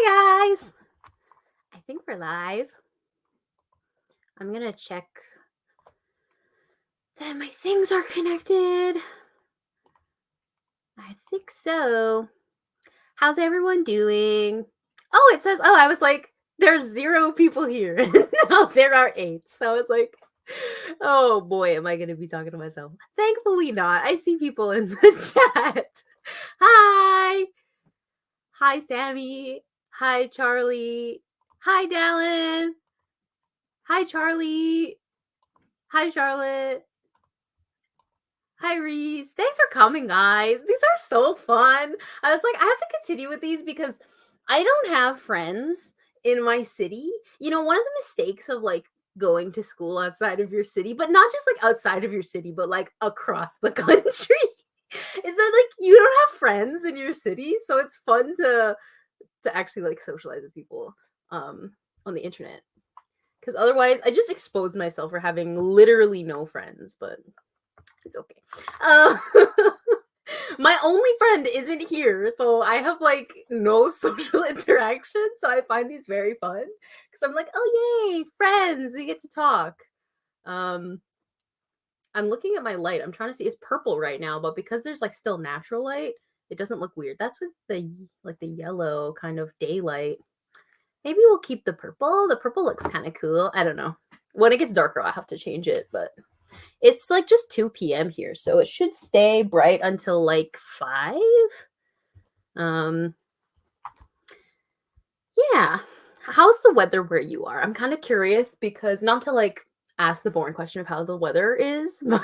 Hi guys. I think we're live. I'm gonna check that my things are connected. I think so. How's everyone doing? Oh, it says, I was like, there's 0 people here. No, there are 8. So I was like, oh boy, am I gonna be talking to myself? Thankfully not. I see people in the chat. Hi. Hi, Sammy. Hi, Charlie. Hi, Dallin. Hi, Charlie. Hi, Charlotte. Hi, Reese. Thanks for coming, guys. These are so fun. I was like, I have to continue with these because I don't have friends in my city. You know, one of the mistakes of like going to school outside of your city, but not just like outside of your city, but like across the country, is that like you don't have friends in your city. So it's fun to actually like socialize with people on the internet. Because otherwise, I just expose myself for having literally no friends, but it's okay. Uh, my only friend isn't here, so I have like no social interaction. So I find these very fun because I'm like, oh yay, friends, we get to talk. I'm looking at my light. I'm trying to see. It's purple right now, but because there's like still natural light, it doesn't look weird. That's with the yellow kind of daylight. Maybe we'll keep the purple. The purple looks kind of cool. I don't know. When it gets darker, I'll have to change it, but it's like just 2 p.m. here, so it should stay bright until like 5. Yeah. How's the weather where you are? I'm kind of curious because not to like ask the boring question of how the weather is, but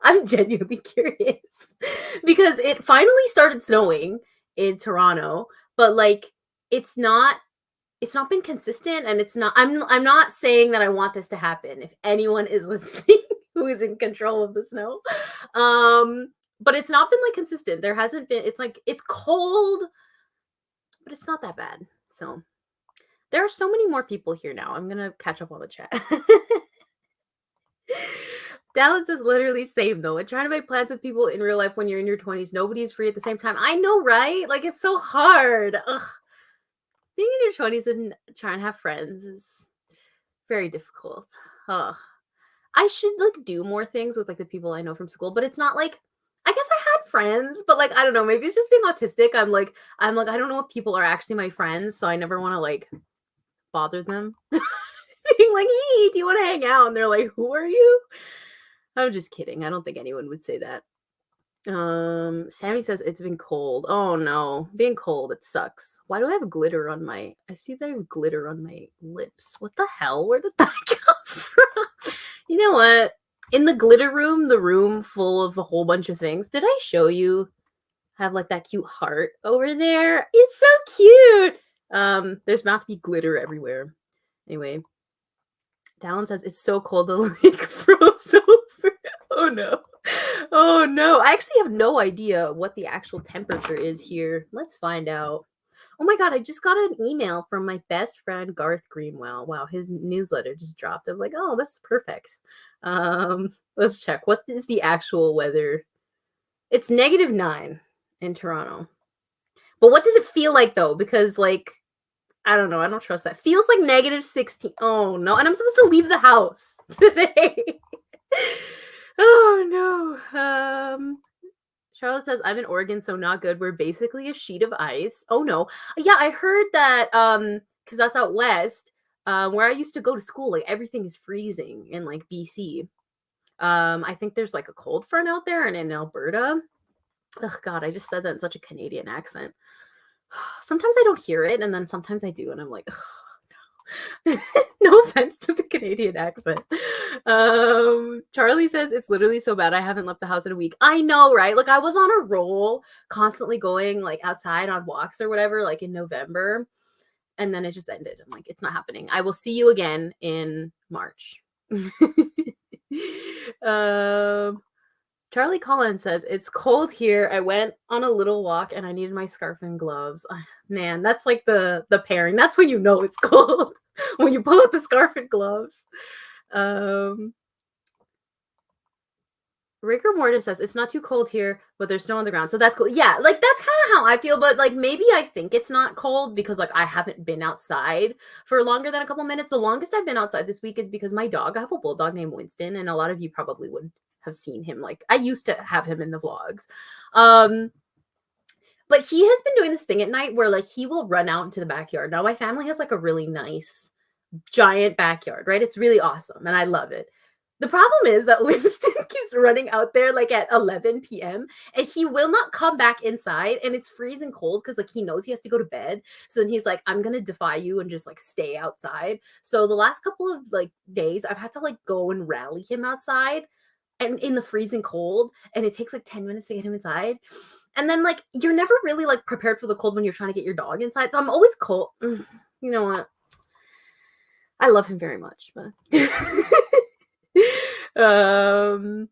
I'm genuinely curious because it finally started snowing in Toronto, but like it's not been consistent and I'm not saying that I want this to happen if anyone is listening who is in control of the snow. But it's not been like consistent. There hasn't been it's like it's cold, but it's not that bad. So there are so many more people here now. I'm gonna catch up on the chat. Dallas is literally same though. And trying to make plans with people in real life when you're in your 20s, nobody's free at the same time. I know, right? Like it's so hard. Ugh. Being in your 20s and trying to have friends is very difficult. Ugh. I should like do more things with like the people I know from school, but it's not like I guess I had friends, but like I don't know, maybe it's just being autistic. I'm like I don't know if people are actually my friends, so I never want to like bother them. Being like, "Hey, do you want to hang out?" And they're like, "Who are you?" I'm just kidding. I don't think anyone would say that. Sammy says it's been cold. Oh no, being cold, it sucks. Why do I have glitter on my I see that I have glitter on my lips. What the hell? Where did that come from? You know what? In the glitter room, the room full of a whole bunch of things. Did I show you? I have like that cute heart over there. It's so cute. There's about to be glitter everywhere. Anyway, Dallin says it's so cold the lake froze over. Oh no. Oh no. I actually have no idea what the actual temperature is here. Let's find out. Oh my god, I just got an email from my best friend Garth Greenwell. Wow, his newsletter just dropped. I'm like, oh, that's perfect. Let's check. What is the actual weather? It's -9 in Toronto. But what does it feel like though? Because like I don't know. I don't trust that. Feels like -16. Oh no. And I'm supposed to leave the house today. Oh no. Charlotte says I'm in Oregon, so not good. We're basically a sheet of ice. Oh no. Yeah, I heard that because that's out west. Where I used to go to school, like everything is freezing in like BC. I think there's like a cold front out there and in Alberta. Oh god, I just said that in such a Canadian accent. Sometimes I don't hear it, and then sometimes I do, and I'm like, oh, no. No offense to the Canadian accent. Charlie says it's literally so bad I haven't left the house in a week. I know, right? Like I was on a roll, constantly going like outside on walks or whatever, like in November, and then it just ended. I'm like, it's not happening. I will see you again in March. um Charlie Collins says, it's cold here. I went on a little walk and I needed my scarf and gloves. Man, that's like the pairing. That's when you know it's cold. When you pull out the scarf and gloves. Rigor Mortis says, "It's not too cold here, but there's snow on the ground." So that's cool. Yeah, like, that's kinda how I feel, but, like, maybe I think it's not cold because, like, I haven't been outside for longer than a couple minutes. The longest I've been outside this week is because my dog I have a bulldog named Winston, and a lot of you probably would have seen him, like, I used to have him in the vlogs. Um, but he has been doing this thing at night where, like, he will run out into the backyard. Now my family has, like, a really nice giant backyard, right? It's really awesome, and I love it. The problem is that Winston keeps running out there, like, at 11 PM, and he will not come back inside, and it's freezing cold because, like, he knows he has to go to bed, so then he's like, "I'm gonna defy you and just, like, stay outside." So the last couple of, like, days, I've had to, like, go and rally him outside and in the freezing cold, and it takes, like, 10 minutes to get him inside, and then, like, you're never really, like, prepared for the cold when you're trying to get your dog inside, so I'm always cold. You know what? I love him very much, but um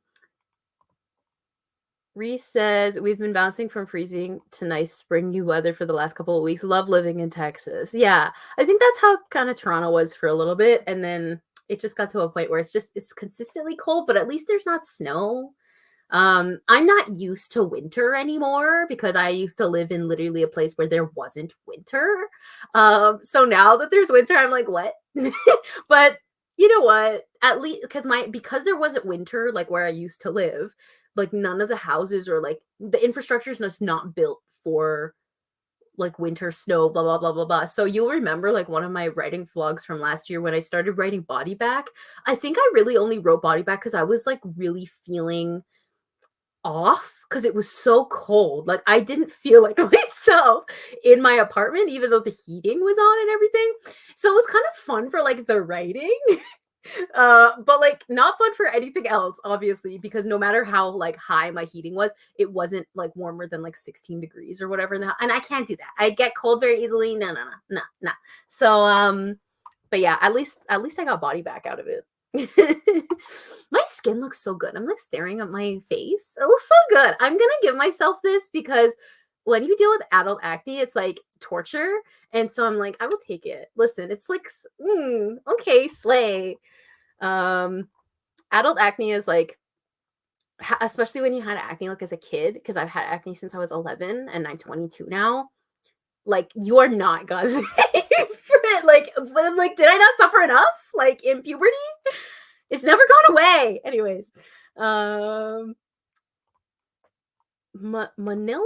Reese says, "We've been bouncing from freezing to nice springy weather for the last couple of weeks. Love living in Texas." Yeah, I think that's how kind of Toronto was for a little bit, and then it just got to a point where it's consistently cold, but at least there's not snow. I'm not used to winter anymore because I used to live in literally a place where there wasn't winter. So now that there's winter, I'm like, what? But you know what? At least because there wasn't winter like where I used to live, like none of the houses or like the infrastructure is just not built for like winter snow, blah blah blah blah blah. So you'll remember like one of my writing vlogs from last year when I started writing Body Back. I think I really only wrote Body Back because I was like really feeling off because it was so cold. Like I didn't feel like myself in my apartment, even though the heating was on and everything. So it was kind of fun for like the writing, but like not fun for anything else, obviously, because no matter how like high my heating was, it wasn't like warmer than like 16 degrees or whatever. And I can't do that. I get cold very easily. No, no, no, no, no. So but yeah, at least I got Body Back out of it. My skin looks so good. I'm like staring at my face. It looks so good. I'm gonna give myself this because when you deal with adult acne, it's like torture. And so I'm like, I will take it. Listen, it's like, okay, slay. Um, Adult acne is like, especially when you had acne like as a kid, because I've had acne since I was 11 and I'm 22 now. Like, you are not God's favorite. Like, but I'm like, did I not suffer enough? Like in puberty? It's never gone away. Anyways, um, Manila.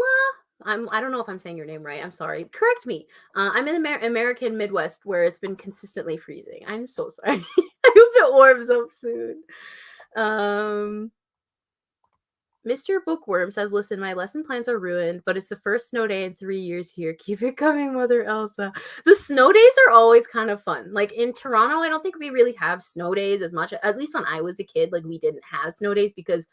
I don't know if I'm saying your name right. I'm sorry. Correct me. I'm in the American Midwest where it's been consistently freezing. I'm so sorry. I hope it warms up soon. Um, Mr. Bookworm says, "Listen, my lesson plans are ruined, but it's the first snow day in 3 years here. Keep it coming, Mother Elsa." The snow days are always kind of fun. Like in Toronto, I don't think we really have snow days as much. At least when I was a kid, like we didn't have snow days because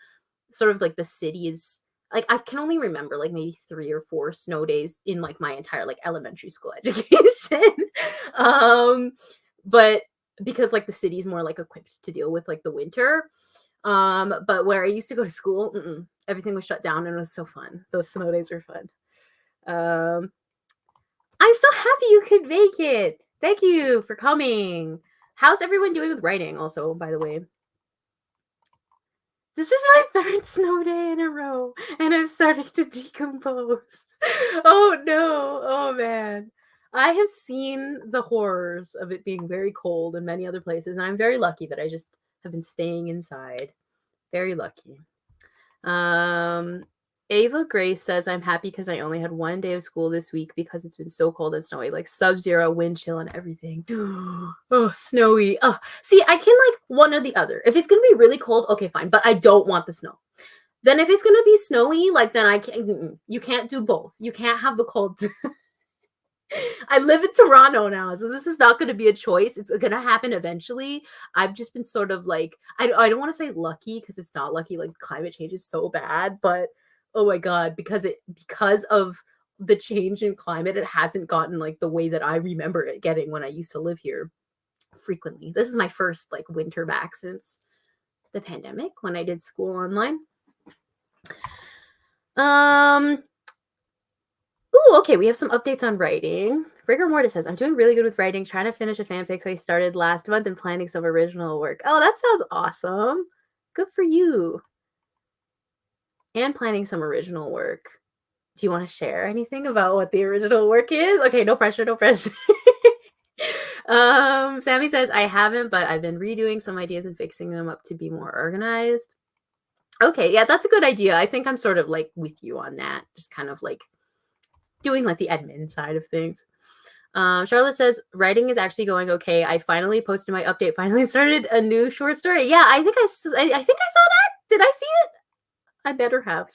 sort of like the city is like I can only remember like maybe 3 or 4 snow days in like my entire like elementary school education. um, but because like the city's more like equipped to deal with like the winter. But where I used to go to school, everything was shut down and it was so fun. Those snow days were fun. Um, I'm so happy you could make it. Thank you for coming. How's everyone doing with writing? Also, by the way, this is my third snow day in a row, and I'm starting to decompose. Oh no! Oh man. I have seen the horrors of it being very cold in many other places, and I'm very lucky that I just have been staying inside. Very lucky. Um, Ava Grace says, "I'm happy because I only had 1 day of school this week because it's been so cold and snowy, like sub-zero, wind chill, and everything." Oh, snowy. Oh, see, I can like one or the other. If it's gonna be really cold, okay, fine, but I don't want the snow. Then if it's gonna be snowy, like then I can't. You can't do both. You can't have the cold. I live in Toronto now, so this is not going to be a choice. It's going to happen eventually. I've just been sort of like, I don't want to say lucky because it's not lucky. Like climate change is so bad, but oh my god, because of the change in climate, it hasn't gotten like the way that I remember it getting when I used to live here frequently. This is my first like winter back since the pandemic when I did school online. Um, Ooh, okay, we have some updates on writing. Rigor Mortis says, "I'm doing really good with writing, trying to finish a fanfic I started last month and planning some original work." Oh, that sounds awesome. Good for you. and planning some original work. Do you want to share anything about what the original work is? Okay, no pressure, no pressure. Sammy says, I haven't, but I've been redoing some ideas and fixing them up to be more organized. Okay, yeah, that's a good idea. I think I'm sort of like with you on that. Just kind of like doing like the admin side of things. Charlotte says, writing is actually going okay. I finally posted my update, finally started a new short story. Yeah, I think I think I saw that. Did I see it? I better have.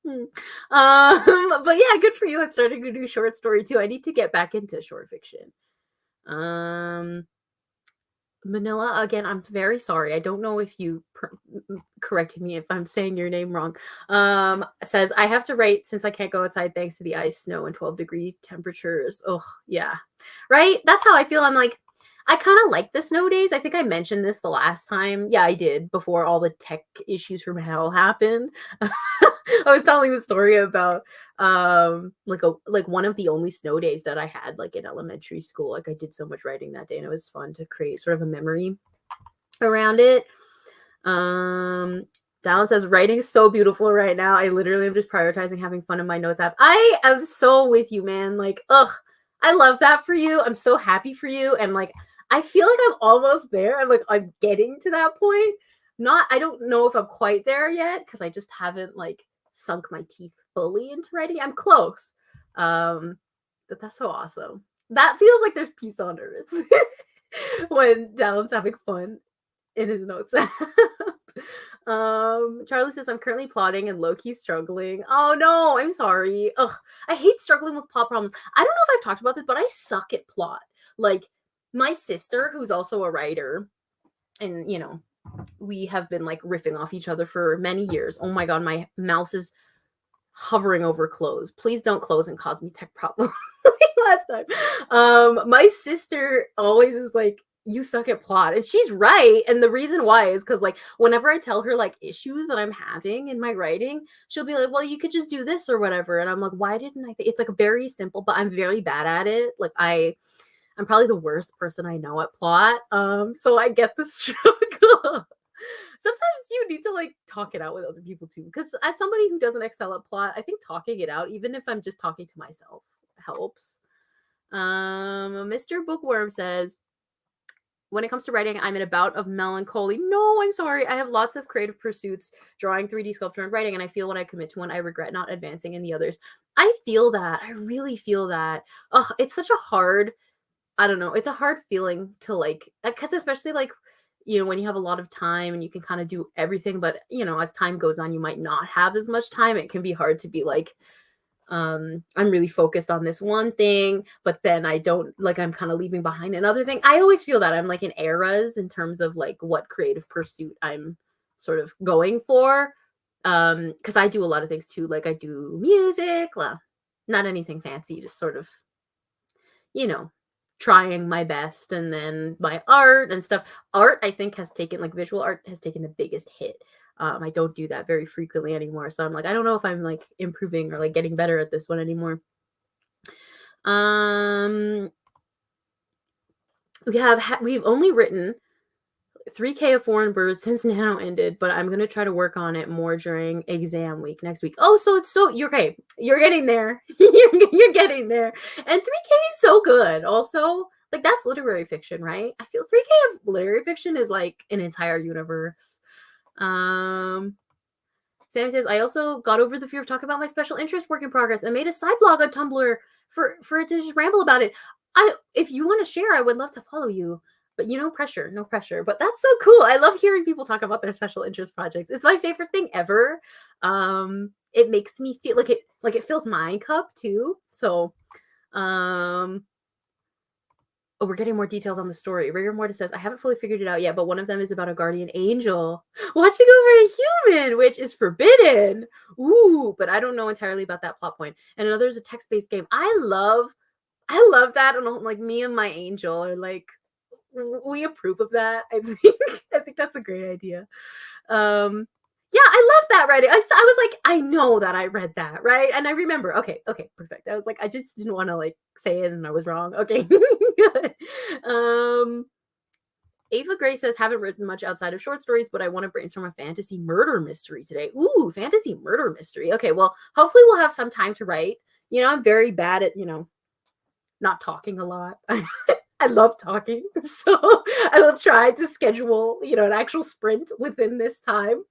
But yeah, good for you at starting a new short story too. I need to get back into short fiction. Manila, again, I'm very sorry. I don't know if you corrected me if I'm saying your name wrong. Says, I have to write since I can't go outside thanks to the ice, snow, and 12-degree temperatures. Oh, yeah. Right? That's how I feel. I'm like, I kind of like the snow days. I think I mentioned this the last time. Yeah, I did, before all the tech issues from hell happened. I was telling the story about like one of the only snow days that I had like in elementary school. Like I did so much writing that day and it was fun to create sort of a memory around it. Dallin says, writing is so beautiful right now. I literally am just prioritizing having fun in my notes app. I am so with you, man. Like, ugh, I love that for you. I'm so happy for you. And like, I feel like I'm almost there. I'm getting to that point. I don't know if I'm quite there yet because I just haven't like sunk my teeth fully into writing. I'm close. But that's so awesome. That feels like there's peace on earth when Dallin's having fun in his notes app. Charlie says, I'm currently plotting and low-key struggling. Oh no, I'm sorry. Ugh, I hate struggling with plot problems. I don't know if I've talked about this, but I suck at plot. Like, my sister, who's also a writer, and you know, we have been like riffing off each other for many years. Oh my god, my mouse is hovering over close. Please don't close and cause me tech problems like last time. My sister always is like, you suck at plot, and she's right. And the reason why is because like whenever I tell her like issues that I'm having in my writing, she'll be like, well, you could just do this or whatever. And I'm like, why didn't I think it's like very simple, but I'm very bad at it. Like I'm probably the worst person I know at plot. So I get the struggle. Sometimes you need to like talk it out with other people too, because as somebody who doesn't excel at plot, I think talking it out, even if I'm just talking to myself, helps. Mr. Bookworm says, when it comes to writing, I'm in a bout of melancholy. No, I'm sorry. I have lots of creative pursuits, drawing, 3D sculpture, and writing, and I feel when I commit to one, I regret not advancing in the others. I feel that. I really feel that. Oh, it's such a hard, I don't know, it's a hard feeling to like, because especially like, you know, when you have a lot of time and you can kind of do everything, but you know, as time goes on, you might not have as much time. It can be hard to be like, I'm really focused on this one thing, but then I don't like, I'm kind of leaving behind another thing. I always feel that I'm like in eras in terms of like what creative pursuit I'm sort of going for. Because I do a lot of things too. Like I do music, well, not anything fancy, just sort of, you know, trying my best, and then my art and stuff. Art, I think, has taken like visual art has taken the biggest hit. I don't do that very frequently anymore, so I'm like, I don't know if I'm like improving or like getting better at this one anymore. We've only written 3K of Foreign Birds since Nano ended, but I'm gonna try to work on it more during exam week next week. Oh, so you're okay. You're getting there. you're getting there. And 3K is so good. Also, like that's literary fiction, right? I feel 3K of literary fiction is like an entire universe. Sam says, I also got over the fear of talking about my special interest work in progress and made a side blog on Tumblr for it to just ramble about it. If you want to share, I would love to follow you. But you know, pressure, no pressure. But that's so cool. I love hearing people talk about their special interest projects. It's my favorite thing ever. It makes me feel like it fills my cup too. So oh, we're getting more details on the story. Rigor Mortis says, I haven't fully figured it out yet, but one of them is about a guardian angel watching over a human, which is forbidden. Ooh, but I don't know entirely about that plot point. And another is a text-based game. I love that. And like me and my angel are like, we approve of that. I think that's a great idea. Yeah, I love that writing. I was like, I know that I read that, right? And I remember. Okay, perfect. I was like, I just didn't want to like say it and I was wrong. Okay. Ava Gray says, haven't written much outside of short stories, but I want to brainstorm a fantasy murder mystery today. Ooh, fantasy murder mystery. Okay, well, hopefully we'll have some time to write. I'm very bad at, not talking a lot. I love talking. So I will try to schedule, an actual sprint within this time.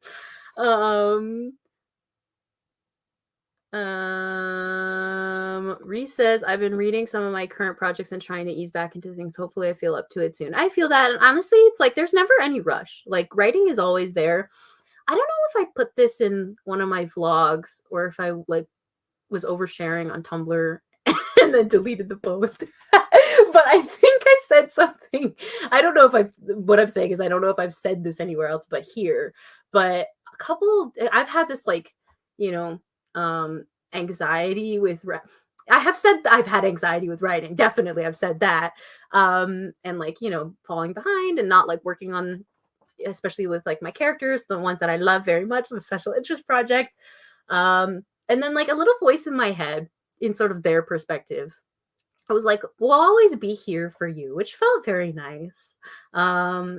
Reese says, I've been reading some of my current projects and trying to ease back into things. Hopefully I feel up to it soon. I feel that. And honestly, it's like there's never any rush. Like writing is always there. I don't know if I put this in one of my vlogs or if I like was oversharing on Tumblr and then deleted the post. But I think I said something. I don't know if what I'm saying is I don't know if I've said this anywhere else but here. But I've had this like, anxiety with I have said I've had anxiety with writing. Definitely I've said that. And like, falling behind and not like working on, especially with like my characters, the ones that I love very much, the special interest project. And then like a little voice in my head in sort of their perspective. I was like, we'll always be here for you, which felt very nice.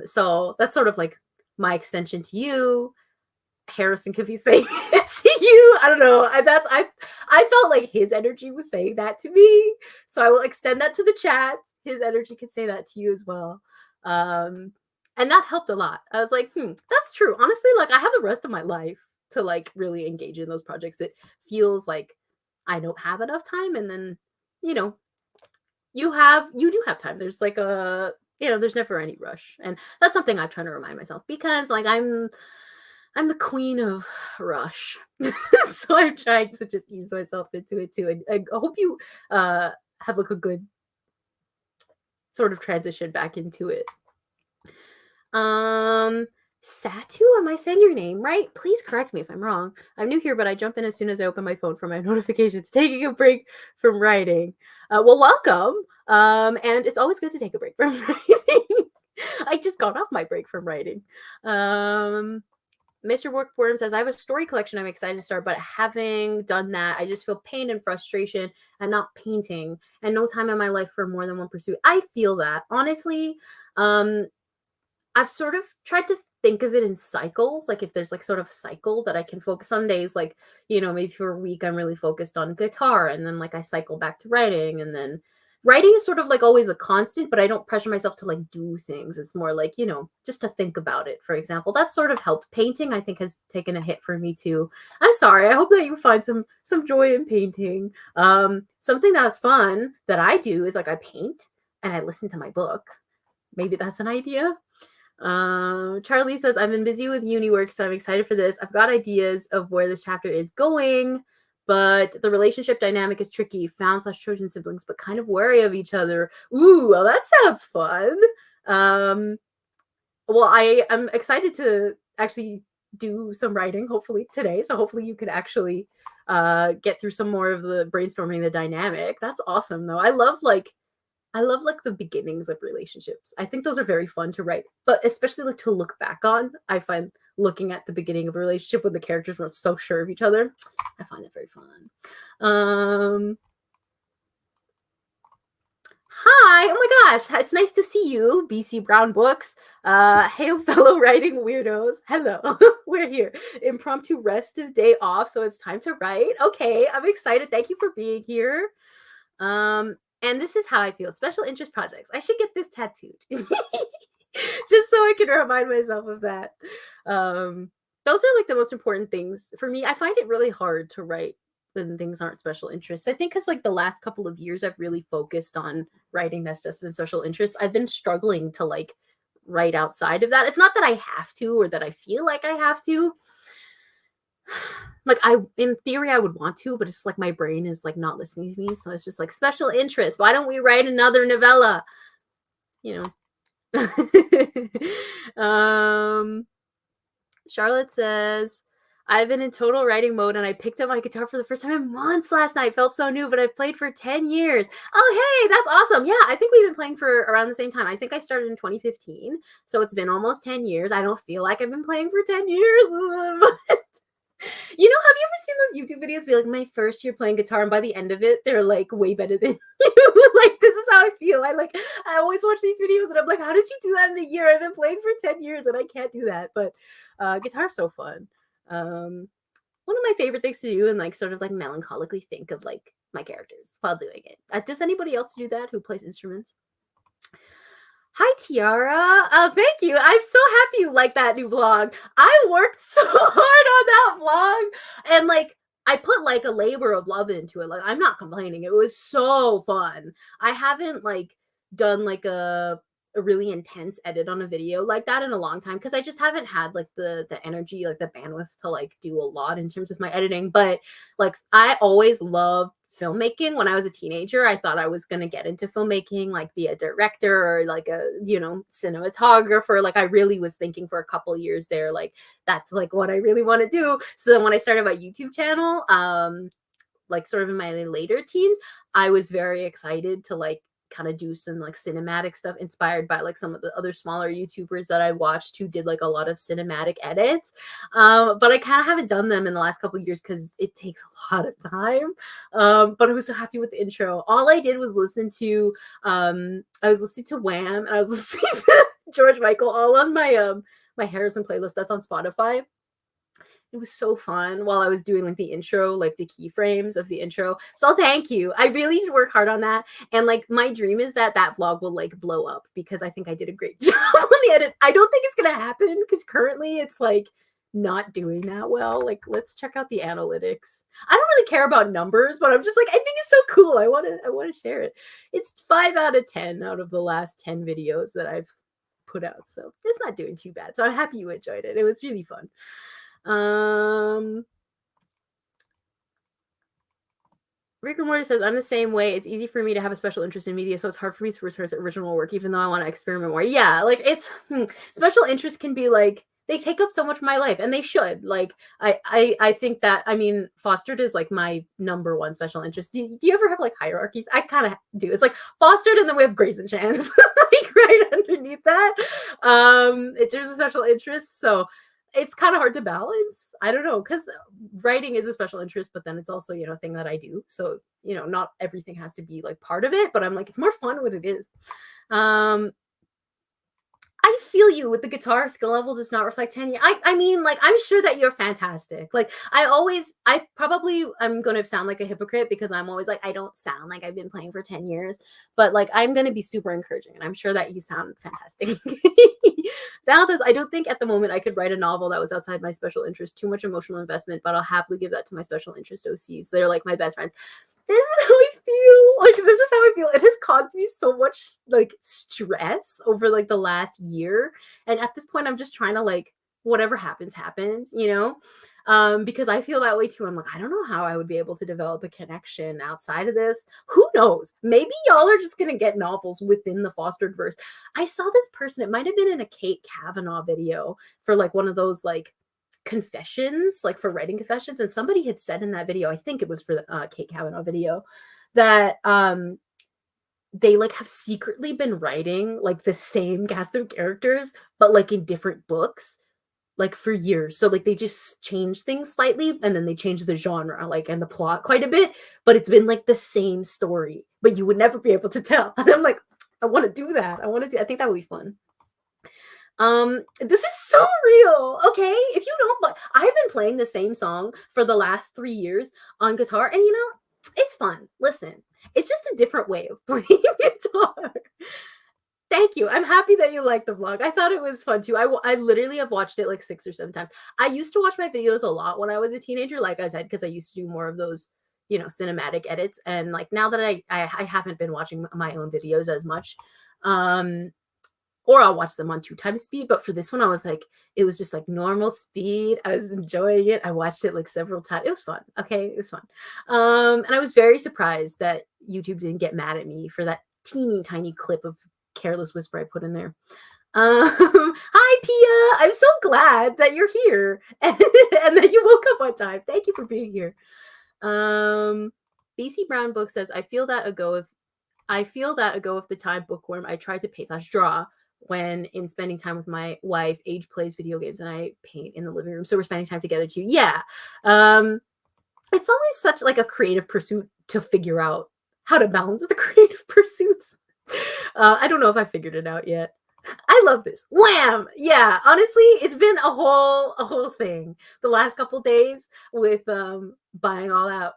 So that's sort of like my extension to you. Harrison could be saying it to you. I don't know. I felt like his energy was saying that to me. So I will extend that to the chat. His energy could say that to you as well. And that helped a lot. I was like, that's true. Honestly, like I have the rest of my life to like really engage in those projects. It feels like I don't have enough time. And then, you do have time. There's like there's never any rush. And that's something I'm trying to remind myself because like I'm the queen of rush. So I'm trying to just ease myself into it too. And I hope you have like a good sort of transition back into it. Satu, am I saying your name right? Please correct me if I'm wrong. I'm new here, but I jump in as soon as I open my phone for my notifications. Taking a break from writing. Well, welcome. And it's always good to take a break from writing. I just got off my break from writing. Mr. Workworm says, I have a story collection I'm excited to start, but having done that, I just feel pain and frustration and not painting and no time in my life for more than one pursuit. I feel that. Honestly, I've sort of tried to think of it in cycles. Like if there's like sort of a cycle that I can focus on days, like, maybe for a week I'm really focused on guitar and then like I cycle back to writing and then writing is sort of like always a constant, but I don't pressure myself to like do things. It's more like, just to think about it, for example. That's sort of helped. Painting, I think, has taken a hit for me too. I'm sorry. I hope that you find some joy in painting. Something that's fun that I do is like I paint and I listen to my book. Maybe that's an idea. Charlie says, I've been busy with uni work, so I'm excited for this. I've got ideas of where this chapter is going. But the relationship dynamic is tricky. Found/chosen siblings, but kind of wary of each other. Ooh, well, that sounds fun. Well, I am excited to actually do some writing, hopefully today. So hopefully you could actually get through some more of the brainstorming the dynamic. That's awesome, though. I love the beginnings of relationships. I think those are very fun to write, but especially like to look back on. I find looking at the beginning of a relationship when the characters weren't so sure of each other, I find that very fun. Hi, oh my gosh, it's nice to see you, BC Brown Books. Hey, fellow writing weirdos. Hello, we're here. Impromptu rest of day off, so it's time to write. Okay, I'm excited. Thank you for being here. And this is how I feel. Special interest projects. I should get this tattooed. Just so I can remind myself of that. Those are like the most important things. For me, I find it really hard to write when things aren't special interests. I think because like the last couple of years, I've really focused on writing that's just been special interests. I've been struggling to like write outside of that. It's not that I have to or that I feel like I have to. Like in theory I would want to, but it's like my brain is like not listening to me. So it's just like special interest. Why don't we write another novella? Charlotte says, I've been in total writing mode and I picked up my guitar for the first time in months last night. Felt so new, but I've played for 10 years. Oh, hey, that's awesome. Yeah, I think we've been playing for around the same time. I think I started in 2015. So it's been almost 10 years. I don't feel like I've been playing for 10 years. Have you ever seen those YouTube videos be like, my first year playing guitar, and by the end of it, they're like way better than you? Like, this is how I feel. I always watch these videos and I'm like, how did you do that in a year? I've been playing for 10 years and I can't do that. But guitar's so fun. One of my favorite things to do and like sort of like melancholically think of like my characters while doing it. Does anybody else do that who plays instruments? Hi, Tiara. Thank you. I'm so happy you like that new vlog. I worked so hard on that vlog, and like I put like a labor of love into it. Like I'm not complaining. It was so fun. I haven't like done like a really intense edit on a video like that in a long time because I just haven't had like the energy, like the bandwidth to like do a lot in terms of my editing. But like I always loved filmmaking. When I was a teenager, I thought I was going to get into filmmaking, like be a director or like a, cinematographer. Like I really was thinking for a couple years there, like that's like what I really want to do. So then when I started my YouTube channel, like sort of in my later teens, I was very excited to like kind of do some like cinematic stuff inspired by like some of the other smaller YouTubers that I watched who did like a lot of cinematic edits. But I kind of haven't done them in the last couple of years because it takes a lot of time. But I was so happy with the intro. All I did was listen to I was listening to Wham and I was listening to George Michael all on my my Harrison playlist that's on Spotify. It was so fun while I was doing like the intro, like the keyframes of the intro. So thank you. I really need to work hard on that. And like my dream is that that vlog will like blow up because I think I did a great job on the edit. I don't think it's going to happen because currently it's like not doing that well. Like let's check out the analytics. I don't really care about numbers, but I'm just like, I think it's so cool. I want to share it. It's 5 out of 10 out of the last 10 videos that I've put out. So it's not doing too bad. So I'm happy you enjoyed it. It was really fun. Rigor Morty says, I'm the same way. It's easy for me to have a special interest in media, so it's hard for me to return to original work, even though I want to experiment more. Yeah, like it's special interests can be like they take up so much of my life, and they should. Like I think that I mean fostered is like my number one special interest. Do you ever have like hierarchies? I kind of do. It's like fostered, and then we have Grace and Chance, like right underneath that. It's just a special interest, so it's kind of hard to balance. I don't know, because writing is a special interest, but then it's also, a thing that I do. So, not everything has to be like part of it, but I'm like, it's more fun when it is. I feel you with the guitar skill level does not reflect tenure. I mean, like, I'm sure that you're fantastic. Like, I'm going to sound like a hypocrite because I'm always like, I don't sound like I've been playing for 10 years, but like, I'm going to be super encouraging and I'm sure that you sound fantastic. Sal says, I don't think at the moment I could write a novel that was outside my special interest, too much emotional investment, but I'll happily give that to my special interest OCs. They're like my best friends. This is how I feel. Like, this is how I feel. It has caused me so much like stress over like the last year. And at this point, I'm just trying to like, whatever happens, because I feel that way too. I'm like, I don't know how I would be able to develop a connection outside of this. Who knows? Maybe y'all are just going to get novels within the fostered verse. I saw this person, it might have been in a Kate Kavanaugh video for like one of those like confessions, like for writing confessions. And somebody had said in that video, I think it was for the Kate Kavanaugh video, that they like have secretly been writing like the same cast of characters, but like in different books, like for years. So like they just change things slightly and then they change the genre like and the plot quite a bit, but it's been like the same story, but you would never be able to tell. And I'm like, I want to do that. I think that would be fun. This is so real. Okay, if you don't, but I've been playing the same song for the last 3 years on guitar, and it's fun. Listen, it's just a different way of playing guitar. Thank you. I'm happy that you liked the vlog. I thought it was fun too. I literally have watched it like 6 or 7 times. I used to watch my videos a lot when I was a teenager, like I said, because I used to do more of those, cinematic edits. And like now that I haven't been watching my own videos as much, or I'll watch them on 2 times speed. But for this one, I was like, it was just like normal speed. I was enjoying it. I watched it like several times. It was fun. Okay, it was fun. And I was very surprised that YouTube didn't get mad at me for that teeny tiny clip of Careless Whisper I put in there. Hi, Pia. I'm so glad that you're here and that you woke up on time. Thank you for being here. BC Brown Book says, I feel that ago of the time bookworm I tried to paint/draw when in spending time with my wife. Age plays video games and I paint in the living room, so we're spending time together too. Yeah. It's always such like a creative pursuit to figure out how to balance the creative pursuits. I don't know if I figured it out yet. I love this. Wham! Yeah, honestly, it's been a whole thing the last couple days with buying all that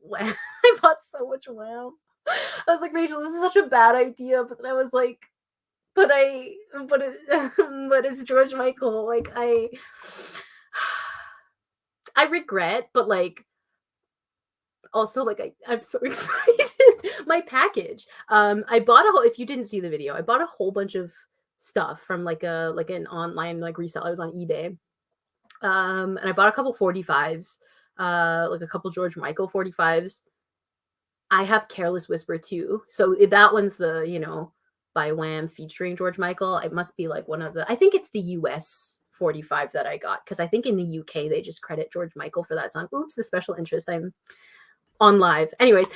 wham. I bought so much wham. I was like, Rachel, this is such a bad idea, but then I was like, but I but it, but it's George Michael. Like I regret, but like also like I'm so excited. My package. I bought a whole if you didn't see the video, I bought a whole bunch of stuff from like an online like reseller. I was on eBay. And I bought a couple 45s, like a couple George Michael 45s. I have Careless Whisper too. So that one's the, by Wham featuring George Michael. It must be like one of the I think it's the US 45 that I got because I think in the UK they just credit George Michael for that song. Oops, the special interest. I'm on live. Anyways,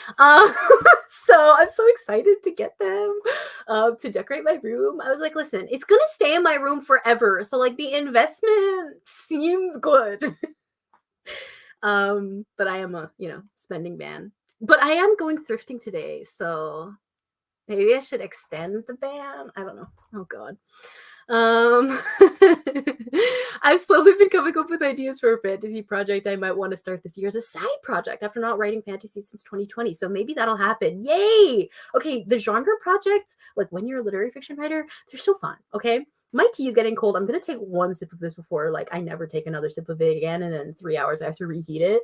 so I'm so excited to get them to decorate my room. I was like, listen, it's gonna stay in my room forever. So like the investment seems good. But I am a, spending ban. But I am going thrifting today, so maybe I should extend the ban. I don't know. Oh God. I've slowly been coming up with ideas for a fantasy project I might want to start this year as a side project after not writing fantasy since 2020. So maybe that'll happen. Yay! Okay, the genre projects, like when you're a literary fiction writer, they're so fun. Okay. My tea is getting cold. I'm gonna take one sip of this before like I never take another sip of it again, and then 3 hours I have to reheat it.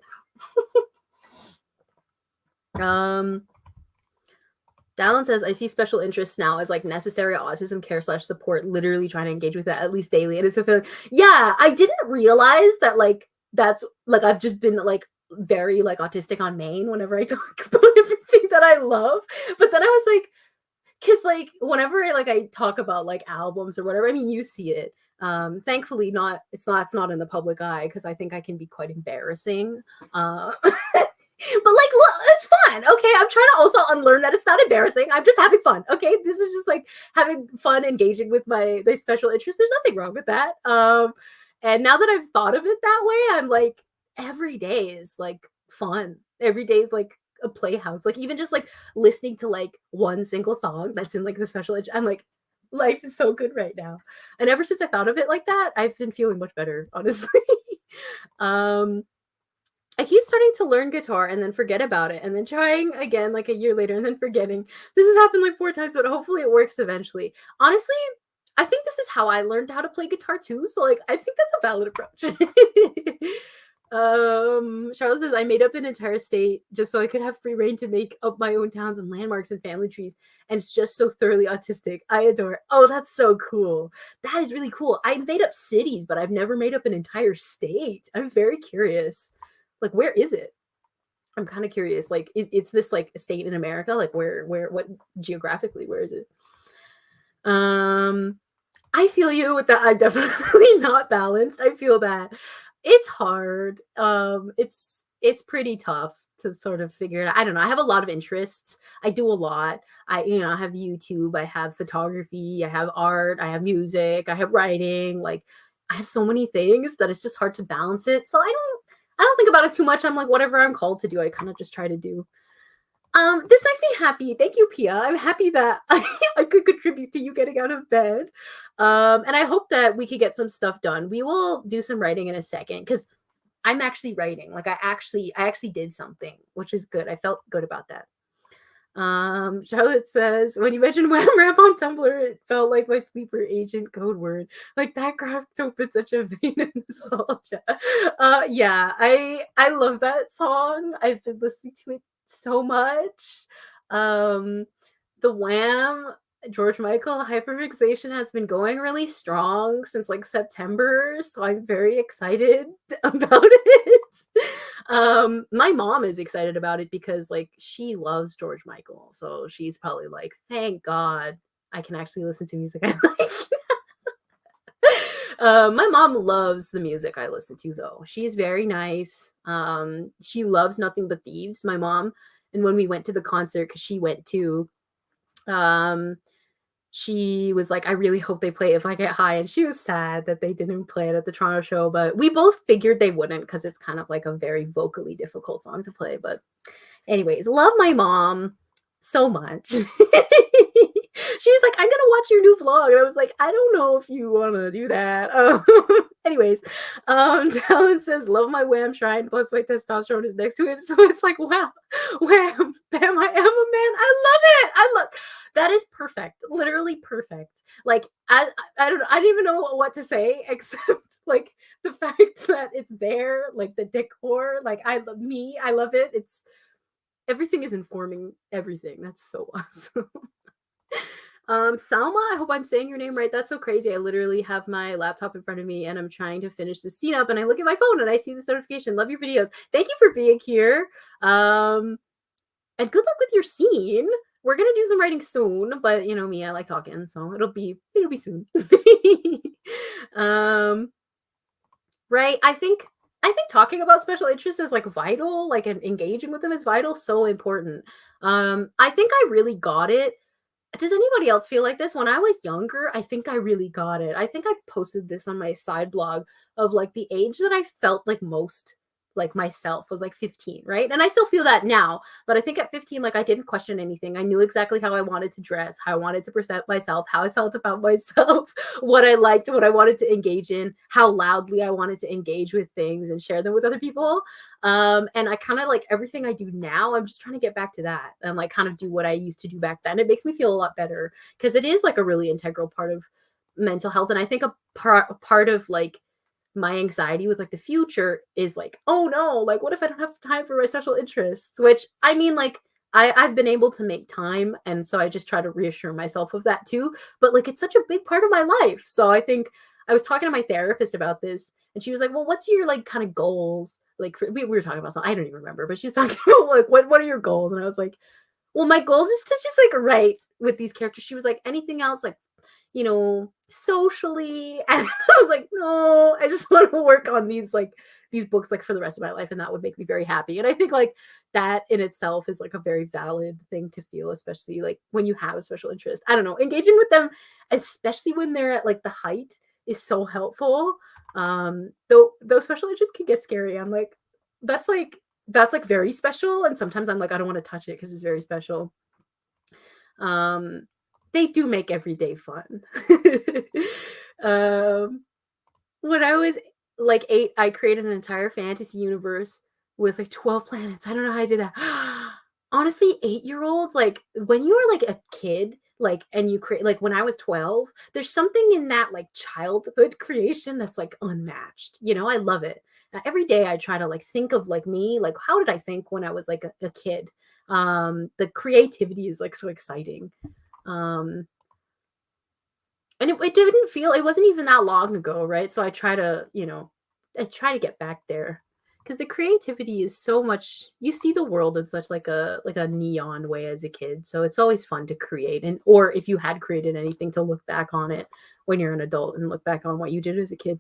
Dallin says, I see special interests now as like necessary autism care / support, literally trying to engage with that at least daily. And it's a feeling, yeah, I didn't realize that like that's like I've just been like very like autistic on main whenever I talk about everything that I love. But then I was like, because like whenever I talk about like albums or whatever, I mean you see it. Thankfully it's not in the public eye because I think I can be quite embarrassing. But like, look, it's fun. Okay, I'm trying to also unlearn that it's not embarrassing. I'm just having fun. Okay, this is just like having fun, engaging with the special interest. There's nothing wrong with that. And now that I've thought of it that way, I'm like, every day is like fun. Every day is like a playhouse. Like even just like listening to like one single song that's in like the special interest. I'm like, life is so good right now. And ever since I thought of it like that, I've been feeling much better, honestly. I keep starting to learn guitar and then forget about it and then trying again like a year later and then forgetting. This has happened like 4 times, but hopefully it works eventually. Honestly, I think this is how I learned how to play guitar too. So like I think that's a valid approach. Charlotte says I made up an entire state just so I could have free reign to make up my own towns and landmarks and family trees, and it's just so thoroughly autistic. I adore it. Oh, that's so cool. That is really cool. I've made up cities, but I've never made up an entire state. I'm very curious. Like, where is it? I'm kind of curious. Like, it's this like a state in America? Like, what geographically? Where is it? I feel you with that. I'm definitely not balanced. I feel that it's hard. It's pretty tough to sort of figure it out. I don't know. I have a lot of interests. I do a lot. I have YouTube. I have photography. I have art. I have music. I have writing. Like, I have so many things that it's just hard to balance it. So I don't think about it too much. I'm like, whatever I'm called to do, I kind of just try to do. This makes me happy. Thank you, Pia. I'm happy that I could contribute to you getting out of bed. And I hope that we could get some stuff done. We will do some writing in a second because I'm actually writing. Like I actually did something, which is good. I felt good about that. Charlotte says, when you mentioned Wham Rap on Tumblr, it felt like my sleeper agent code word. Like that cracked open such a vein of nostalgia. Yeah, I love that song. I've been listening to it so much. The Wham George Michael hyperfixation has been going really strong since like September, so I'm very excited about it. My mom is excited about it because like she loves George Michael, so she's probably like, thank God I can actually listen to music I like. My mom loves the music I listen to though. She's very nice. She loves Nothing But Thieves, my mom. And when we went to the concert, because she went to, she was like, I really hope they play If I Get High. And she was sad that they didn't play it at the Toronto show, but we both figured they wouldn't because it's kind of like a very vocally difficult song to play. But anyways, love my mom. so much. She was like, "I'm gonna watch your new vlog," and I was like, "I don't know if you wanna do that." Anyways, Talon says, "Love my wham shrine, plus my testosterone is next to it." So it's like, wow, wham, bam, I am a man. I love it. I love that is perfect. Literally perfect. Like I don't know, I didn't even know what to say except like the fact that it's there, like the decor, like I love it. It's everything is informing everything. That's so awesome. Salma, I hope I'm saying your name right. That's so crazy. I literally have my laptop in front of me and I'm trying to finish the scene up and I look at my phone and I see this notification. Love your videos. Thank you for being here. And good luck with your scene. We're gonna do some writing soon, but you know me, I like talking, so it'll be soon. um, right. I think talking about special interests is like vital, like and engaging with them is vital, so important. I think I really got it. Does anybody else feel like this? When I was younger, I think I really got it. I think I posted this on my side blog of like the age that I felt like most like myself was like 15, right? And I still feel that now, but I think at 15, like I didn't question anything. I knew exactly how I wanted to dress, how I wanted to present myself, how I felt about myself, what I liked, what I wanted to engage in, how loudly I wanted to engage with things and share them with other people. And I kind of like everything I do now, I'm just trying to get back to that and like kind of do what I used to do back then. It makes me feel a lot better because it is like a really integral part of mental health. And I think a part of like my anxiety with like the future is like, oh no, like what if I don't have time for my special interests? Which I mean, like I've been able to make time, and so I just try to reassure myself of that too. But like it's such a big part of my life. So I think I was talking to my therapist about this, and she was like, "Well, what's your like kind of goals?" Like we were talking about something I don't even remember, but she's talking about like what are your goals? And I was like, "Well, my goals is to just like write with these characters." She was like, "Anything else like socially?" And I was like, no, I just want to work on these books like for the rest of my life, and that would make me very happy. And I think like that in itself is like a very valid thing to feel, especially like when you have a special interest. I don't know, engaging with them, especially when they're at like the height, is so helpful. Though those special interests can get scary. I'm like, that's like very special, and sometimes I'm like, I don't want to touch it because it's very special. um they do make every day fun. um when I was like 8, I created an entire fantasy universe with like 12 planets. I don't know how I did that. Honestly, 8-year-olds, like when you are like a kid, like and you create like when I was 12, there's something in that like childhood creation that's like unmatched. I love it. Every day I try to like think of like me, like how did I think when I was like a kid? The creativity is like so exciting. Um and it didn't feel, it wasn't even that long ago, right? So I try to get back there because the creativity is so much, you see the world in such like a neon way as a kid. So it's always fun to create, and or if you had created anything, to look back on it when you're an adult and look back on what you did as a kid.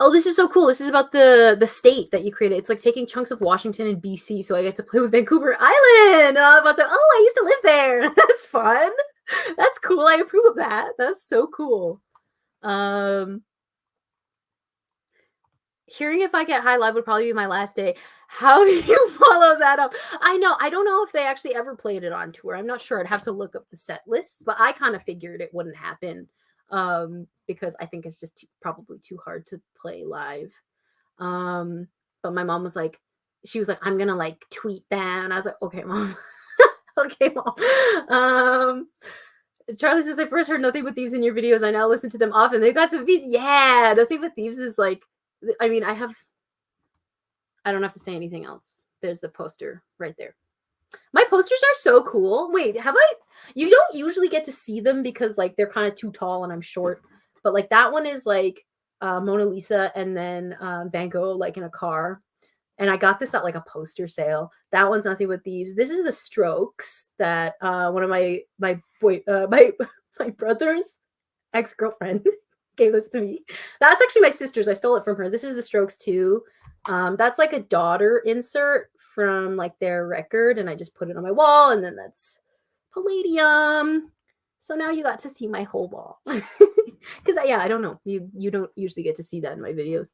Oh, this is so cool. This is about the state that you created. It's like taking chunks of Washington and BC, so I get to play with Vancouver Island. And I'm about to, I used to live there. That's fun. That's cool. I approve of that. That's so cool. Um, Hearing If I Get High Live would probably be my last day. How do you follow that up? I know. I don't know if they actually ever played it on tour. I'm not sure. I'd have to look up the set lists, but I kind of figured it wouldn't happen because I think it's just probably too hard to play live. But my mom was like, she was like, I'm gonna like tweet them. And I was like, okay, mom. Okay, mom. Charlie says, I first heard Nothing But Thieves in your videos. I now listen to them often. They've got some beats. Yeah, Nothing But Thieves is like, I mean, I don't have to say anything else. There's the poster right there. My posters are so cool. Wait, you don't usually get to see them because like they're kind of too tall and I'm short. But like that one is like Mona Lisa and then Van Gogh like in a car. And I got this at like a poster sale. That one's Nothing But Thieves. This is the Strokes that one of my brother's ex-girlfriend gave this to me. That's actually my sister's. I stole it from her. This is the Strokes too. That's like a daughter insert from like their record, and I just put it on my wall, and then that's Palladium. So now you got to see my whole wall. Because I don't know. You don't usually get to see that in my videos.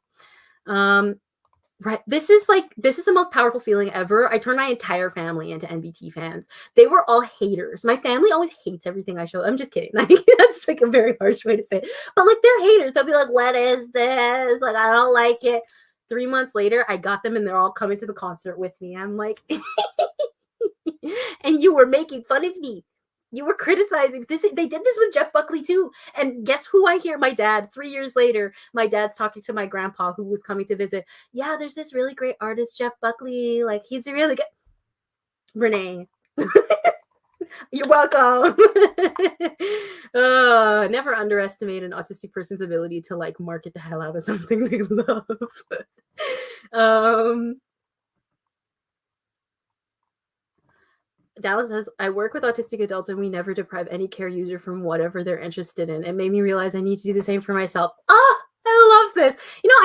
Right. This is the most powerful feeling ever. I turned my entire family into NBT fans. They were all haters. My family always hates everything I show. I'm just kidding. Like that's like a very harsh way to say it. But like they're haters. They'll be like, "What is this? Like I don't like it." 3 months later, I got them and they're all coming to the concert with me. I'm like, and you were making fun of me. You were criticizing this. They did this with Jeff Buckley too. And guess who I hear? My dad. 3 years later, my dad's talking to my grandpa who was coming to visit. Yeah, there's this really great artist, Jeff Buckley. Like he's really good. Renee, you're welcome. Never underestimate an autistic person's ability to like market the hell out of something they love. um Dallas says, I work with autistic adults and we never deprive any care user from whatever they're interested in. It made me realize I need to do the same for myself. Oh, I love this. You know,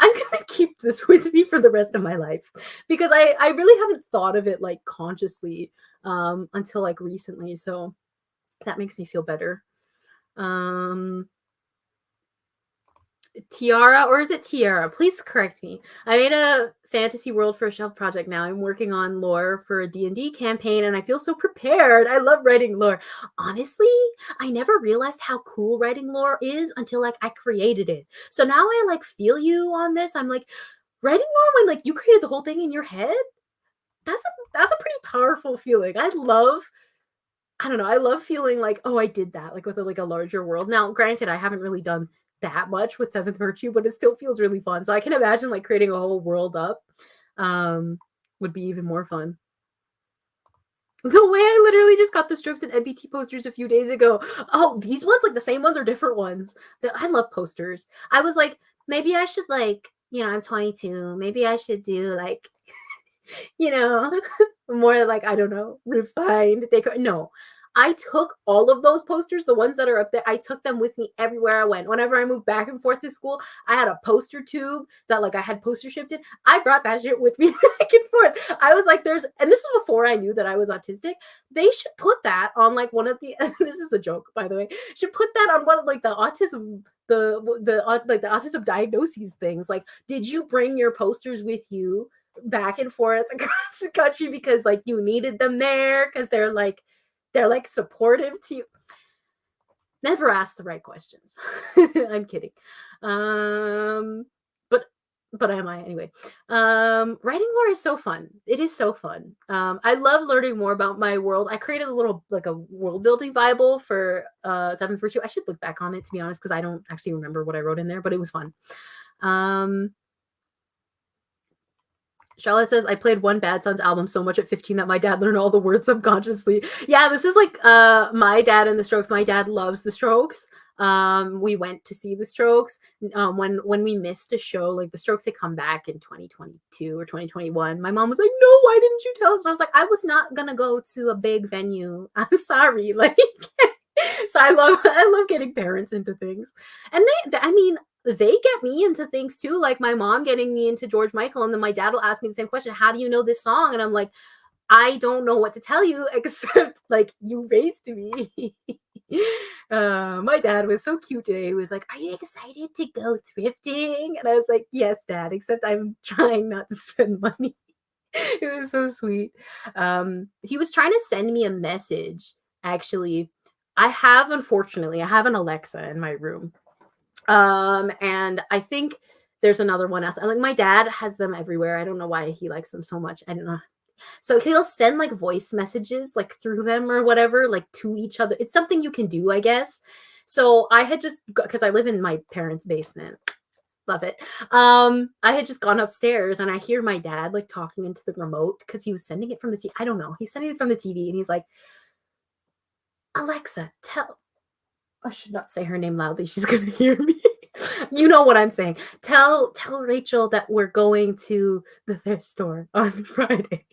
I'm gonna keep this with me for the rest of my life because I really haven't thought of it like consciously until like recently. So that makes me feel better. Tiara, or is it Tiara? Please correct me. I made a fantasy world for a shelf project now. I'm working on lore for a D&D campaign and I feel so prepared. I love writing lore. Honestly, I never realized how cool writing lore is until like I created it. So now I like feel you on this. I'm like writing lore when like you created the whole thing in your head. That's a pretty powerful feeling. I don't know. I love feeling like, oh, I did that, like with like a larger world. Now, granted, I haven't really done that much with Seventh Virtue, but it still feels really fun. So I can imagine like creating a whole world up would be even more fun. The way I literally just got the Strokes and NBT posters a few days ago. Oh, these ones, like the same ones or different ones? I love posters. I was like, maybe I should like, I'm 22. Maybe I should do like you know, more like, I don't know, refined decor. No, I took all of those posters, the ones that are up there, I took them with me everywhere I went. Whenever I moved back and forth to school, I had a poster tube that like I had poster shipped in. I brought that shit with me back and forth. I was like, and this was before I knew that I was autistic. They should put that on like one of the, this is a joke, by the way, should put that on one of like the autism like the autism diagnoses things. Like, did you bring your posters with you back and forth across the country because like you needed them there because they're like supportive to you? Never ask the right questions. I'm kidding. But am I anyway? Writing lore is so fun. It is so fun. I love learning more about my world. I created a little like a world building Bible for Seventh Virtue. I should look back on it to be honest because I don't actually remember what I wrote in there, but it was fun. Charlotte says, I played one Bad Sons album so much at 15 that my dad learned all the words subconsciously. Yeah, this is like my dad and the Strokes. My dad loves the Strokes. We went to see the Strokes. When we missed a show, like the Strokes had come back in 2022 or 2021. My mom was like, no, why didn't you tell us? And I was like, I was not gonna go to a big venue. I'm sorry. Like so I love getting parents into things. And they get me into things too, like my mom getting me into George Michael, and then my dad will ask me the same question, how do you know this song? And I'm like, I don't know what to tell you except like you raised me. My dad was so cute today. He was like, are you excited to go thrifting? And I was like, yes, Dad, except I'm trying not to spend money. It was so sweet. He was trying to send me a message. Actually, unfortunately, I have an Alexa in my room. And I think there's another one else. Like my dad has them everywhere. I don't know why he likes them so much. I don't know. So he'll send like voice messages like through them or whatever, like to each other. It's something you can do, I guess. So I had just, because I live in my parents' basement. Love it. I had just gone upstairs and I hear my dad like talking into the remote because he was sending it from the TV. I don't know. He's sending it from the TV and he's like, Alexa, I should not say her name loudly. She's going to hear me. You know what I'm saying. Tell Rachel that we're going to the thrift store on Friday.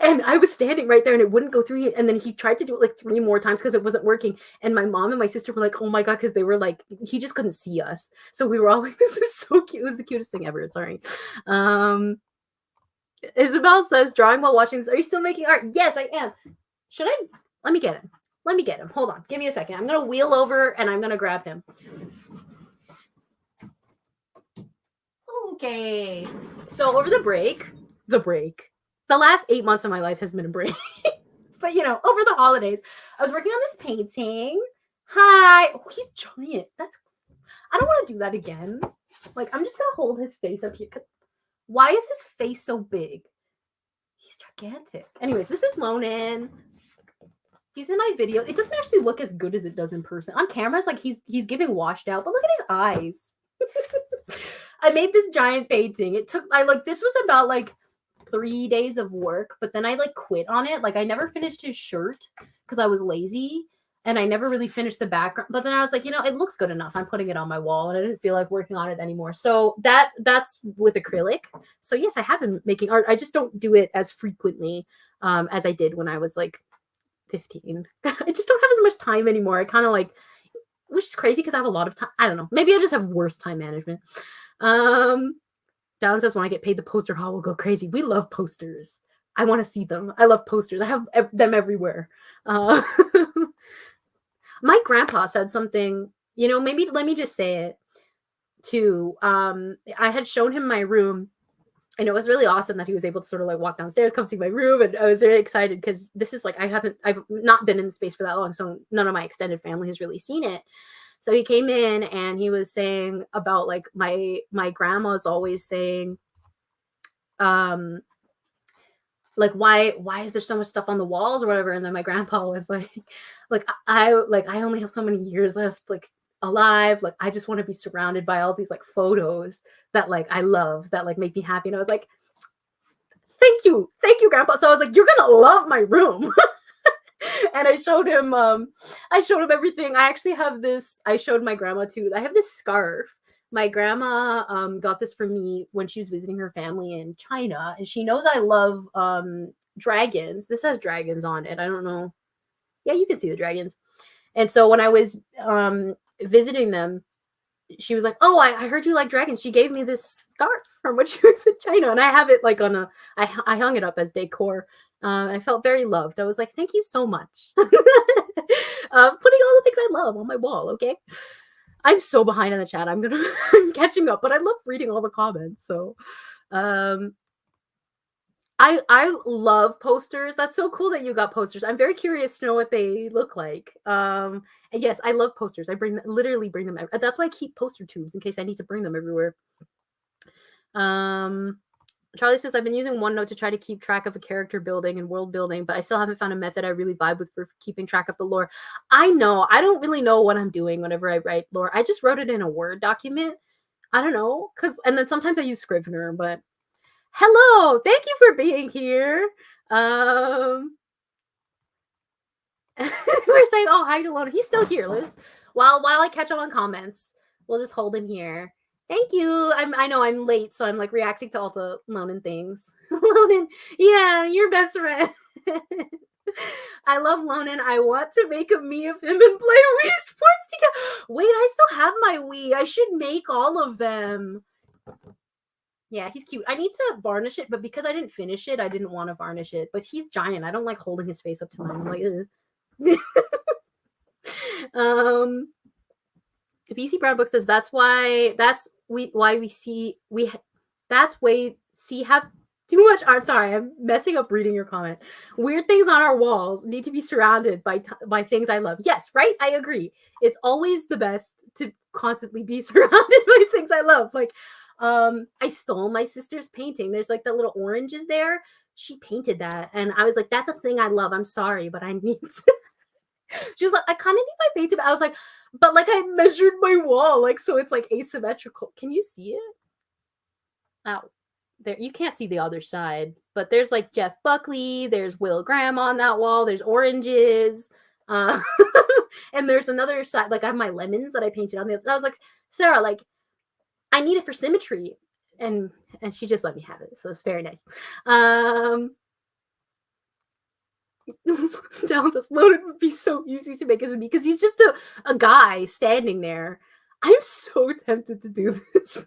And I was standing right there and it wouldn't go through. And then he tried to do it like 3 more times because it wasn't working. And my mom and my sister were like, oh my God, because they were like, he just couldn't see us. So we were all like, this is so cute. It was the cutest thing ever. Sorry. Isabel says, drawing while watching this. Are you still making art? Yes, I am. Let me get him. Hold on. Give me a second. I'm going to wheel over and I'm going to grab him. Okay. So over the last 8 months of my life has been a break. But over the holidays, I was working on this painting. Hi. Oh, he's giant. I don't want to do that again. Like, I'm just gonna hold his face up here. Why is his face so big? He's gigantic. Anyways, this is Lonan. He's in my video. It doesn't actually look as good as it does in person. On camera, it's like he's giving washed out, but look at his eyes. I made this giant painting. This was about like 3 days of work, but then I like quit on it. Like I never finished his shirt because I was lazy and I never really finished the background. But then I was like, it looks good enough. I'm putting it on my wall and I didn't feel like working on it anymore. So that's with acrylic. So yes, I have been making art. I just don't do it as frequently as I did when I was like 15. I just don't have as much time anymore. I kind of like, which is crazy because I have a lot of time. I don't know. Maybe I just have worse time management. Dallin says, when I get paid, the poster haul will go crazy. We love posters. I want to see them. I love posters. I have them everywhere. My grandpa said something, maybe let me just say it too. I had shown him my room and it was really awesome that he was able to sort of like walk downstairs, come see my room. And I was very excited because this is like, I've not been in the space for that long. So none of my extended family has really seen it. So he came in and he was saying about like my grandma's always saying, like why is there so much stuff on the walls or whatever? And then my grandpa was like I only have so many years left, like alive. Like I just want to be surrounded by all these like photos that like I love, that like make me happy. And I was like, thank you, grandpa. So I was like, you're gonna love my room. And I showed him everything. I actually have this, I showed my grandma too. I have this scarf. My grandma got this for me when she was visiting her family in China, and she knows I love dragons. This has dragons on it. I don't know. Yeah, you can see the dragons. And so when I was visiting them, she was like, oh, I heard you like dragons. She gave me this scarf from when she was in China, and I have it like I hung it up as decor. I felt very loved. I was like, thank you so much. Putting all the things I love on my wall, okay? I'm so behind in the chat. I'm catching up, but I love reading all the comments. So I love posters. That's so cool that you got posters. I'm very curious to know what they look like. And yes, I love posters. I literally bring them. That's why I keep poster tubes in case I need to bring them everywhere. Charlie says, I've been using OneNote to try to keep track of a character building and world building, but I still haven't found a method I really vibe with for keeping track of the lore. I know. I don't really know what I'm doing whenever I write lore. I just wrote it in a Word document. I don't know. And then sometimes I use Scrivener, but hello. Thank you for being here. We're saying, oh, hi to Lona. He's still here, Liz. While I catch up on comments, we'll just hold him here. Thank you. I know I'm late, so I'm like reacting to all the Lonan things. Lonan, yeah, your best friend. I love Lonan. I want to make a Mii of him and play Wii Sports together. Wait, I still have my Wii. I should make all of them. Yeah, he's cute. I need to varnish it, but because I didn't finish it, I didn't want to varnish it. But he's giant. I don't like holding his face up to mine. I'm like, ugh. BC Brown Book says that's why we see have too much. I'm sorry, I'm messing up reading your comment. Weird things on our walls need to be surrounded by things I love. Yes, right? I agree. It's always the best to constantly be surrounded by things I love. Like, I stole my sister's painting. There's like the little oranges there. She painted that, and I was like, that's a thing I love. I'm sorry, but I need to. She was like, I kind of need my painting. I was like, but like I measured my wall, like so it's like asymmetrical. Can you see it? Oh, there, you can't see the other side, but there's like Jeff Buckley, there's Will Graham on that wall, there's oranges, and there's another side, like I have my lemons that I painted on the other. I was like, Sarah, like I need it for symmetry, and she just let me have it, so it's very nice. Dallas Loaded would be so easy to make as a me because he's just a guy standing there. I'm so tempted to do this.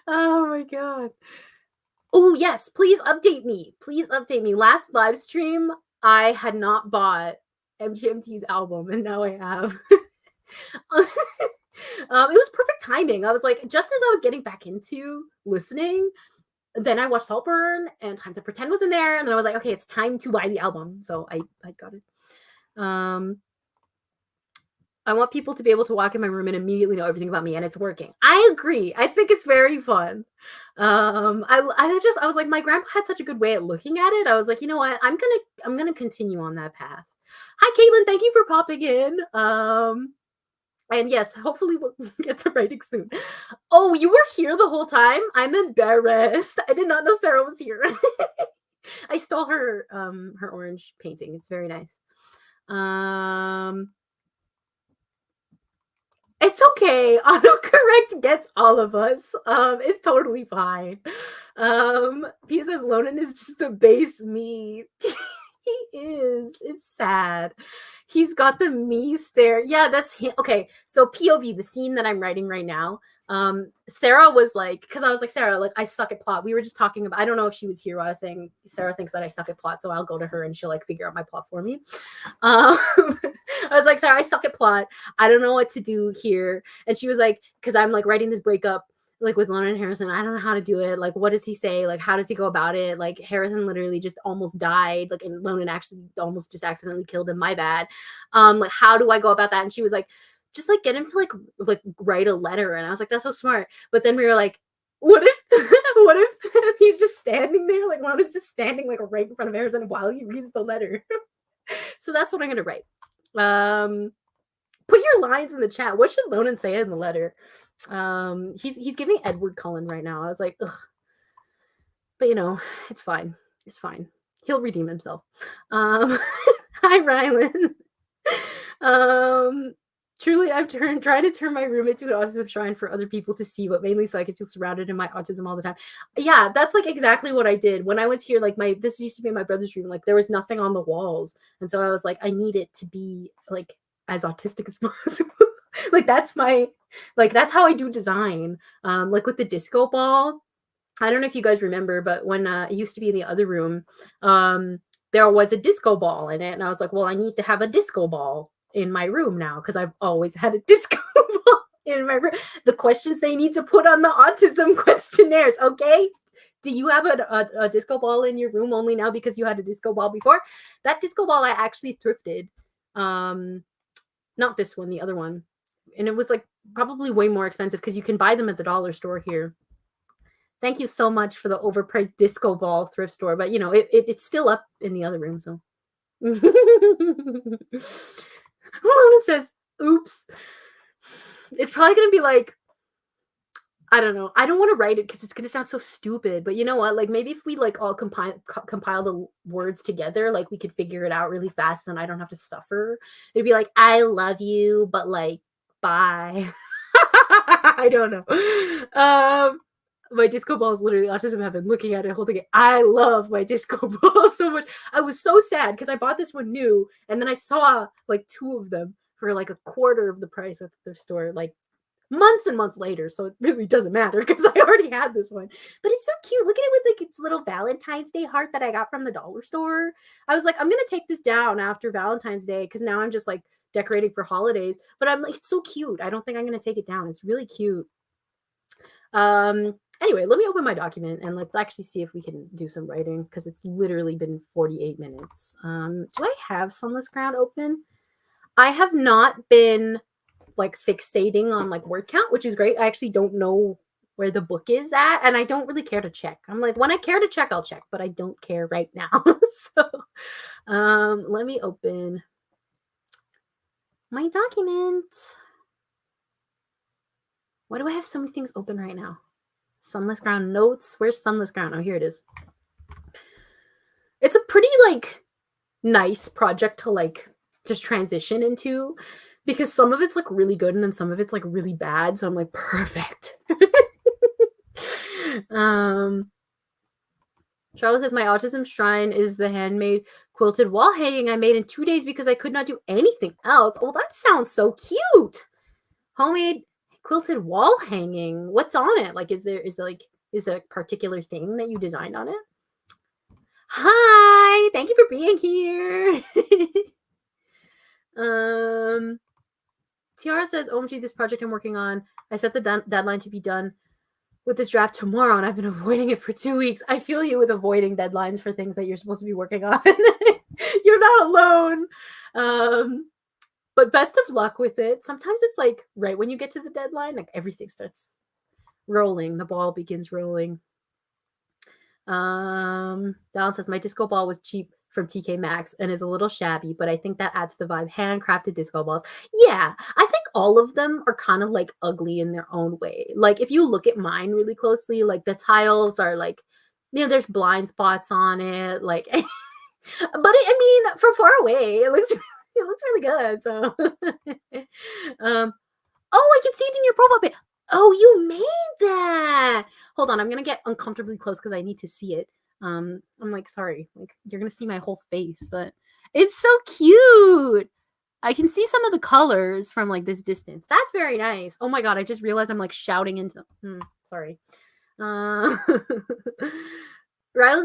Oh my god. Oh yes, please update me. Please update me. Last live stream, I had not bought MGMT's album, and now I have. was perfect timing. I was like, just as I was getting back into listening, then I watched Saltburn and Time to Pretend was in there, and then I was like, okay, it's time to buy the album. So I got it. I want people to be able to walk in my room and immediately know everything about me, and it's working. I agree. I think it's very fun. I was like, my grandpa had such a good way at looking at it. I was like, you know what? I'm gonna continue on that path. Hi, Caitlin. Thank you for popping in. And yes, hopefully we'll get to writing soon. Oh, you were here the whole time? I'm embarrassed. I did not know Sarah was here. I stole her orange painting. It's very nice. It's okay. Autocorrect gets all of us. It's totally fine. Pia says Lonan is just the base me. He is. It's sad. He's got the me stare. Yeah, that's him. Okay, so POV, the scene that I'm writing right now. Sarah was like, because I was like, Sarah, like I suck at plot. We were just talking about. I don't know if she was here while I was saying Sarah thinks that I suck at plot, so I'll go to her and she'll like figure out my plot for me. I was like, Sarah, I suck at plot. I don't know what to do here. And she was like, because I'm like writing this breakup like with Lona and Harrison. I don't know how to do it. Like, what does he say? Like, how does he go about it? Like, Harrison literally just almost died. Like, and Lona actually almost just accidentally killed him. My bad. Like, how do I go about that? And she was like, just like get him to like write a letter. And I was like, that's so smart. But then we were like, what if what if he's just standing there? Like, Lona's just standing like right in front of Harrison while he reads the letter. So that's what I'm gonna write. Put your lines in the chat. What should Lonan say in the letter? He's giving Edward Cullen right now. I was like, ugh. But you know, it's fine. It's fine. He'll redeem himself. Hi, Rylan. Truly, I'm trying to turn my room into an autism shrine for other people to see, but mainly so I can feel surrounded in my autism all the time. Yeah, that's like exactly what I did when I was here. Like this used to be my brother's room. Like there was nothing on the walls, and so I was like, I need it to be like as autistic as possible. Like that's how I do design. Like with the disco ball. I don't know if you guys remember, but when it used to be in the other room, there was a disco ball in it, and I was like, well, I need to have a disco ball in my room now because I've always had a disco ball in my room. The questions they need to put on the autism questionnaires, okay? Do you have a disco ball in your room only now because you had a disco ball before? That disco ball I actually thrifted. Not this one, the other one. And it was like probably way more expensive because you can buy them at the dollar store here. Thank you so much for the overpriced disco ball thrift store. But, you know, it's still up in the other room, so. Ronan says, oops. It's probably going to be like, I don't know. I don't want to write it because it's going to sound so stupid. But you know what? Like, maybe if we, like, all compile the words together, like, we could figure it out really fast, then I don't have to suffer. It'd be like, I love you, but, like, bye. I don't know. My disco ball is literally autism heaven. Looking at it, holding it. I love my disco ball so much. I was so sad because I bought this one new, and then I saw like 2 of them for like a quarter of the price at the thrift store, like months and months later. So it really doesn't matter because I already had this one. But it's so cute. Look at it with like its little Valentine's Day heart that I got from the dollar store. I was like, I'm gonna take this down after Valentine's Day because now I'm just like decorating for holidays. But I'm like, it's so cute. I don't think I'm gonna take it down. It's really cute. Anyway, let me open my document and let's actually see if we can do some writing because it's literally been 48 minutes. Do I have Sunless Ground open? I have not been like fixating on like word count, which is great. I actually don't know where the book is at and I don't really care to check. I'm like, when I care to check, I'll check, but I don't care right now. So let me open my document. Why do I have so many things open right now? Sunless Ground notes. Where's Sunless Ground? Oh, here it is. It's a pretty like nice project to like just transition into because some of it's like really good and then some of it's like really bad. So I'm like, perfect. Charlotte says my autism shrine is the handmade quilted wall hanging I made in 2 days because I could not do anything else. Oh, that sounds so cute. Homemade quilted wall hanging. What's on it? Like, is there a particular thing that you designed on it? Hi, thank you for being here. Tiara says, OMG, this project I'm working on, I set the deadline to be done with this draft tomorrow, and I've been avoiding it for 2 weeks. I feel you with avoiding deadlines for things that you're supposed to be working on. You're not alone. But best of luck with it. Sometimes it's like right when you get to the deadline, like everything starts rolling. The ball begins rolling. Dallin says, my disco ball was cheap from TK Maxx and is a little shabby, but I think that adds to the vibe. Handcrafted disco balls. Yeah, I think all of them are kind of like ugly in their own way. Like if you look at mine really closely, like the tiles are like, there's blind spots on it. Like, but I mean, from far away, it looks really good. So, oh, I can see it in your profile pic. Oh, you made that. Hold on, I'm gonna get uncomfortably close because I need to see it. I'm like, sorry, like you're gonna see my whole face, but it's so cute. I can see some of the colors from like this distance. That's very nice. Oh my god, I just realized I'm like shouting into. Sorry. Rylan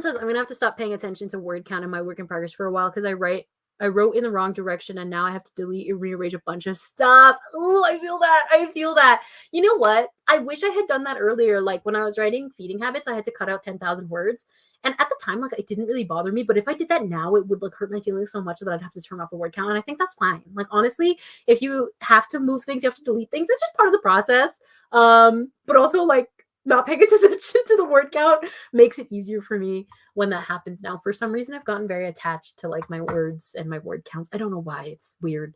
says I'm gonna have to stop paying attention to word count in my work in progress for a while because I wrote in the wrong direction and now I have to delete and rearrange a bunch of stuff. Oh, I feel that. I feel that. You know what? I wish I had done that earlier. Like when I was writing Feeding Habits, I had to cut out 10,000 words. And at the time, like it didn't really bother me. But if I did that now, it would like hurt my feelings so much that I'd have to turn off the word count. And I think that's fine. Like honestly, if you have to move things, you have to delete things. It's just part of the process. But also like not paying attention to the word count makes it easier for me when that happens now. For some reason, I've gotten very attached to like my words and my word counts. I don't know why. It's weird.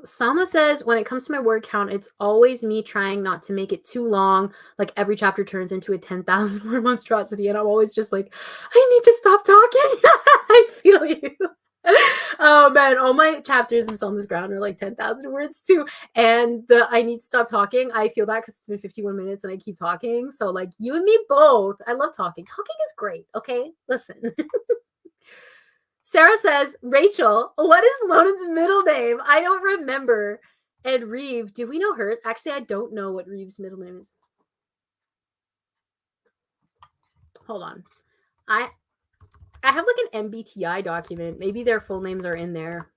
Sama says, when it comes to my word count, it's always me trying not to make it too long. Like every chapter turns into a 10,000 word monstrosity. And I'm always just like, I need to stop talking. I feel you. Oh man, all my chapters in Son's Ground are like 10,000 words too. And the I need to stop talking, I feel that because it's been 51 minutes and I keep talking. So like you and me both. I love talking. Talking is great. Okay, listen. Sarah says, Rachel, what is Lonan's middle name? I don't remember. And Reeve, do we know hers? Actually, I don't know what Reeve's middle name is. Hold on. I have like an MBTI document. Maybe their full names are in there.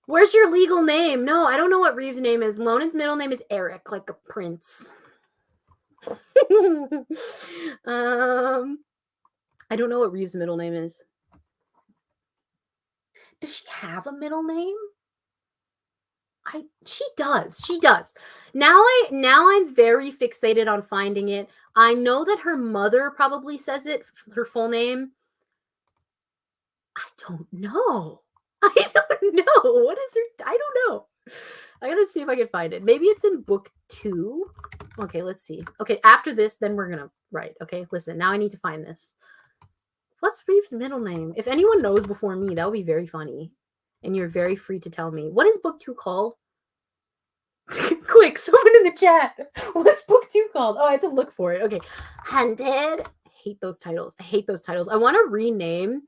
Where's your legal name? No, I don't know what Reeve's name is. Lonan's middle name is Eric, like a prince. I don't know what Reeve's middle name is. Does she have a middle name? She does. Now I'm very fixated on finding it. I know that her mother probably says it, her full name. I don't know. What is her? I don't know. I gotta see if I can find it. Maybe it's in book 2. Okay, let's see. Okay, after this, then we're gonna write. Okay, listen. Now I need to find this. What's Reeve's middle name? If anyone knows before me, that would be very funny. And you're very free to tell me. What is book 2 called? Quick, someone in the chat. What's book 2 called? Oh, I have to look for it. Okay. Hunted. I hate those titles. I want to rename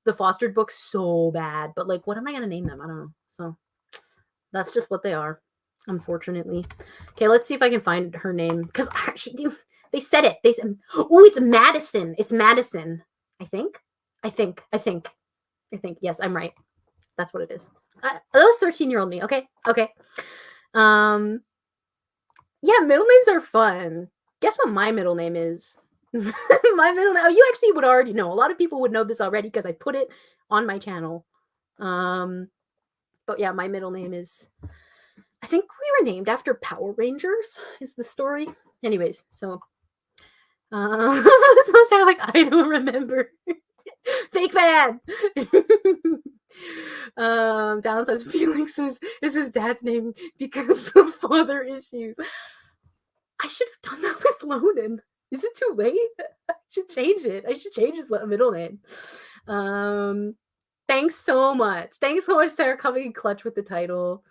the fostered books so bad. But like, what am I going to name them? I don't know. So that's just what they are, unfortunately. Okay, let's see if I can find her name. Because they said it. They said, oh, it's Madison. It's Madison. I think. Yes, I'm right. That's what it is. That was 13-year-old me. Okay. Yeah, middle names are fun. Guess what my middle name is? My middle name. Oh, you actually would already know. A lot of people would know this already because I put it on my channel. But yeah, my middle name is. I think we were named after Power Rangers. Is the story? Anyways, so. It's gonna sound like I don't remember. Fake fan. Dallin says Felix is his dad's name because of father issues. I should have done that with Lonan. Is it too late? I should change it. I should change his middle name. Thanks so much, Sarah, coming clutch with the title.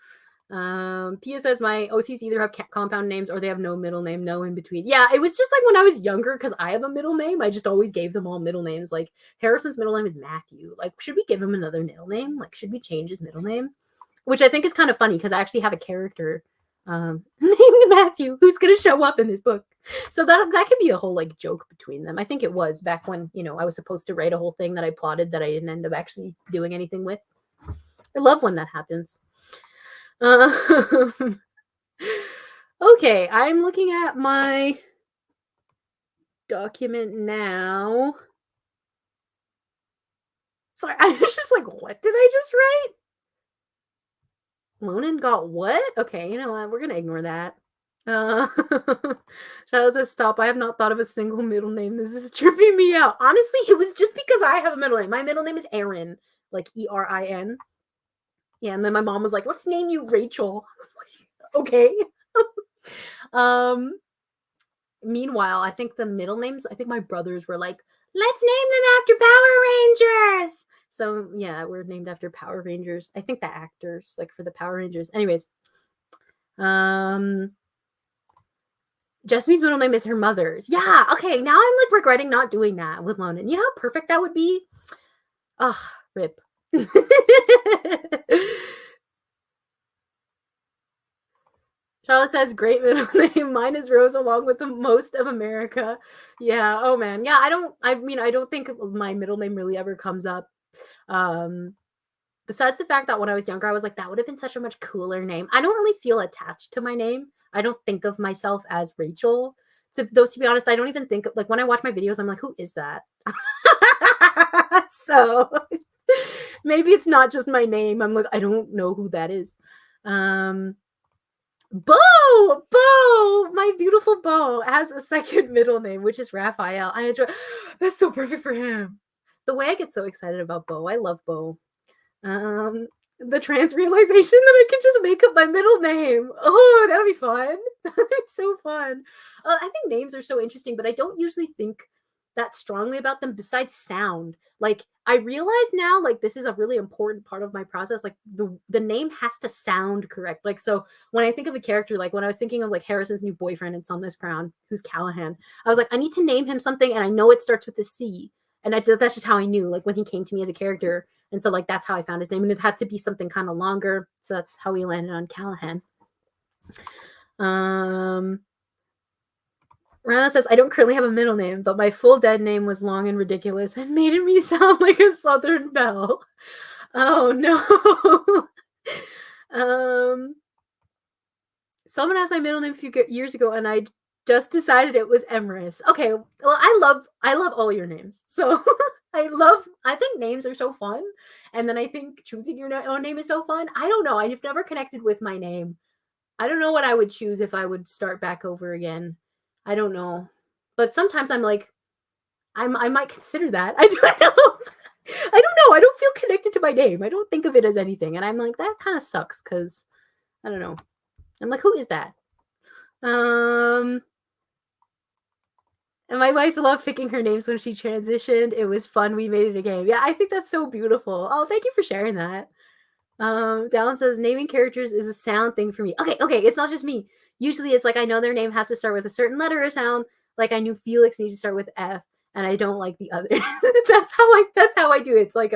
Pia says my OCs either have compound names or they have no middle name, no in between. Yeah, it was just like when I was younger, because I have a middle name, I just always gave them all middle names. Like Harrison's middle name is Matthew. Like, should we give him another middle name? Like, should we change his middle name? Which I think is kind of funny because I actually have a character named Matthew who's gonna show up in this book. So that could be a whole like joke between them. I think it was back when, I was supposed to write a whole thing that I plotted that I didn't end up actually doing anything with. I love when that happens. Um, okay, I'm looking at my document now. Sorry, I was just like, what did I just write? Lonan got what? Okay, you know what? We're gonna ignore that. Uh, shout out to Stop. I have not thought of a single middle name. This is tripping me out. Honestly, it was just because I have a middle name. My middle name is Erin, like Erin. Yeah, and then my mom was like, "Let's name you Rachel." Okay. um. Meanwhile, I think the middle names. I think my brothers were like, "Let's name them after Power Rangers." So yeah, we're named after Power Rangers. I think the actors, like for the Power Rangers. Anyways, Jesseme's middle name is her mother's. Yeah, okay. Now I'm like regretting not doing that with Lonan. You know how perfect that would be? Ugh, rip. Charlotte says, great middle name. Mine is Rose, along with the most of America. Yeah, oh man. Yeah, I don't think my middle name really ever comes up. Besides the fact that when I was younger, I was like, that would have been such a much cooler name. I don't really feel attached to my name. I don't think of myself as Rachel. So, though, to be honest, I don't even think like when I watch my videos, I'm like, who is that? So maybe it's not just my name. I'm like, I don't know who that is. Bo, my beautiful Bo has a second middle name, which is Raphael. I enjoy. That's so perfect for him. The way I get so excited about Bo, I love Bo. The trans realization that I can just make up my middle name. Oh, that'll be fun. That'll be so fun. I think names are so interesting, but I don't usually think that strongly about them besides sound. Like I realize now, like this is a really important part of my process. Like the name has to sound correct. Like so when I think of a character, like when I was thinking of like Harrison's new boyfriend in On This Crown, who's Callahan, I was like, I need to name him something, and I know it starts with a C. And that's just how I knew, like when he came to me as a character. And so like that's how I found his name. And it had to be something kind of longer. So that's how we landed on Callahan. Rana says, I don't currently have a middle name, but my full dead name was long and ridiculous and made me sound like a Southern belle. Oh no. Someone asked my middle name a few years ago, and I just decided it was Emrys. Okay, well, I love all your names. So I think names are so fun. And then I think choosing your own name is so fun. I don't know. I've never connected with my name. I don't know what I would choose if I would start back over again. I don't know. But sometimes I'm like, I might consider that. I don't know. I don't know. I don't feel connected to my name. I don't think of it as anything. And I'm like, that kind of sucks because I don't know. I'm like, who is that? And my wife loved picking her names when she transitioned. It was fun. We made it a game. Yeah, I think that's so beautiful. Oh, thank you for sharing that. Dallin says naming characters is a sound thing for me. Okay, it's not just me. Usually it's like I know their name has to start with a certain letter or sound. Like I knew Felix needs to start with F, and I don't like the others. that's how I do it. It's like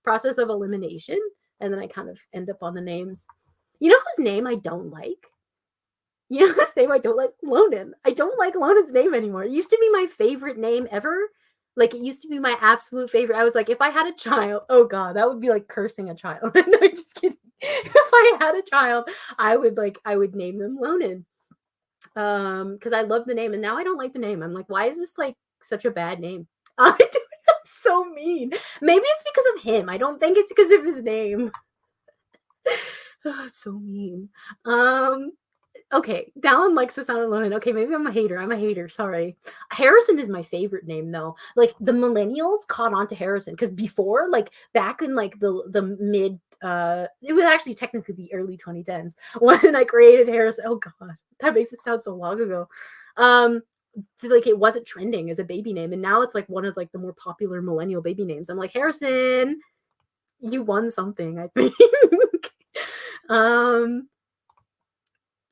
process of elimination, and then I kind of end up on the names. You know whose name I don't like? You know whose name I don't like? Lonan. I don't like Lonan's name anymore. It used to be my favorite name ever. Like it used to be my absolute favorite. I was like, if I had a child, oh god, that would be like cursing a child. No, I'm just kidding. If I had a child, I would name them Lonan. Because I love the name, and now I don't like the name. I'm like, why is this like such a bad name? I'm so mean. Maybe it's because of him. I don't think it's because of his name. Oh, it's so mean. Okay, Dallin likes the sound of Lonan. Okay, maybe I'm a hater. Sorry. Harrison is my favorite name though. Like the millennials caught on to Harrison because before, like back in like the mid, it was actually technically the early 2010s when I created Harrison. Oh god, that makes it sound so long ago. Like it wasn't trending as a baby name, and now it's like one of like the more popular millennial baby names. I'm like, Harrison, you won something, I think.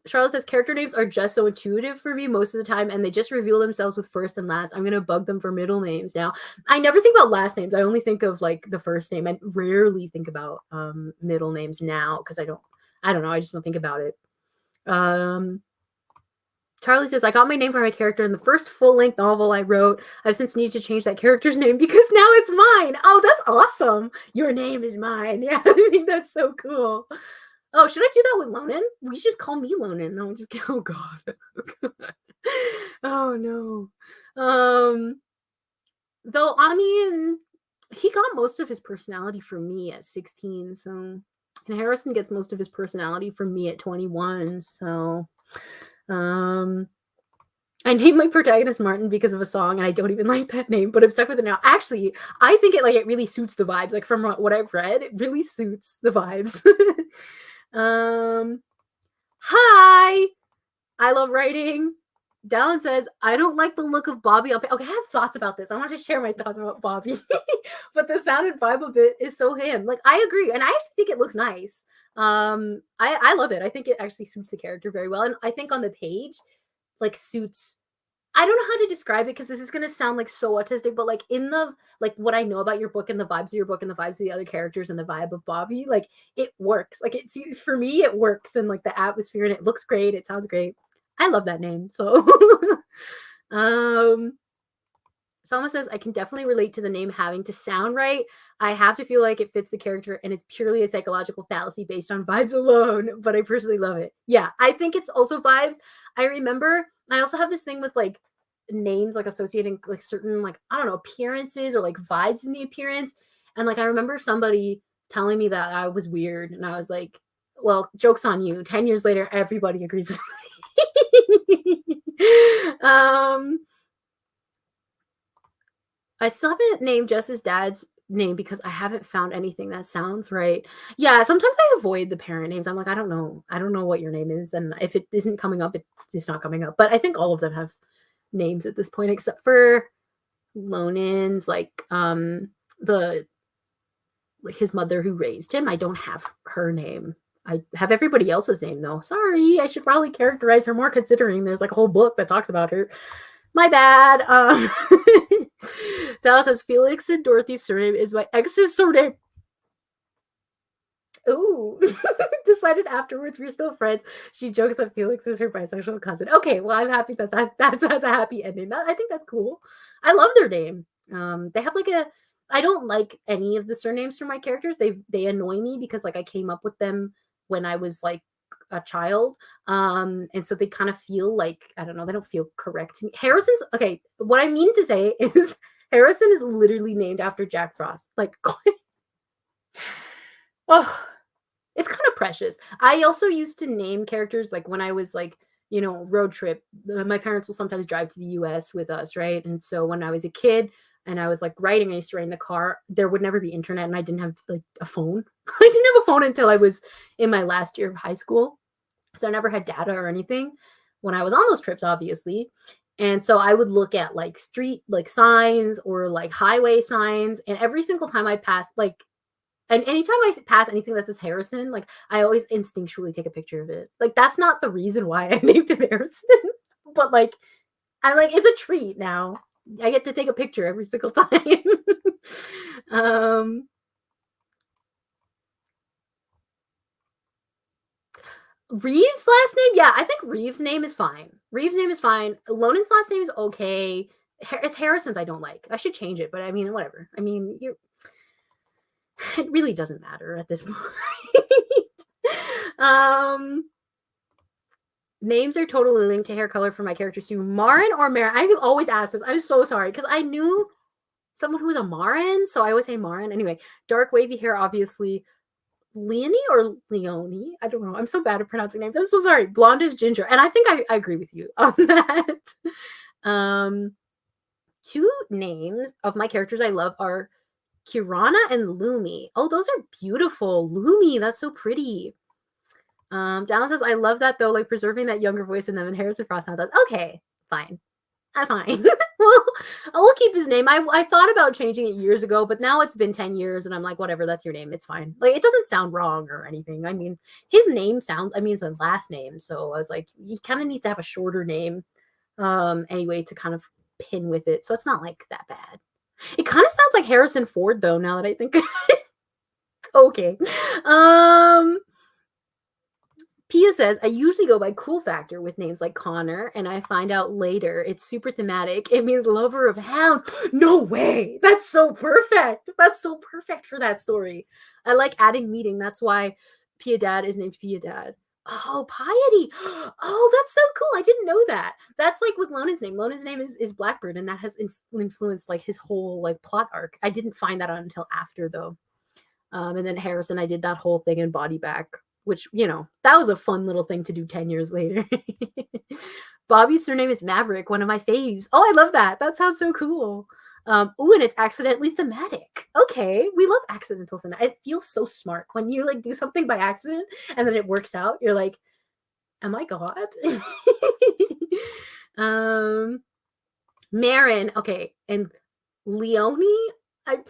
Charlotte says character names are just so intuitive for me most of the time, and they just reveal themselves with first and last. I'm gonna bug them for middle names now. I never think about last names. I only think of like the first name. I rarely think about middle names now because I don't know. I just don't think about it. Charlie says, I got my name for my character in the first full-length novel I wrote. I've since needed to change that character's name because now it's mine. Oh, that's awesome. Your name is mine. Yeah, I think that's so cool. Oh, should I do that with Lonan? We should just call me Lonan. No, just oh god. Oh no. Though I mean, he got most of his personality from me at 16, so and Harrison gets most of his personality from me at 21, so I named my protagonist Martin because of a song, and I don't even like that name, but I'm stuck with it now. Actually, I think it really suits the vibes. Like from what I've read, it really suits the vibes. Hi, I love writing. Dallin says, I don't like the look of Bobby. Okay, I have thoughts about this. I want to share my thoughts about Bobby. But the sound and vibe of it is so him. Like, I agree. And I actually think it looks nice. I love it. I think it actually suits the character very well. And I think on the page, like, suits. I don't know how to describe it because this is gonna sound like so autistic, but like in the like what I know about your book and the vibes of your book and the vibes of the other characters and the vibe of Bobby, like it works. Like it for me, it works and like the atmosphere and it looks great. It sounds great. I love that name. So Salma says, I can definitely relate to the name having to sound right. I have to feel like it fits the character and it's purely a psychological fallacy based on vibes alone, but I personally love it. Yeah, I think it's also vibes. I remember I also have this thing with like names like associating like certain like I don't know appearances or like vibes in the appearance. And like I remember somebody telling me that I was weird and I was like, well, joke's on you. 10 years later, everybody agrees with me. I still haven't named Jess's dad's name because I haven't found anything that sounds right. Yeah, sometimes I avoid the parent names. I'm like, I don't know. I don't know what your name is. And if it isn't coming up, it's not coming up. But I think all of them have names at this point, except for Lonan's, like his mother who raised him. I don't have her name. I have everybody else's name though. Sorry, I should probably characterize her more considering there's like a whole book that talks about her. My bad. Dallas says Felix and Dorothy's surname is my ex's surname. Ooh. Decided afterwards we're still friends. She jokes that Felix is her bisexual cousin. Okay, well, I'm happy that has a happy ending. I think that's cool. I love their name. They have like I don't like any of the surnames for my characters. They annoy me because like I came up with them when I was like a child. And so they kind of feel like, I don't know, they don't feel correct to me. Harrison's okay. What I mean to say is Harrison is literally named after Jack Frost. Like, oh, it's kind of precious. I also used to name characters like when I was like, you know, road trip. My parents will sometimes drive to the US with us, right? And so when I was a kid and I was like writing, I used to write in the car. There would never be internet and I didn't have like a phone. I didn't have a phone until I was in my last year of high school. So I never had data or anything when I was on those trips, obviously. And so I would look at like street like signs or like highway signs. And every single time I passed, like, and anytime I pass anything that says Harrison, like I always instinctually take a picture of it. Like that's not the reason why I named him Harrison, but like I'm like it's a treat now. I get to take a picture every single time. Reeves' last name, yeah, I think Reeves' name is fine. Reeves' name is fine. Lonan's last name is okay. It's Harrison's I don't like. I should change it, but I mean, whatever. I mean, it really doesn't matter at this point. Names are totally linked to hair color for my characters too. Marin or Marin? I've always asked this. I'm so sorry because I knew someone who was a Marin, so I always say Marin. Anyway, dark wavy hair, obviously. Leonie or Leonie? I don't know. I'm so bad at pronouncing names. I'm so sorry. Blonde is ginger. And I think I agree with you on that. Two names of my characters I love are Kirana and Lumi. Oh, those are beautiful. Lumi, that's so pretty. Dallin says, I love that though, like preserving that younger voice in them and Harrison Frost now does. Okay, fine. I'm fine. Well, I will keep his name. I thought about changing it years ago, but now it's been 10 years and I'm like, whatever, that's your name. It's fine. Like, it doesn't sound wrong or anything. I mean, his name sounds, I mean, it's a last name. So I was like, he kind of needs to have a shorter name anyway to kind of pin with it. So it's not like that bad. It kind of sounds like Harrison Ford though, now that I think. Okay. Pia says, I usually go by cool factor with names like Connor, and I find out later it's super thematic. It means lover of hounds. No way. That's so perfect. That's so perfect for that story. I like adding meaning. That's why Pia Dad is named Pia Dad. Oh, piety. Oh, that's so cool. I didn't know that. That's like with Lonan's name. Lonan's name is Blackbird, and that has influenced like his whole like plot arc. I didn't find that out until after though. And then Harrison, I did that whole thing in Body Back, which, you know, that was a fun little thing to do 10 years later. Bobby's surname is Maverick, one of my faves. Oh, I love that. That sounds so cool. Ooh, and it's accidentally thematic. Okay, we love accidental thematic. It feels so smart when you like do something by accident and then it works out. You're like, am I God? Marin, okay, and Leonie, I'm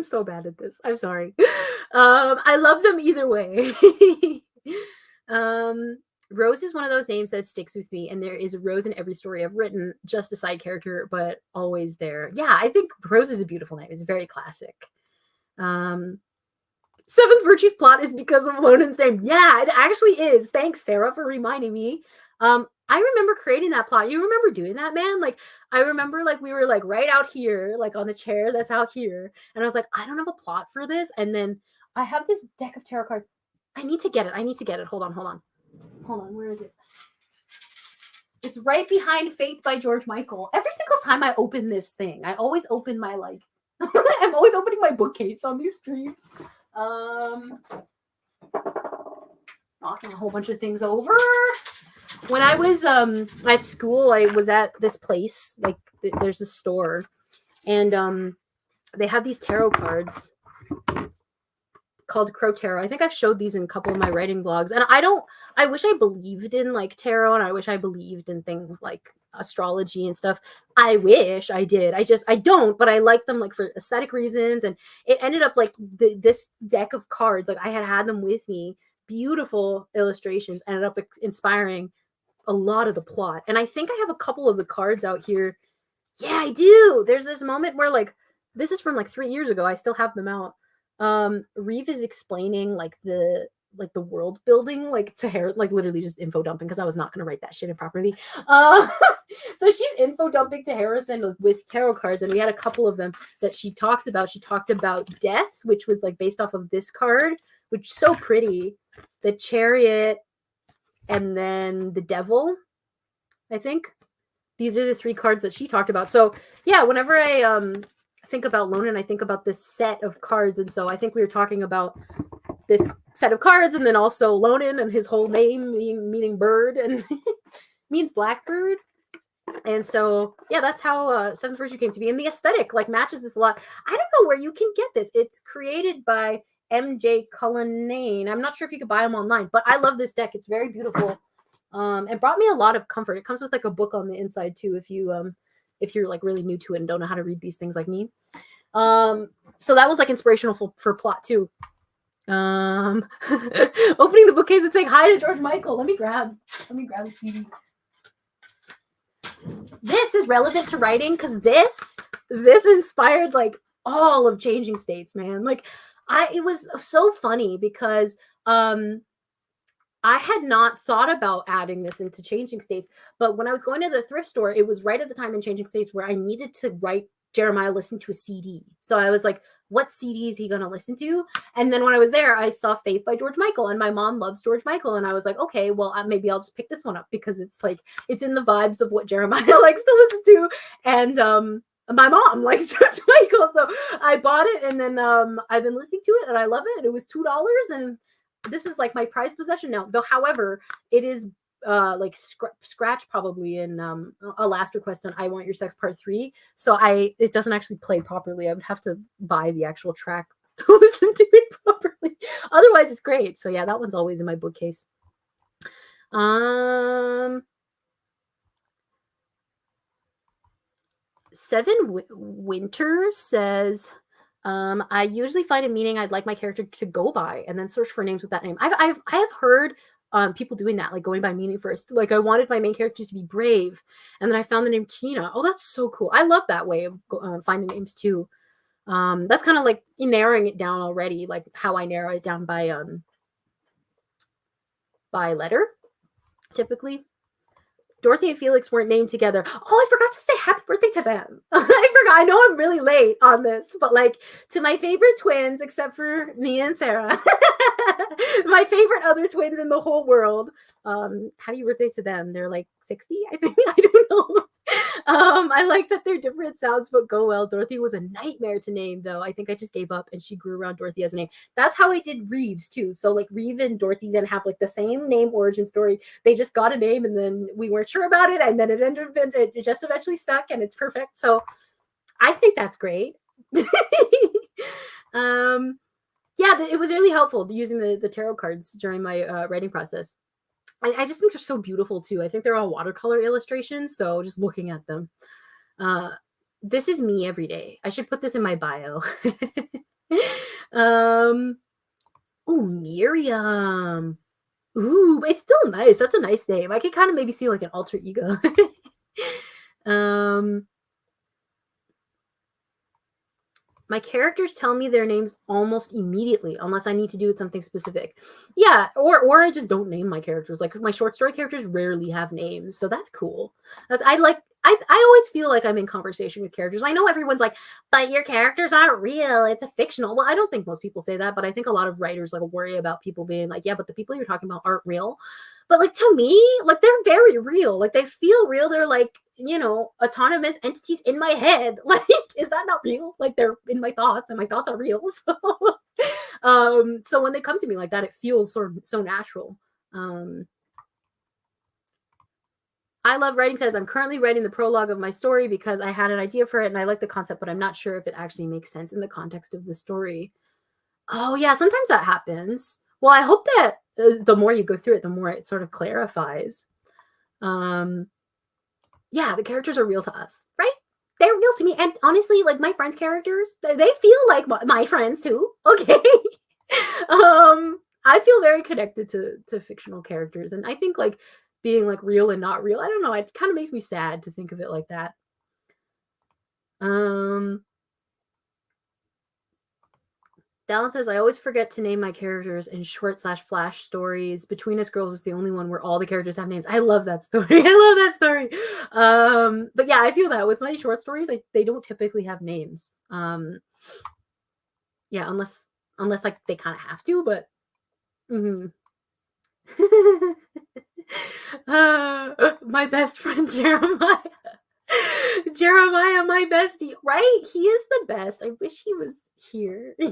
so bad at this. I'm sorry. I love them either way. Rose is one of those names that sticks with me, and there is a Rose in every story I've written, just a side character, but always there. Yeah, I think Rose is a beautiful name. It's very classic. Seventh Virtue's plot is because of Lonan's name. Yeah, it actually is. Thanks, Sarah, for reminding me. I remember creating that plot. You remember doing that, man? Like, I remember like we were like right out here, like on the chair that's out here. And I was like, I don't have a plot for this. And then I have this deck of tarot cards. I need to get it. I need to get it. Hold on. Where is it? It's right behind Faith by George Michael. Every single time I open this thing, I always open my like, I'm always opening my bookcase on these streams. Knocking a whole bunch of things over. When I was at school, I was at this place, like there's a store, and they have these tarot cards called Crow Tarot. I think I've showed these in a couple of my writing blogs, and I wish I believed in like tarot, and I wish I believed in things like astrology and stuff. I wish I did. I don't, but I like them like for aesthetic reasons, and it ended up like this deck of cards, like I had them with me. Beautiful illustrations ended up inspiring a lot of the plot. And I think I have a couple of the cards out here. Yeah, I do. There's this moment where like this is from like 3 years ago. I still have them out. Reeve is explaining like the world building like to Harry, like literally just info dumping because I was not going to write that shit in properly. So she's info dumping to Harrison with tarot cards, and we had a couple of them that she talks about. She talked about death, which was like based off of this card, which is so pretty. The Chariot, and then the Devil, I think. These are the 3 cards that she talked about. So yeah, whenever I think about Lonan, I think about this set of cards. And so I think we were talking about this set of cards, and then also Lonan and his whole name meaning bird and means blackbird. And so yeah, that's how Seventh Virtue came to be. And the aesthetic like matches this a lot. I don't know where you can get this. It's created by MJ Cullinane. I'm not sure if you could buy them online, but I love this deck. It's very beautiful. It brought me a lot of comfort. It comes with like a book on the inside too, if you're like really new to it and don't know how to read these things like me. So that was like inspirational for plot too. Opening the bookcase and saying hi to George Michael. Let me grab the CD. This is relevant to writing because this inspired like all of Changing States, man. Like it was so funny because I had not thought about adding this into Changing States, but when I was going to the thrift store, it was right at the time in Changing States where I needed to write Jeremiah listen to a CD. So I was like, what CD is he going to listen to? And then when I was there, I saw Faith by George Michael, and my mom loves George Michael. And I was like, okay, well, maybe I'll just pick this one up because it's like, it's in the vibes of what Jeremiah likes to listen to. And my mom likes George Michael. So I bought it, and then I've been listening to it, and I love it. It was $2, and this is like my prized possession now. Though, however, it is like scratch probably in a last request on I Want Your Sex Part 3. So it doesn't actually play properly. I would have to buy the actual track to listen to it properly. Otherwise, it's great. So yeah, that one's always in my bookcase. Seven Winter says, I usually find a meaning I'd like my character to go by and then search for names with that name. I have heard people doing that, like going by meaning first. Like I wanted my main character to be Brave, and then I found the name Kina. Oh, that's so cool. I love that way of finding names too. That's kind of like narrowing it down already, like how I narrow it down by by letter, typically. Dorothy and Felix weren't named together. Oh, I forgot to say happy birthday to them. I forgot. I know I'm really late on this, but like to my favorite twins, except for Mia and Sarah, my favorite other twins in the whole world. Happy birthday to them. They're like 60, I think. I don't know. I like that they're different sounds, but go well. Dorothy was a nightmare to name, though. I think I just gave up and she grew around Dorothy as a name. That's how I did Reeves, too. So, like, Reeve and Dorothy then have, like, the same name origin story. They just got a name and then we weren't sure about it. And then it just eventually stuck and it's perfect. So, I think that's great. Yeah, it was really helpful using the tarot cards during my writing process. I just think they're so beautiful too. I think they're all watercolor illustrations, so just looking at them. This is me every day. I should put this in my bio. Oh, Miriam. Ooh, it's still nice. That's a nice name. I could kind of maybe see like an alter ego. My characters tell me their names almost immediately, unless I need to do it something specific. Yeah, or I just don't name my characters. Like my short story characters rarely have names, so that's cool. I always feel like I'm in conversation with characters. I know everyone's like, but your characters aren't real. It's a fictional. Well, I don't think most people say that, but I think a lot of writers like worry about people being like, yeah, but the people you're talking about aren't real. But like to me, like they're very real. Like they feel real. They're like, you know, autonomous entities in my head. Like, is that not real? Like they're in my thoughts and my thoughts are real. So when they come to me like that, it feels so natural. I love writing says I'm currently writing the prologue of my story because I had an idea for it and I like the concept, but I'm not sure if it actually makes sense in the context of the story. Oh yeah, sometimes that happens. Well, I hope that the more you go through it, the more it sort of clarifies. Yeah, the characters are real to us, right? They're real to me. And honestly, like my friends' characters, they feel like my friends too. Okay. I feel very connected to fictional characters. And I think like being like real and not real, I don't know, it kind of makes me sad to think of it like that. Dallin says, I always forget to name my characters in short/flash stories. Between Us Girls is the only one where all the characters have names. I love that story. I love that story. But yeah, I feel that with my short stories, they don't typically have names. Yeah, unless like they kind of have to, but my best friend Jeremiah. Jeremiah, my bestie, right? He is the best. I wish he was here. I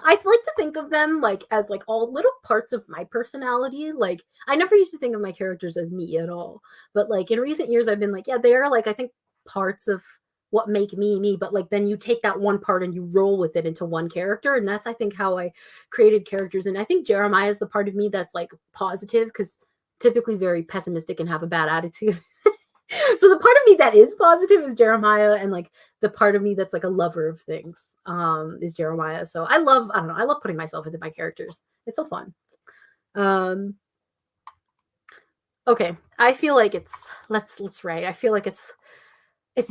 like to think of them like as like all little parts of my personality. Like I never used to think of my characters as me at all. But like in recent years, I've been like, yeah, they are like I think parts of what make me. But like then you take that one part and you roll with it into one character, and that's I think how I created characters. And I think Jeremiah is the part of me that's like positive because typically very pessimistic and have a bad attitude. So the part of me that is positive is Jeremiah, and like the part of me that's like a lover of things is Jeremiah. So I love putting myself into my characters. It's so fun. Okay, I feel like it's let's write. I feel like it's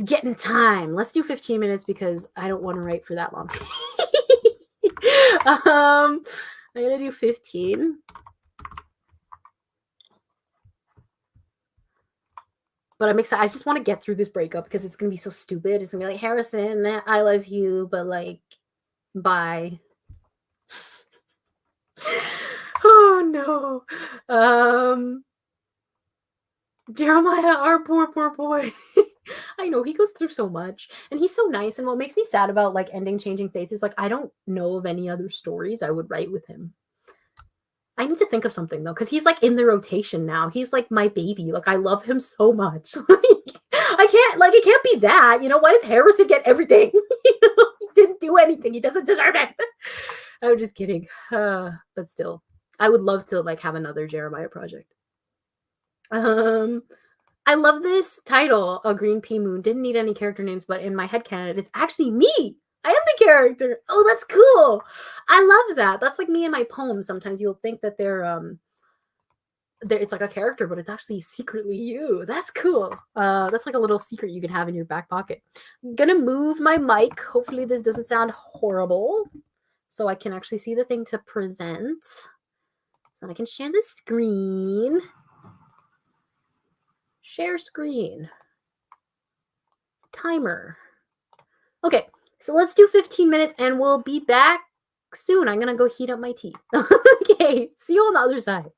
getting time. Let's do 15 minutes because I don't want to write for that long. I'm gonna do 15. But I'm excited. I just want to get through this breakup because it's going to be so stupid. It's going to be like, Harrison, I love you, but like, bye. Oh no. Jeremiah, our poor boy. I know he goes through so much and he's so nice. And what makes me sad about like ending Changing Fates is like, I don't know of any other stories I would write with him. I need to think of something though, because he's like in the rotation now. He's like my baby. Like I love him so much. I can't like it can't be that. You know, why does Harrison get everything? He didn't do anything. He doesn't deserve it. I'm just kidding. But still, I would love to like have another Jeremiah project. I love this title, A Green Pea Moon. Didn't need any character names, but in my headcanon, it's actually me. I am the character. Oh, that's cool. I love that. That's like me in my poems. Sometimes you'll think that they're it's like a character, but it's actually secretly you. That's cool. That's like a little secret you can have in your back pocket. I'm gonna move my mic. Hopefully this doesn't sound horrible, so I can actually see the thing to present. So I can share the screen. Share screen. Timer. Okay, so let's do 15 minutes and we'll be back soon. I'm gonna go heat up my tea. Okay, see you on the other side.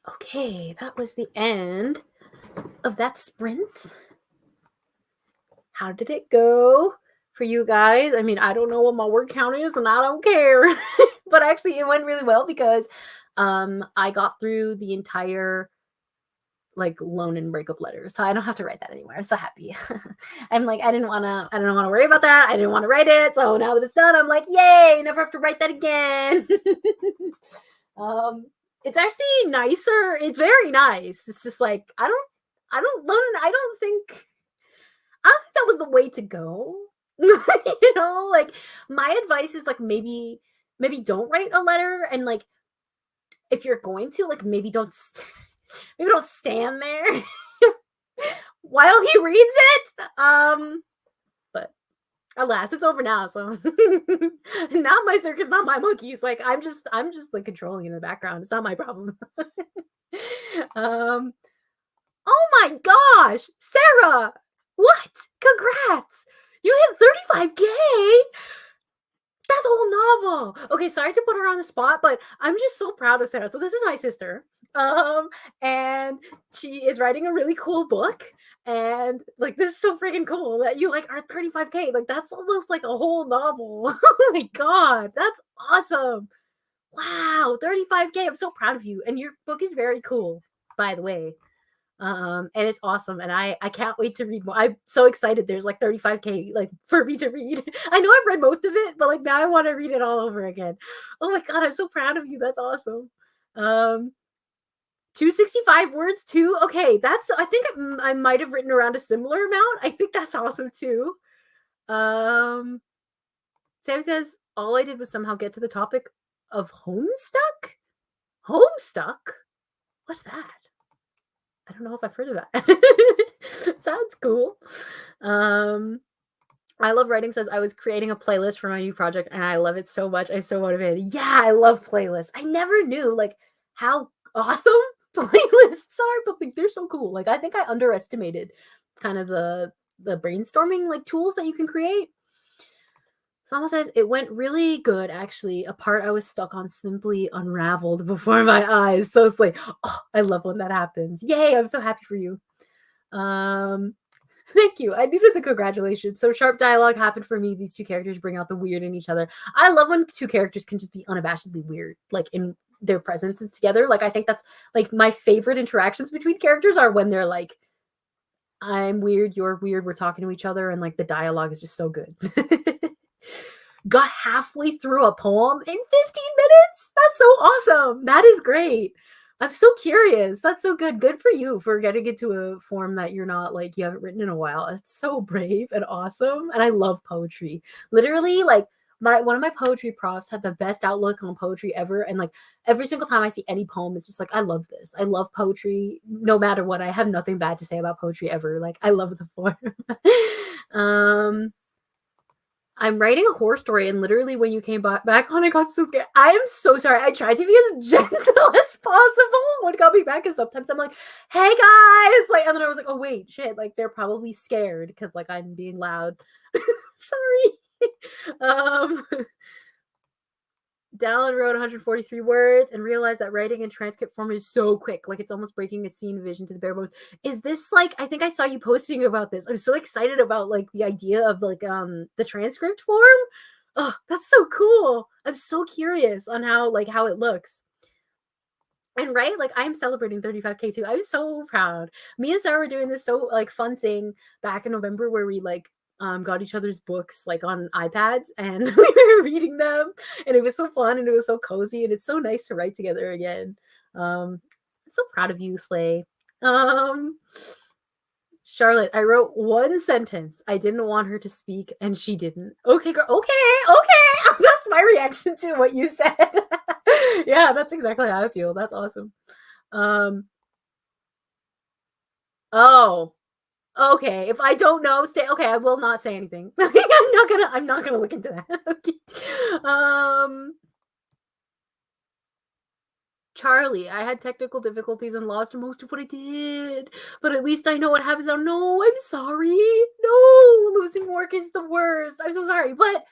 Okay, that was the end of that sprint. How did it go for you guys? I mean, I don't know what my word count is and I don't care. But actually it went really well because I got through the entire like loan and breakup letter. So I don't have to write that anymore. I'm so happy. I'm like, I didn't want to worry about that. I didn't want to write it. So now that it's done, I'm like, yay, never have to write that again. um, it's actually nicer. It's very nice. It's just like, I don't think that was the way to go. Like my advice is like maybe don't write a letter and like if you're going to like maybe don't stand there while he reads it. But alas, it's over now. So not my circus, not my monkeys. Like I'm just like controlling in the background. It's not my problem. um. Oh my gosh, Sarah! What? Congrats! You hit 35K. That's a whole novel. Okay, sorry to put her on the spot, but I'm just so proud of Sarah. So this is my sister. And she is writing a really cool book. And like this is so freaking cool that you like are 35K. Like that's almost like a whole novel. Oh my god, that's awesome. Wow, 35K. I'm so proud of you. And your book is very cool, by the way. And it's awesome and I can't wait to read more. I'm so excited there's like 35K like for me to read. I know I've read most of it, but like now I want to read it all over again. Oh my god, I'm so proud of you. That's awesome. 265 words too. Okay, that's I think I might have written around a similar amount. I think that's awesome too. um Sam says all I did was somehow get to the topic of Homestuck. What's that? I don't know if I've heard of that. Sounds cool. I love writing says I was creating a playlist for my new project and I love it so much. I'm so motivated. Yeah, I love playlists. I never knew like how awesome playlists are, but like they're so cool. Like I think I underestimated kind of the brainstorming like tools that you can create. Someone says it went really good, actually. A part I was stuck on simply unraveled before my eyes. So it's like, oh, I love when that happens. Yay, I'm so happy for you. Um, Thank you. I needed the congratulations. So sharp dialogue happened for me. These two characters bring out the weird in each other. I love when two characters can just be unabashedly weird, like in their presences together. Like I think that's like my favorite interactions between characters are when they're like, I'm weird, you're weird, we're talking to each other, and like the dialogue is just so good. Got halfway through a poem in 15 minutes. That's so awesome. That is great. I'm so curious. That's so good. Good for you for getting into a form that you're not like you haven't written in a while. It's so brave and awesome. And I love poetry. Literally, like my one of my poetry profs had the best outlook on poetry ever. And like every single time I see any poem, it's just like I love this. I love poetry no matter what. I have nothing bad to say about poetry ever. Like I love the form. I'm writing a horror story, and literally when you came back on, I got so scared. I am so sorry. I tried to be as gentle as possible when it got me back, because sometimes I'm like, hey guys, like, and then I was like, oh wait, shit, like they're probably scared because like I'm being loud. Sorry. Dallin wrote 143 words and realized that writing in transcript form is so quick. Like it's almost breaking a scene vision to the bare bones. Is this like, I think I saw you posting about this. I'm so excited about like the idea of like the transcript form. Oh, that's so cool. I'm so curious on how it looks. And right, like I'm celebrating 35K too. I'm so proud. Me and Sarah were doing this so like fun thing back in November where we like got each other's books like on iPads and we were reading them and it was so fun and it was so cozy and it's so nice to write together again. I'm so proud of you, Slay. Charlotte, I wrote one sentence. I didn't want her to speak and she didn't. Okay, girl. Okay. That's my reaction to what you said. Yeah, that's exactly how I feel. That's awesome. Oh, okay. If I don't know, stay okay, I will not say anything. I'm not gonna look into that. Okay. Charlie, I had technical difficulties and lost most of what I did, but at least I know what happens now. No, I'm sorry. No, losing work is the worst. I'm so sorry, but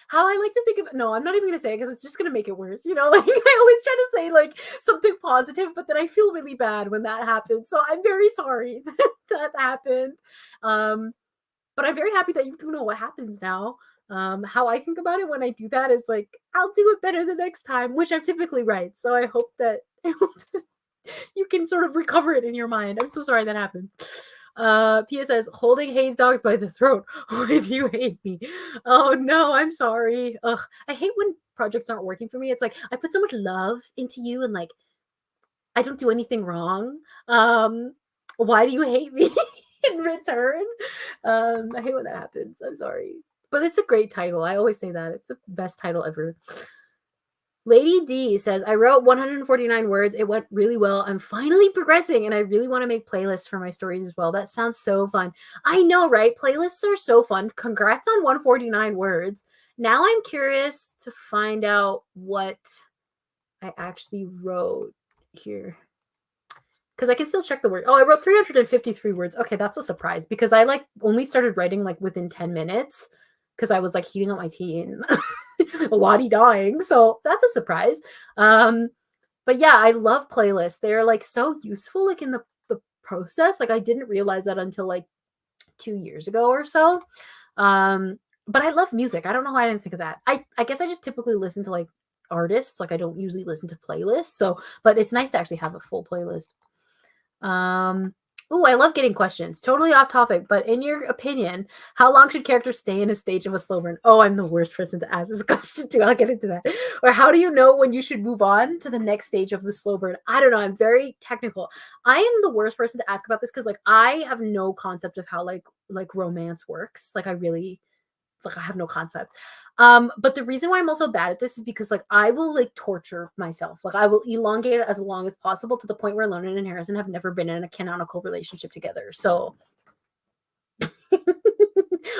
How I like to think of no, I'm not even gonna say it because it's just gonna make it worse, you know? Like I always try to say like something positive, but then I feel really bad when that happens. So I'm very sorry that that happened. Um, but I'm very happy that you do know what happens now. How I think about it when I do that is like I'll do it better the next time, which I'm typically right. So I hope that I hope that you can sort of recover it in your mind. I'm so sorry that happened. Pia says, holding Hayes dogs by the throat. Why do you hate me? Oh no, I'm sorry. Ugh, I hate when projects aren't working for me. It's like I put so much love into you and like I don't do anything wrong. Why do you hate me in return? I hate when that happens. I'm sorry. But it's a great title. I always say that. It's the best title ever. Lady D says, I wrote 149 words. It went really well. I'm finally progressing and I really want to make playlists for my stories as well. That sounds so fun. I know, right? Playlists are so fun. Congrats on 149 words. Now I'm curious to find out what I actually wrote here. Because I can still check the word. Oh, I wrote 353 words. Okay, that's a surprise because I like only started writing like within 10 minutes because I was like heating up my tea and Lottie dying. So that's a surprise. But yeah, I love playlists. They're like so useful like in the process. Like I didn't realize that until like 2 years ago or so. But I love music. I don't know why I didn't think of that. I guess I just typically listen to like artists. Like I don't usually listen to playlists. So, but it's nice to actually have a full playlist. Oh, I love getting questions. Totally off topic, but in your opinion, how long should characters stay in a stage of a slow burn? Oh, I'm the worst person to ask this question to. I'll get into that. Or how do you know when you should move on to the next stage of the slow burn? I don't know. I'm very technical. I am the worst person to ask about this because like I have no concept of how like romance works. Like I really like I have no concept. But the reason why I'm also bad at this is because like I will like torture myself. Like I will elongate it as long as possible to the point where Lonan and Harrison have never been in a canonical relationship together. So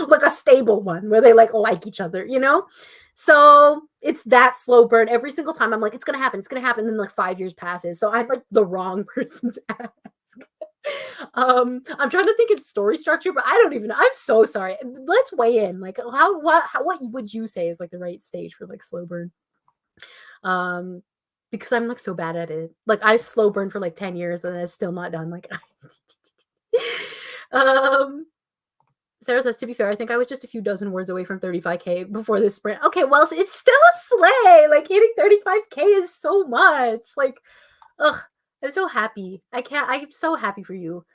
like a stable one where they like each other, you know? So it's that slow burn. Every single time I'm like, it's gonna happen, it's gonna happen. And then like 5 years passes. So I'm like the wrong person to ask. I'm trying to think of story structure, but I don't even know. I'm so sorry. Let's weigh in. Like what would you say is like the right stage for like slow burn? Because I'm like so bad at it. Like I slow burn for like 10 years and it's still not done. Like um Sarah says, to be fair, I think I was just a few dozen words away from 35K before this sprint. Okay, well, it's still a sleigh. Like hitting 35K is so much. Like, ugh, I'm so happy. I'm so happy for you.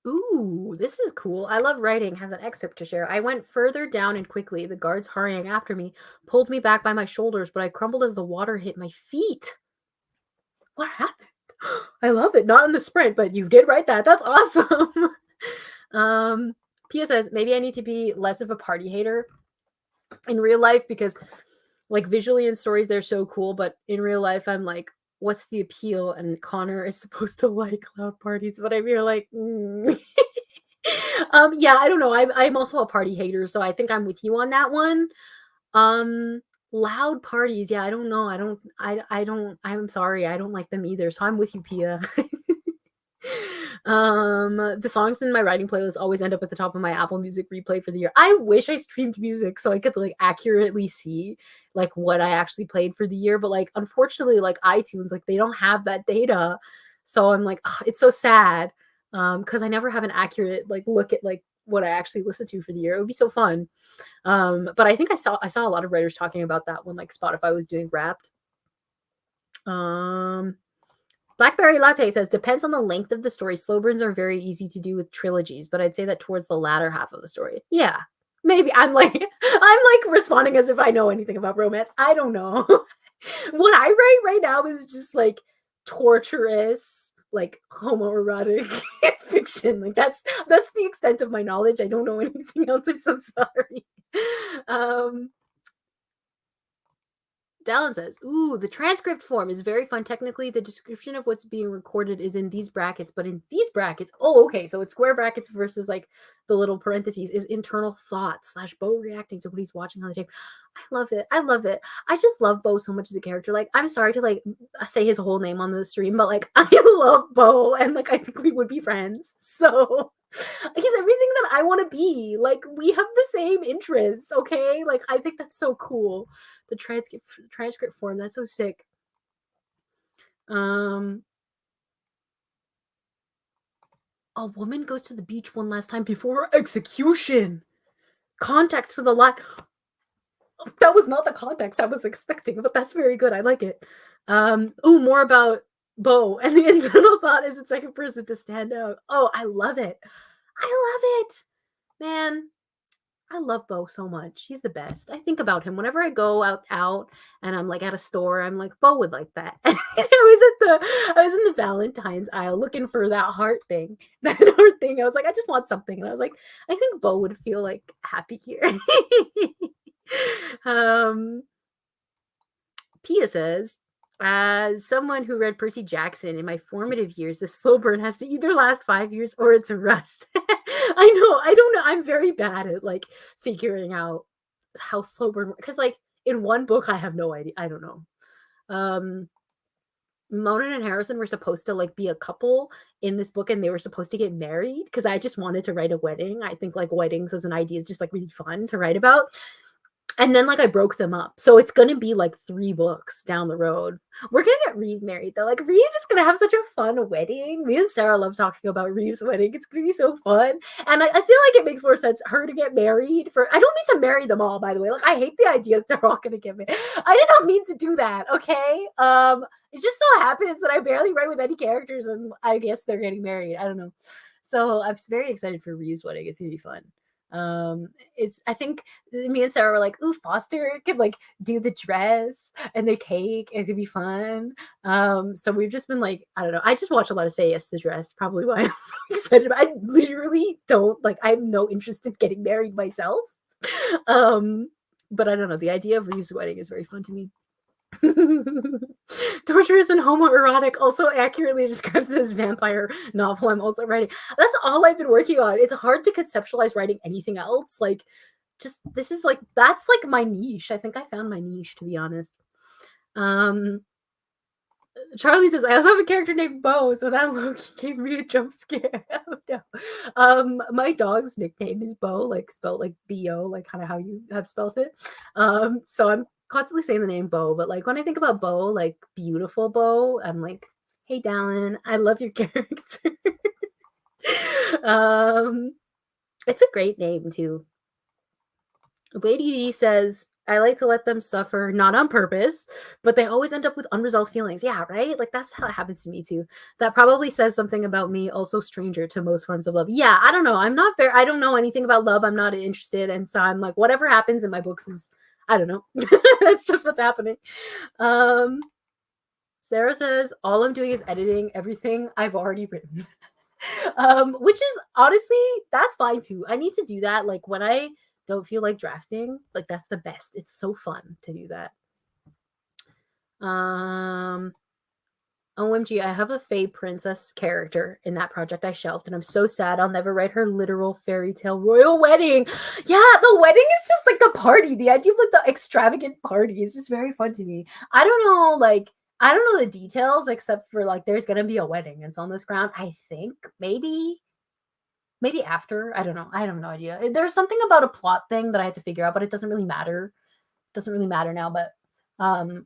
Ooh, this is cool. I love writing. Has an excerpt to share. I went further down and quickly. The guards hurrying after me pulled me back by my shoulders, but I crumbled as the water hit my feet. What happened? I love it. Not in the sprint, but you did write that. That's awesome. Pia says, maybe I need to be less of a party hater in real life because like visually in stories they're so cool, but in real life I'm like, what's the appeal? And Connor is supposed to like loud parties, but I'm here like yeah, I don't know. I'm also a party hater, so I think I'm with you on that one. Loud parties, yeah, I don't know. I'm sorry, I don't like them either. So I'm with you, Pia. The songs in my writing playlist always end up at the top of my Apple Music replay for the year. I wish I streamed music so I could like accurately see like what I actually played for the year, but like unfortunately like iTunes like they don't have that data. So I'm like, ugh, it's so sad. Because I never have an accurate like look at like what I actually listened to for the year. It would be so fun. But I think I saw a lot of writers talking about that when like Spotify was doing Wrapped. Blackberry Latte says, depends on the length of the story. Slow burns are very easy to do with trilogies, but I'd say that towards the latter half of the story. Yeah. Maybe I'm like responding as if I know anything about romance. I don't know. What I write right now is just like torturous, like homoerotic fiction. Like that's the extent of my knowledge. I don't know anything else. I'm so sorry. Dallin says, ooh, the transcript form is very fun. Technically, the description of what's being recorded is in these brackets, but in these brackets, oh, okay, so it's square brackets versus like the little parentheses is internal thought / Bo reacting to what he's watching on the tape. I love it. I love it. I just love Bo so much as a character. Like, I'm sorry to like say his whole name on the stream, but like I love Bo and like I think we would be friends. So He's everything that I want to be. Like, we have the same interests, okay? Like, I think that's so cool. The transcript form, that's so sick. Um, a woman goes to the beach one last time before her execution. Context for the line. That was not the context I was expecting, but that's very good. I like it. Oh, more about Bo. And the internal thought is the second person to stand out. Oh, I love it. I love it. Man, I love Bo so much. He's the best. I think about him whenever I go out and I'm like at a store. I'm like, Bo would like that. And I was in the Valentine's aisle looking for that heart thing. That heart thing. I was like, I just want something. And I was like, I think Bo would feel like happy here. um Pia says, as someone who read Percy Jackson in my formative years, the slow burn has to either last 5 years or it's rushed. I know. I don't know. I'm very bad at like figuring out how slow burn, because like in one book I have no idea. I don't know. Mona and Harrison were supposed to like be a couple in this book and they were supposed to get married because I just wanted to write a wedding. I think like weddings as an idea is just like really fun to write about. And then, like, I broke them up. So it's gonna be, like, 3 books down the road. We're gonna get Reeve married, though. Like, Reeve is gonna have such a fun wedding. Me and Sarah love talking about Reeve's wedding. It's gonna be so fun. And I feel like it makes more sense her to get married for I don't mean to marry them all, by the way. Like, I hate the idea that they're all gonna get married. I did not mean to do that, okay? It just so happens that I barely write with any characters, and I guess they're getting married. I don't know. So I'm very excited for Reeve's wedding. It's gonna be fun. It's I think me and Sarah were like, "Ooh, Foster could like do the dress and the cake. It could be fun." So we've just been like, I don't know. I just watch a lot of Say Yes to the Dress. Probably why I'm so excited. I literally don't like. I have no interest in getting married myself. But I don't know. The idea of Reeve's wedding is very fun to me. Torturous and homoerotic also accurately describes this vampire novel I'm also writing. That's all I've been working on. It's hard to conceptualize writing anything else. Like, just this is like that's like my niche. I think I found my niche, to be honest. Charlie says, I also have a character named Bo, so that Loki gave me a jump scare. Oh no. My dog's nickname is Bo, like spelled like B-O, like kind of how you have spelled it. So I'm constantly saying the name Bo, but like when I think about Bo, like beautiful Bo, I'm like, hey Dallin, I love your character. It's a great name too. Lady says, I like to let them suffer, not on purpose, but they always end up with unresolved feelings. Yeah, right? Like, that's how it happens to me, too. That probably says something about me, also stranger to most forms of love. Yeah, I don't know. I don't know anything about love. I'm not interested. And so I'm like, whatever happens in my books is, I don't know. That's just what's happening. Sarah says, all I'm doing is editing everything I've already written. Which is honestly, that's fine too. I need to do that. Like when I don't feel like drafting, like that's the best. It's so fun to do that. OMG, I have a Fae princess character in that project I shelved, and I'm so sad I'll never write her literal fairy tale royal wedding. Yeah, the wedding is just like the party. The idea of like the extravagant party is just very fun to me. I don't know the details except for like there's gonna be a wedding. It's on this ground. I think maybe after. I don't know. I have no idea. There's something about a plot thing that I had to figure out, but it doesn't really matter. It doesn't really matter now, but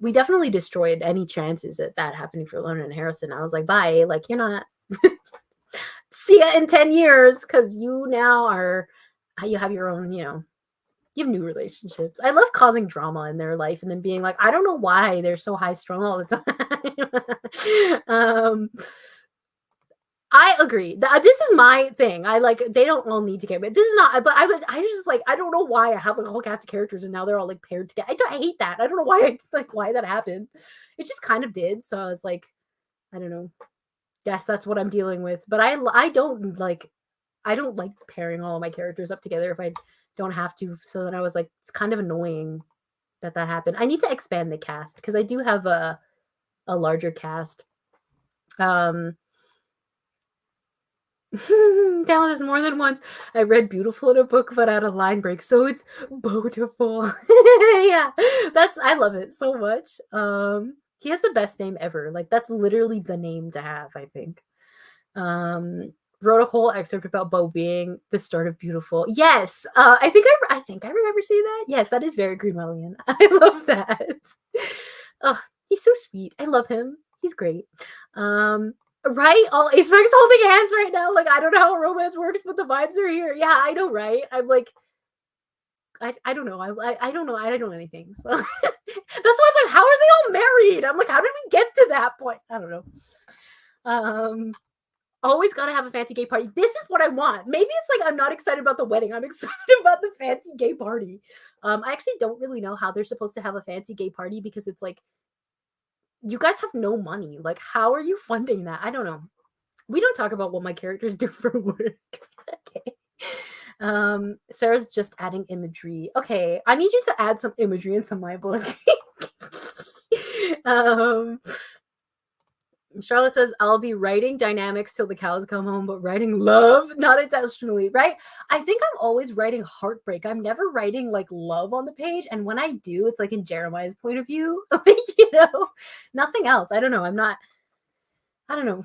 we definitely destroyed any chances at that happening for Lona and Harrison. I was like, bye. Like, you're not see ya in 10 years because you now are you have your own, you have new relationships. I love causing drama in their life and then being like, I don't know why they're so high strung all the time. I agree. This is my thing. I like they don't all need to get married. This is not. But I just like I don't know why I have like a whole cast of characters and now they're all like paired together. I hate that. I don't know why that happened. It just kind of did. So I was like, I don't know. Guess that's what I'm dealing with. But I don't like pairing all of my characters up together if I don't have to. So then I was like, it's kind of annoying that happened. I need to expand the cast because I do have a larger cast. Down is more than once. I read beautiful in a book, but had a line break, so it's beautiful. Yeah, I love it so much. He has the best name ever. Like that's literally the name to have, I think. wrote a whole excerpt about Bo being the start of beautiful. Yes, I think I remember seeing that. Yes, that is very Greenwellian. I love that. Oh, he's so sweet. I love him. He's great. Right? All aspects holding hands right now. Like, I don't know how romance works, but the vibes are here. Yeah, I know, right? I'm like, I don't know. I don't know. I don't know anything. So that's why it's like, how are they all married? I'm like, how did we get to that point? I don't know. Always gotta have a fancy gay party. This is what I want. Maybe it's like I'm not excited about the wedding. I'm excited about the fancy gay party. I actually don't really know how they're supposed to have a fancy gay party because it's like you guys have no money. Like, how are you funding that? I don't know. We don't talk about what my characters do for work. Okay. Sarah's just adding imagery. Okay, I need you to add some imagery into my book. Charlotte says, I'll be writing dynamics till the cows come home, but writing love, not intentionally, right? I think I'm always writing heartbreak. I'm never writing like love on the page. And when I do, it's like in Jeremiah's point of view, like, nothing else. I don't know. I don't know.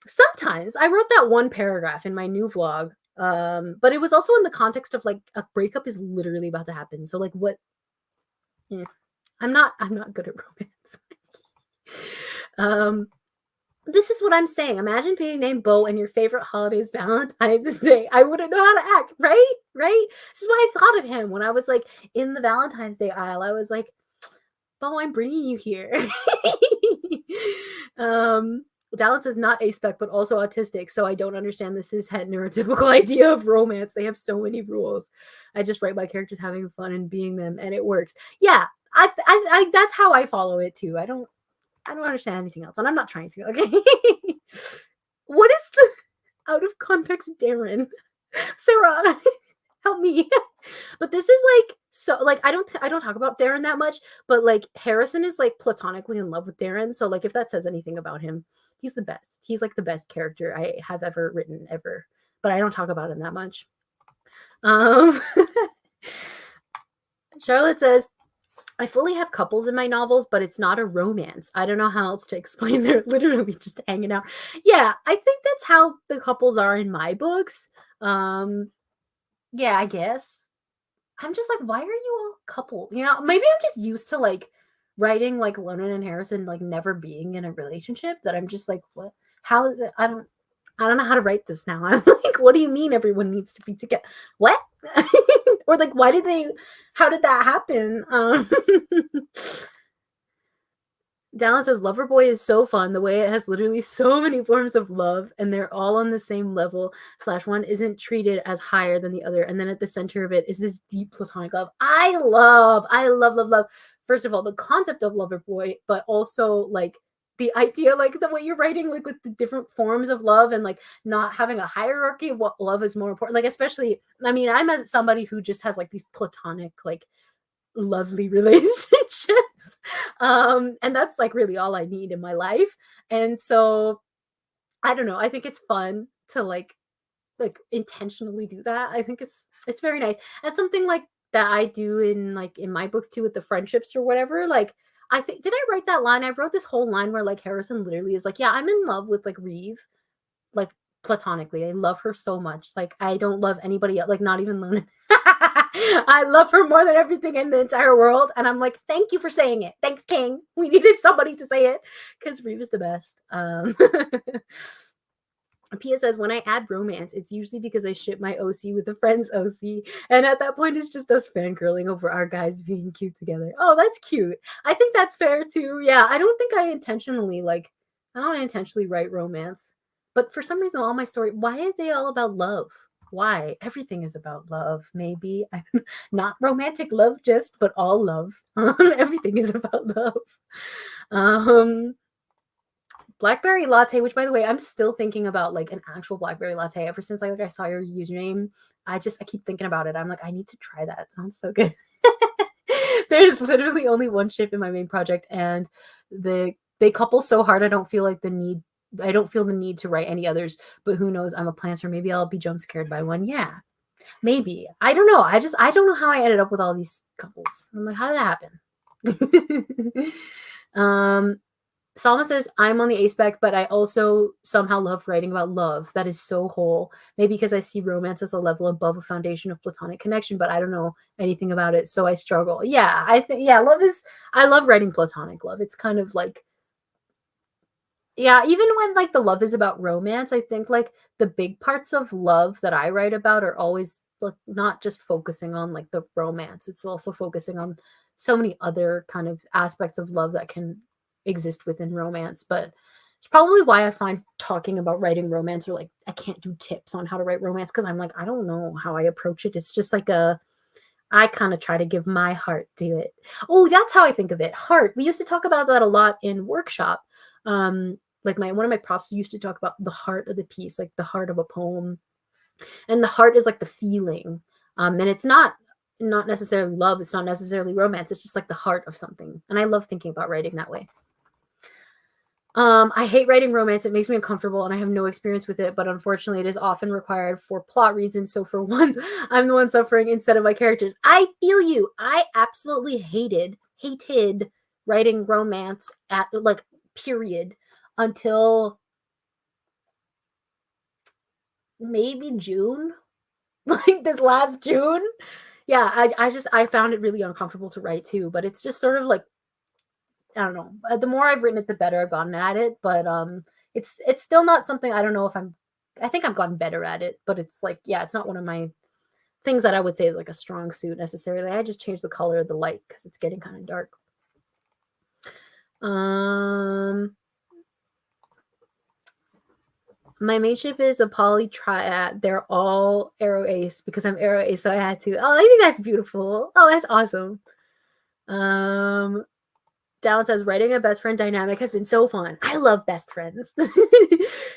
Sometimes I wrote that one paragraph in my new vlog, but it was also in the context of like a breakup is literally about to happen. So like what? Yeah, I'm not good at romance. This is what I'm saying. Imagine being named Bo and your favorite holiday is Valentine's Day. I wouldn't know how to act, right? Right? This is why I thought of him when I was like in the Valentine's Day aisle. I was like, Bo, I'm bringing you here. Dallin says not aspec, but also autistic, so I don't understand the cishet neurotypical idea of romance. They have so many rules. I just write my characters having fun and being them, and it works. Yeah, I that's how I follow it too. I don't understand anything else, and I'm not trying to. Okay, what is the out of context, Darren? Sarah, help me. But this is like so like I don't talk about Darren that much, but like Harrison is like platonically in love with Darren. So like if that says anything about him, he's the best. He's like the best character I have ever written ever. But I don't talk about him that much. Charlotte says, I fully have couples in my novels, but it's not a romance. I don't know how else to explain. They're literally just hanging out. Yeah, I think that's how the couples are in my books. Yeah, I guess. I'm just like, why are you all coupled? Maybe I'm just used to like writing like Lonan and Harrison like never being in a relationship that I'm just like, what? How is it? I don't know how to write this now. I'm like, what do you mean everyone needs to be together? What? Or like, how did that happen? Dallin says Loverboy is so fun the way it has literally so many forms of love and they're all on the same level / one isn't treated as higher than the other, and then at the center of it is this deep platonic love. I love first of all the concept of Loverboy, but also like the idea, like the way you're writing, like with the different forms of love and like not having a hierarchy of what love is more important. Like, especially, I mean, I'm as somebody who just has like these platonic, like lovely relationships. And that's like really all I need in my life. And so I don't know. I think it's fun to like intentionally do that. I think it's very nice. And something like that I do in my books too with the friendships or whatever. Like I think, did I write that line? I wrote this whole line where like Harrison literally is like, yeah, I'm in love with like Reeve, like platonically. I love her so much. Like I don't love anybody else, like not even Luna. I love her more than everything in the entire world. And I'm like, thank you for saying it. Thanks, King. We needed somebody to say it because Reeve is the best. Pia says, when I add romance, it's usually because I ship my OC with a friend's OC. And at that point, it's just us fangirling over our guys being cute together. Oh, that's cute. I think that's fair too. Yeah, I don't think I intentionally write romance. But for some reason, all my story, why are they all about love? Why? Everything is about love, maybe. Not romantic love, but all love. Everything is about love. Blackberry latte, which by the way, I'm still thinking about like an actual blackberry latte ever since I saw your username. I keep thinking about it. I'm like, I need to try that. It sounds so good. There's literally only one ship in my main project, and they couple so hard I don't feel the need to write any others, but who knows? I'm a planter. Maybe I'll be jump scared by one. Yeah, maybe. I don't know. I don't know how I ended up with all these couples. I'm like, how did that happen? Salma says, I'm on the A spec, but I also somehow love writing about love. That is so whole. Maybe because I see romance as a level above a foundation of platonic connection, but I don't know anything about it, so I struggle. Yeah, I think, yeah, I love writing platonic love. It's kind of like, yeah, even when like the love is about romance, I think like the big parts of love that I write about are always like not just focusing on like the romance. It's also focusing on so many other kind of aspects of love that can exist within romance. But it's probably why I find talking about writing romance or like I can't do tips on how to write romance because I'm like, I don't know how I approach it. It's just like a I kind of try to give my heart to it. Oh, that's how I think of it. Heart. We used to talk about that a lot in workshop. Like my one of my profs used to talk about the heart of the piece, like the heart of a poem. And the heart is like the feeling. And it's not necessarily love, it's not necessarily romance, it's just like the heart of something. And I love thinking about writing that way. I hate writing romance. It makes me uncomfortable and I have no experience with it, but unfortunately it is often required for plot reasons. So for once, I'm the one suffering instead of my characters. I feel you. I absolutely hated writing romance at like period until maybe June, like this last June. Yeah, I found it really uncomfortable to write too, but it's just sort of like I don't know. The more I've written it, the better I've gotten at it. But it's still not something I don't know if I'm. I think I've gotten better at it, but it's like yeah, it's not one of my things that I would say is like a strong suit necessarily. I just changed the color of the light because it's getting kind of dark. My main ship is a poly triad. They're all arrow ace because I'm arrow ace, so I had to. Oh, I think that's beautiful. Oh, that's awesome. Dallin says, writing a best friend dynamic has been so fun. I love best friends.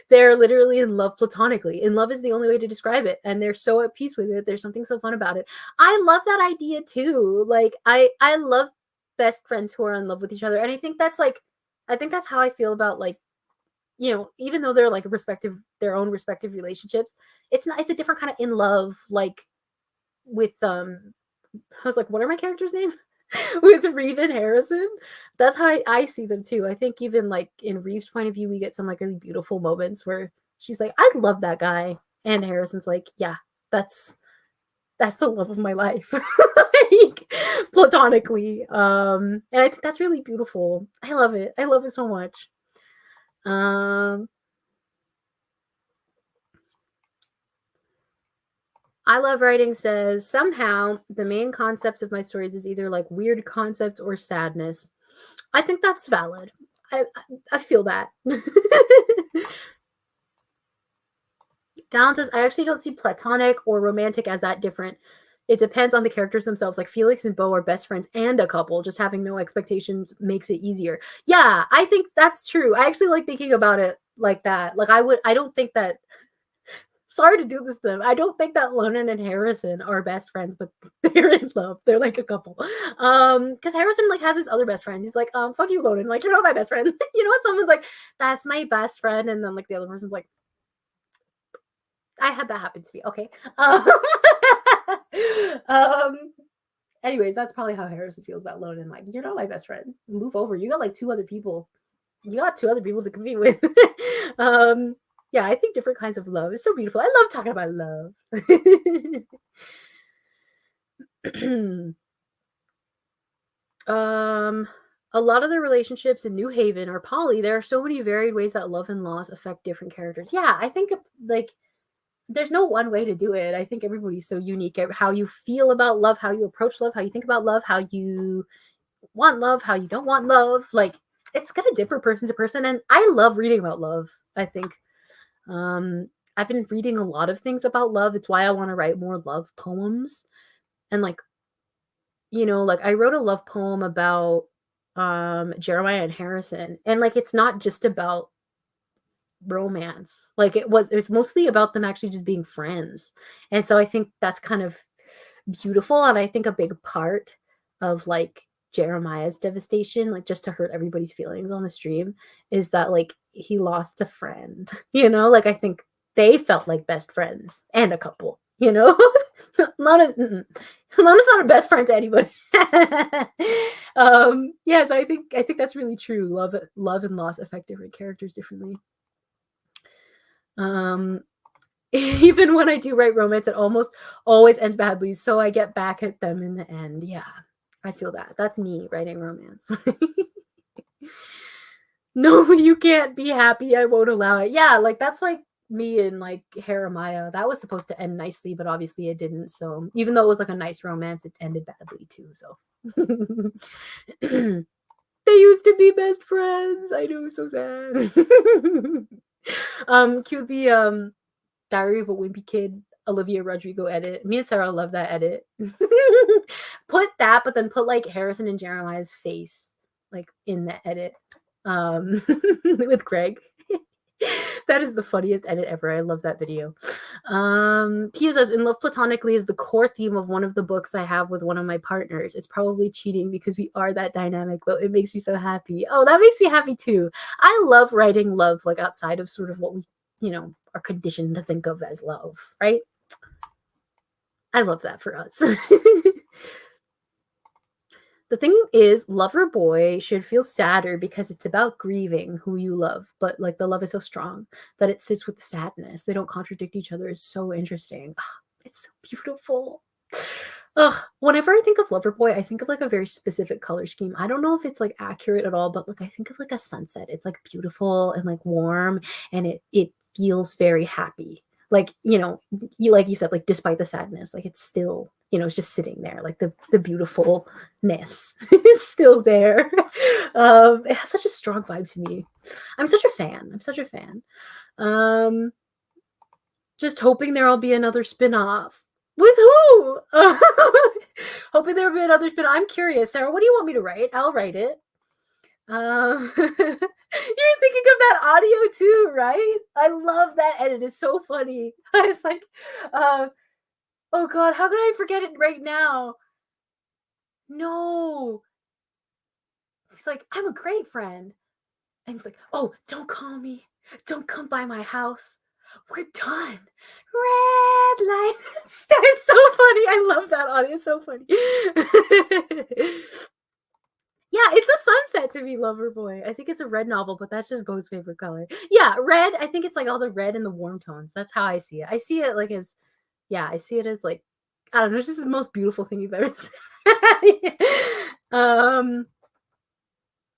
They're literally in love platonically. In love is the only way to describe it. And they're so at peace with it. There's something so fun about it. I love that idea too. Like I love best friends who are in love with each other. And I think that's how I feel about like, you know, even though they're like their own respective relationships, it's a different kind of in love, like with I was like, what are my characters' names? With Reeve and Harrison. That's how I see them too. I think even like in Reeve's point of view, we get some like really beautiful moments where she's like, I love that guy. And Harrison's like, yeah, that's the love of my life. Like platonically. And I think that's really beautiful. I love it. I love it so much. I Love Writing says, somehow the main concepts of my stories is either like weird concepts or sadness. I think that's valid. I feel that. Dallin says, I actually don't see platonic or romantic as that different. It depends on the characters themselves. Like Felix and Bo are best friends and a couple. Just having no expectations makes it easier. Yeah, I think that's true. I actually like thinking about it like that. Like I don't think that sorry to do this to them. I don't think that Lonan and Harrison are best friends, but they're in love. They're like a couple. Because Harrison like has his other best friends. He's like, fuck you, Lonan. Like, you're not my best friend. You know what? Someone's like, that's my best friend, and then like the other person's like, I had that happen to me. Okay. Um anyways, that's probably how Harrison feels about Lonan. Like, you're not my best friend. Move over. You got like two other people. You got two other people to compete with. Yeah, I think different kinds of love is so beautiful. I love talking about love. A lot of the relationships in New Haven are poly. There are so many varied ways that love and loss affect different characters. Yeah, I think like there's no one way to do it. I think everybody's so unique. How you feel about love, how you approach love, how you think about love, how you want love, how you don't want love. Like it's gonna differ person to person. And I love reading about love, I think. I've been reading a lot of things about love. It's why I want to write more love poems. And like, you know, like I wrote a love poem about Jeremiah and Harrison. And like it's not just about romance. Like it's mostly about them actually just being friends. And so I think that's kind of beautiful. And I think a big part of like Jeremiah's devastation, like just to hurt everybody's feelings on the stream, is that like he lost a friend. You know, like I think they felt like best friends and a couple, you know? Not a, Lona's not a best friend to anybody. Yeah, so I think that's really true. Love and loss affect different characters differently. Um, even when I do write romance, it almost always ends badly, so I get back at them in the end. Yeah, I feel that. That's me writing romance. No, you can't be happy. I won't allow it. Yeah, like that's like me and like Jeremiah. That was supposed to end nicely, but obviously it didn't. So even though it was like a nice romance, it ended badly too. So they used to be best friends. I know, so sad. Cue the Diary of a Wimpy Kid Olivia Rodrigo edit. Me and Sarah love that edit. Put that, but then put like Harrison and Jeremiah's face like in the edit with Greg. That is the funniest edit ever. I love that video. Pia says, "In Love Platonically is the core theme of one of the books I have with one of my partners. It's probably cheating because we are that dynamic, but it makes me so happy." Oh, that makes me happy too. I love writing love like outside of sort of what we, are conditioned to think of as love, right? I love that for us. The thing is, lover boy should feel sadder because it's about grieving who you love, but like the love is so strong that it sits with the sadness. They don't contradict each other. It's so interesting. It's so beautiful. Whenever I think of Loverboy, I think of like a very specific color scheme. I don't know if it's like accurate at all, but like I think of like a sunset. It's like beautiful and like warm, and it feels very happy. Like, like you said, like despite the sadness, like it's still, it's just sitting there. Like the beautifulness is still there. It has such a strong vibe to me. I'm such a fan. Um, just hoping there'll be another spin-off. With who? Hoping there'll be another spin-off. I'm curious, Sarah. What do you want me to write? I'll write it. You're thinking of that audio too, right? I love that edit. It's so funny. It's like, oh god, how could I forget it right now? No. He's like, I'm a great friend. And he's like, oh, don't call me. Don't come by my house. We're done. Red light. It's so funny. I love that audio. It's so funny. Yeah, it's a sunset to me, Loverboy. I think it's a red novel, but that's just Bo's favorite color. Yeah, red. I think it's like all the red and the warm tones. That's how I see it. I see it like as, I see it as like, I don't know, it's just the most beautiful thing you've ever seen.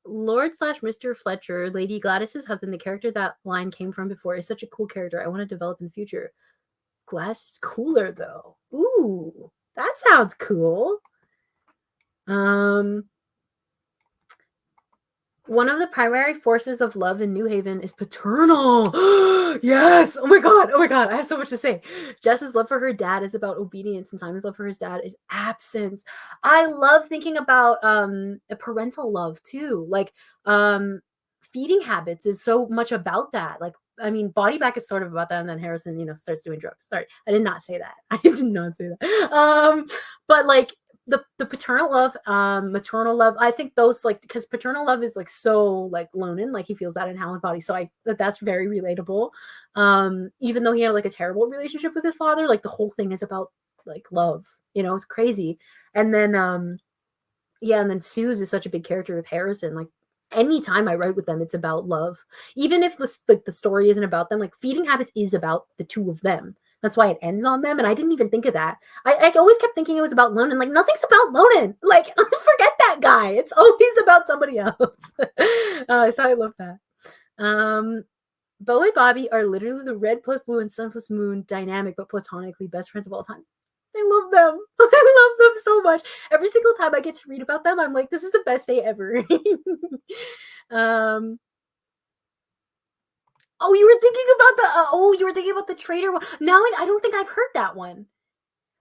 Lord slash Mr. Fletcher, Lady Gladys's husband, the character that line came from before, is such a cool character. I want to develop in the future. Gladys is cooler though. Ooh, that sounds cool. One of the primary forces of love in New Haven is paternal. Yes. Oh my god. I have so much to say. Jess's love for her dad is about obedience, and Simon's love for his dad is absence. I love thinking about a parental love too. Like feeding habits is so much about that. Like, I mean, Body Back is sort of about that, and then Harrison, starts doing drugs. Sorry, I did not say that. I did not say that. But like the paternal love, maternal love, I think those, like, because paternal love is like so like Lonan, like he feels that in Howland Body, so that's very relatable. Even though he had like a terrible relationship with his father, like the whole thing is about like love, it's crazy. And then and then Suze is such a big character with Harrison. Like anytime I write with them, it's about love, even if the story isn't about them. Like Feeding Habits is about the two of them. That's why it ends on them. And I didn't even think of that. I always kept thinking it was about Lonan. Like, nothing's about Lonan. Like, forget that guy. It's always about somebody else. So I love that. Bo and Bobby are literally the red plus blue and sun plus moon dynamic, but platonically best friends of all time. I love them. I love them so much. Every single time I get to read about them, I'm like, this is the best day ever. Oh, you were thinking about the traitor one. Now I don't think I've heard that one.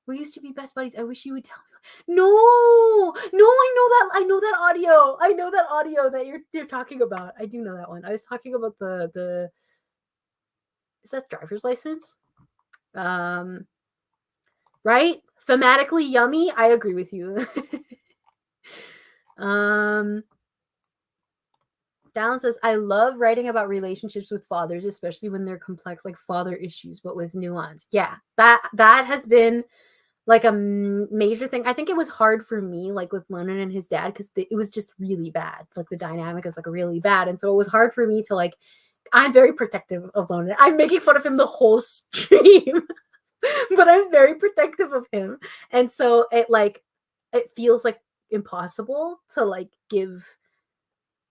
We used to be best buddies. I wish you would tell me. No, I know that audio. I know that audio that you're talking about. I do know that one. I was talking about the is that driver's license? Right? Thematically yummy. I agree with you. Dallin says, I love writing about relationships with fathers, especially when they're complex, like father issues, but with nuance. Yeah, that has been like a major thing. I think it was hard for me, like with Lonan and his dad, because it was just really bad. Like the dynamic is like really bad, and so it was hard for me to like. I'm very protective of Lonan. I'm making fun of him the whole stream, but I'm very protective of him, and so it feels like impossible to like give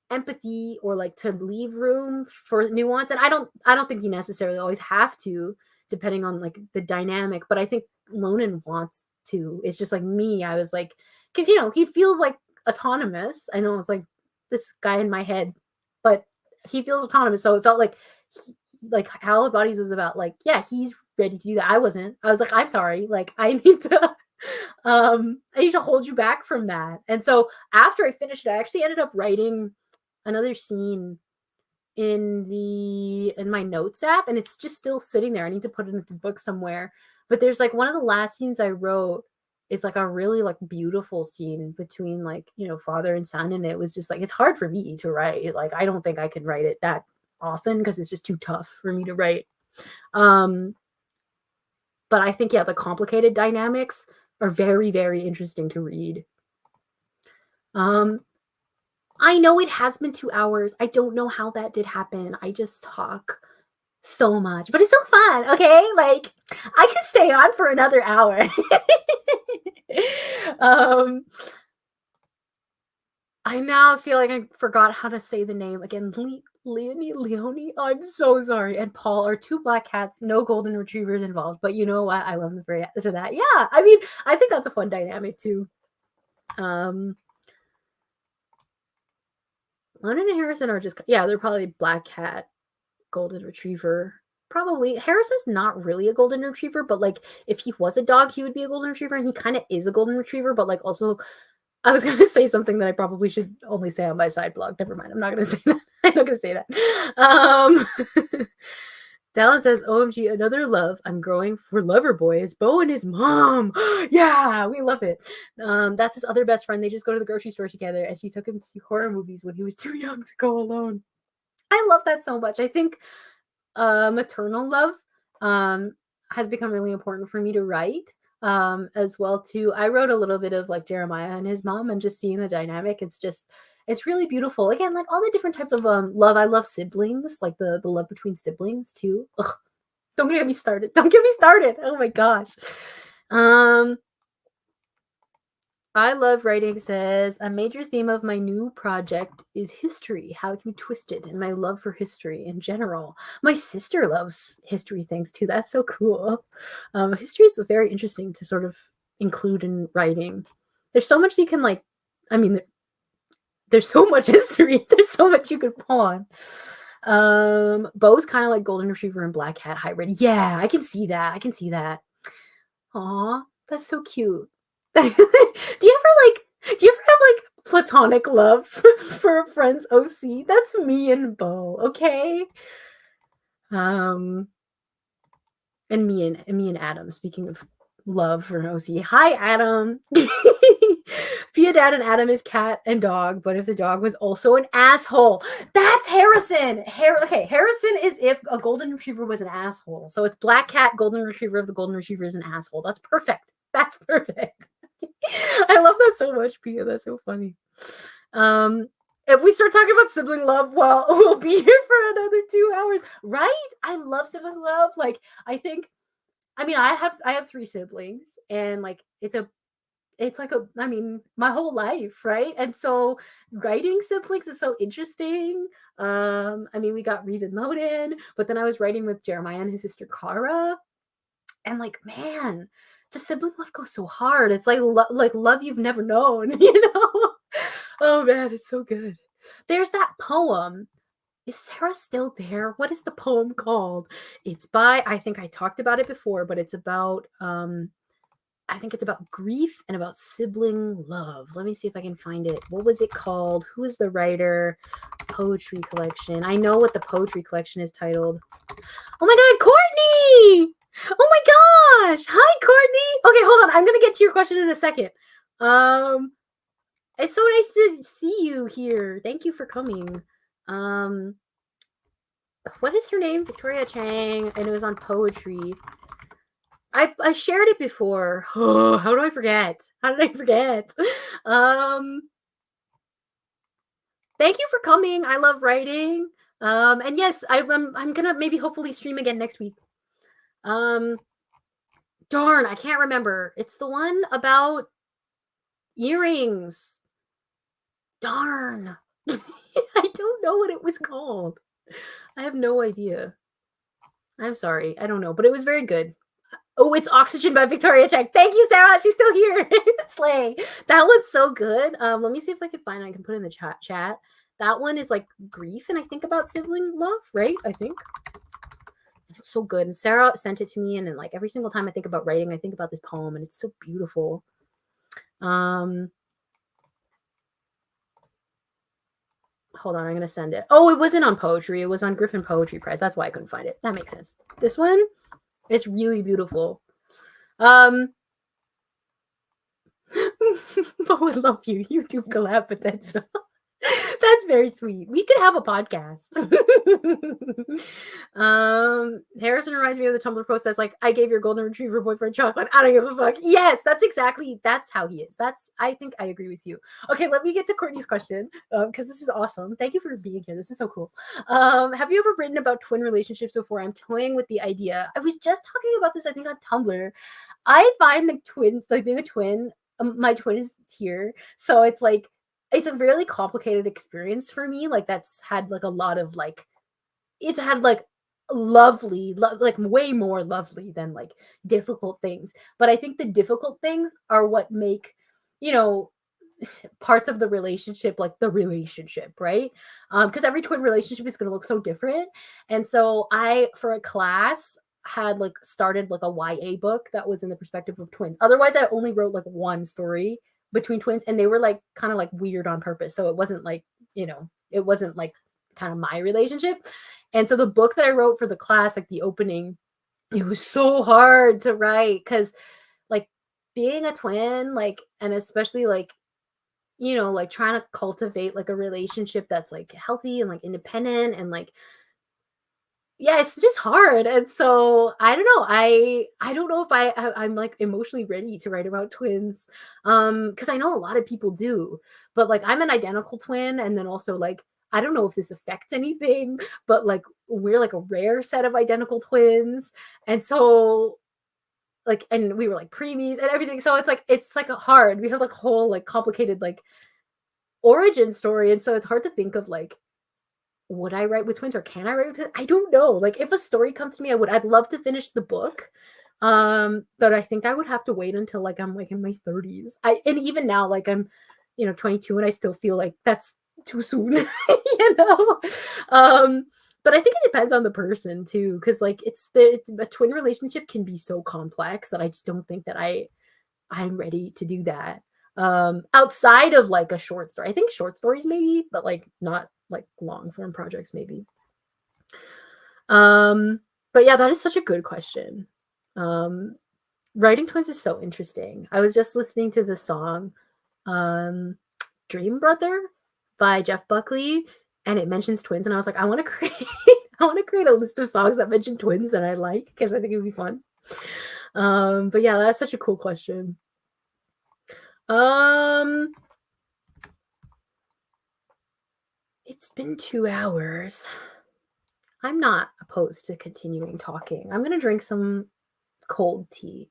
empathy or like to leave room for nuance. And I don't think you necessarily always have to, depending on like the dynamic, but I think Lonan wants to. It's just like me, I was like, because he feels like autonomous. I know it's like this guy in my head, but he feels autonomous, so it felt like like How the Bodies was about like, yeah, he's ready to do that. I wasn't. I was like, I'm sorry, like I need to I need to hold you back from that. And so after I finished it, I actually ended up writing another scene in my notes app, and it's just still sitting there. I need to put it in the book somewhere. But there's like one of the last scenes I wrote is like a really like beautiful scene between like, father and son, and it was just like it's hard for me to write. Like I don't think I can write it that often because it's just too tough for me to write. But I think, yeah, the complicated dynamics are very, very interesting to read. I know it has been 2 hours. I don't know how that did happen. I just talk so much, but it's so fun. Okay, like I could stay on for another hour. I now feel like I forgot how to say the name again. Leonie. Oh, I'm so sorry. And Paul are two black cats, no golden retrievers involved. But you know what? I love them for that. Yeah, I mean, I think that's a fun dynamic too. London and Harrison are just, yeah, they're probably black cat, golden retriever. Probably. Harrison's not really a golden retriever, but like if he was a dog, he would be a golden retriever, and he kind of is a golden retriever, but like also I was gonna say something that I probably should only say on my side blog. Never mind. I'm not gonna say that. I'm not gonna say that. Dallin says, OMG, another love. I'm growing for lover boys. Bo and his mom. Yeah, we love it. That's his other best friend. They just go to the grocery store together, and she took him to horror movies when he was too young to go alone. I love that so much. I think maternal love has become really important for me to write as well too. I wrote a little bit of like Jeremiah and his mom, and just seeing the dynamic, it's really beautiful. Again, like all the different types of love. I love siblings, like the love between siblings too. Ugh, don't get me started. Don't get me started. Oh my gosh. I love writing says, a major theme of my new project is history, how it can be twisted, and my love for history in general. My sister loves history things too. That's so cool. History is very interesting to sort of include in writing. There's so much you can like, I mean, there's so much history. There's so much you could pull on. Bo's kind of like golden retriever and black cat hybrid. Yeah, I can see that. I can see that. Aw, that's so cute. Do you ever have like platonic love for friends OC? That's me and Bo, okay? And me and Adam, speaking of love for an OC. Hi, Adam. Pia Dad and Adam is cat and dog, but if the dog was also an asshole, that's Harrison. Okay, Harrison is if a golden retriever was an asshole. So it's black cat, golden retriever. If the golden retriever is an asshole, that's perfect. That's perfect. I love that so much, Pia. That's so funny. If we start talking about sibling love, well, we'll be here for another 2 hours, right? I love sibling love. Like, I have 3 siblings, and like my whole life, right? And so writing siblings is so interesting. We got Reeve and Moden, but then I was writing with Jeremiah and his sister Kara, and like, man, the sibling love goes so hard. It's like love you've never known, Oh man, it's so good. There's that poem. Is Sarah still there? What is the poem called? It's by, I think I talked about it before, but it's about I think it's about grief and about sibling love. Let me see if I can find it. What was it called? Who is the writer? Poetry collection. I know what the poetry collection is titled. Oh my god, Courtney! Oh my gosh! Hi, Courtney! Okay, hold on. I'm gonna get to your question in a second. It's so nice to see you here. Thank you for coming. What is her name? Victoria Chang, and it was on poetry. I shared it before. Oh, how do I forget? How did I forget? Um, thank you for coming. I love writing. And yes, I'm gonna maybe hopefully stream again next week. Um, darn, I can't remember. It's the one about earrings. Darn. I don't know what it was called. I have no idea. I'm sorry. I don't know, but it was very good. Oh, it's Oxygen by Victoria Check. Thank you, Sarah. She's still here. Slay. That one's so good. Let me see if I can find it. I can put it in the chat. That one is like grief and I think about sibling love, right? I think. It's so good. And Sarah sent it to me, and then like every single time I think about writing, I think about this poem, and it's so beautiful. Hold on, I'm gonna send it. Oh, it wasn't on poetry. It was on Griffin Poetry Prize. That's why I couldn't find it. That makes sense. This one is really beautiful. Bo, I love you. YouTube collab potential. That's very sweet. We could have a podcast. Harrison reminds me of the Tumblr post that's like, I gave your golden retriever boyfriend chocolate. I don't give a fuck. Yes, that's how he is. I think I agree with you. Okay, let me get to Courtney's question because this is awesome. Thank you for being here. This is so cool. Have you ever written about twin relationships before? I'm toying with the idea. I was just talking about this, I think, on Tumblr. I find the twins, like being a twin, my twin is here. So it's like, it's a really complicated experience for me. Like that's had like a lot of like, it's had like lovely, like way more lovely than like difficult things. But I think the difficult things are what make, you know, parts of the relationship like the relationship, right? Because every twin relationship is going to look so different. And so I, for a class, had like started like a YA book that was in the perspective of twins. Otherwise, I only wrote like one story between twins, and they were like kind of like weird on purpose. So it wasn't like, it wasn't like kind of my relationship. And so the book that I wrote for the class, like the opening, it was so hard to write because like being a twin, like, and especially like, like trying to cultivate like a relationship that's like healthy and like independent and like, yeah, it's just hard. And so I don't know. I don't know if I'm like emotionally ready to write about twins. Because I know a lot of people do, but like I'm an identical twin, and then also like I don't know if this affects anything, but like we're like a rare set of identical twins. And so like, and we were like preemies and everything. So it's like a hard, we have like whole like complicated like origin story. And so it's hard to think of like, would I write with twins or can I write with twins? I don't know. Like if a story comes to me, I'd love to finish the book. But I think I would have to wait until like I'm like in my 30s. And even now, like I'm, 22 and I still feel like that's too soon, you know? But I think it depends on the person too, because like it's a twin relationship can be so complex that I just don't think that I'm ready to do that. Outside of like a short story. I think short stories maybe, but like not like long form projects maybe. But yeah, that is such a good question. Writing twins is so interesting. I was just listening to the song Dream Brother by Jeff Buckley, and it mentions twins, and I was like, I want to create a list of songs that mention twins that I like because I think it would be fun. But yeah, that's such a cool question. It's been 2 hours. I'm not opposed to continuing talking. I'm gonna drink some cold tea.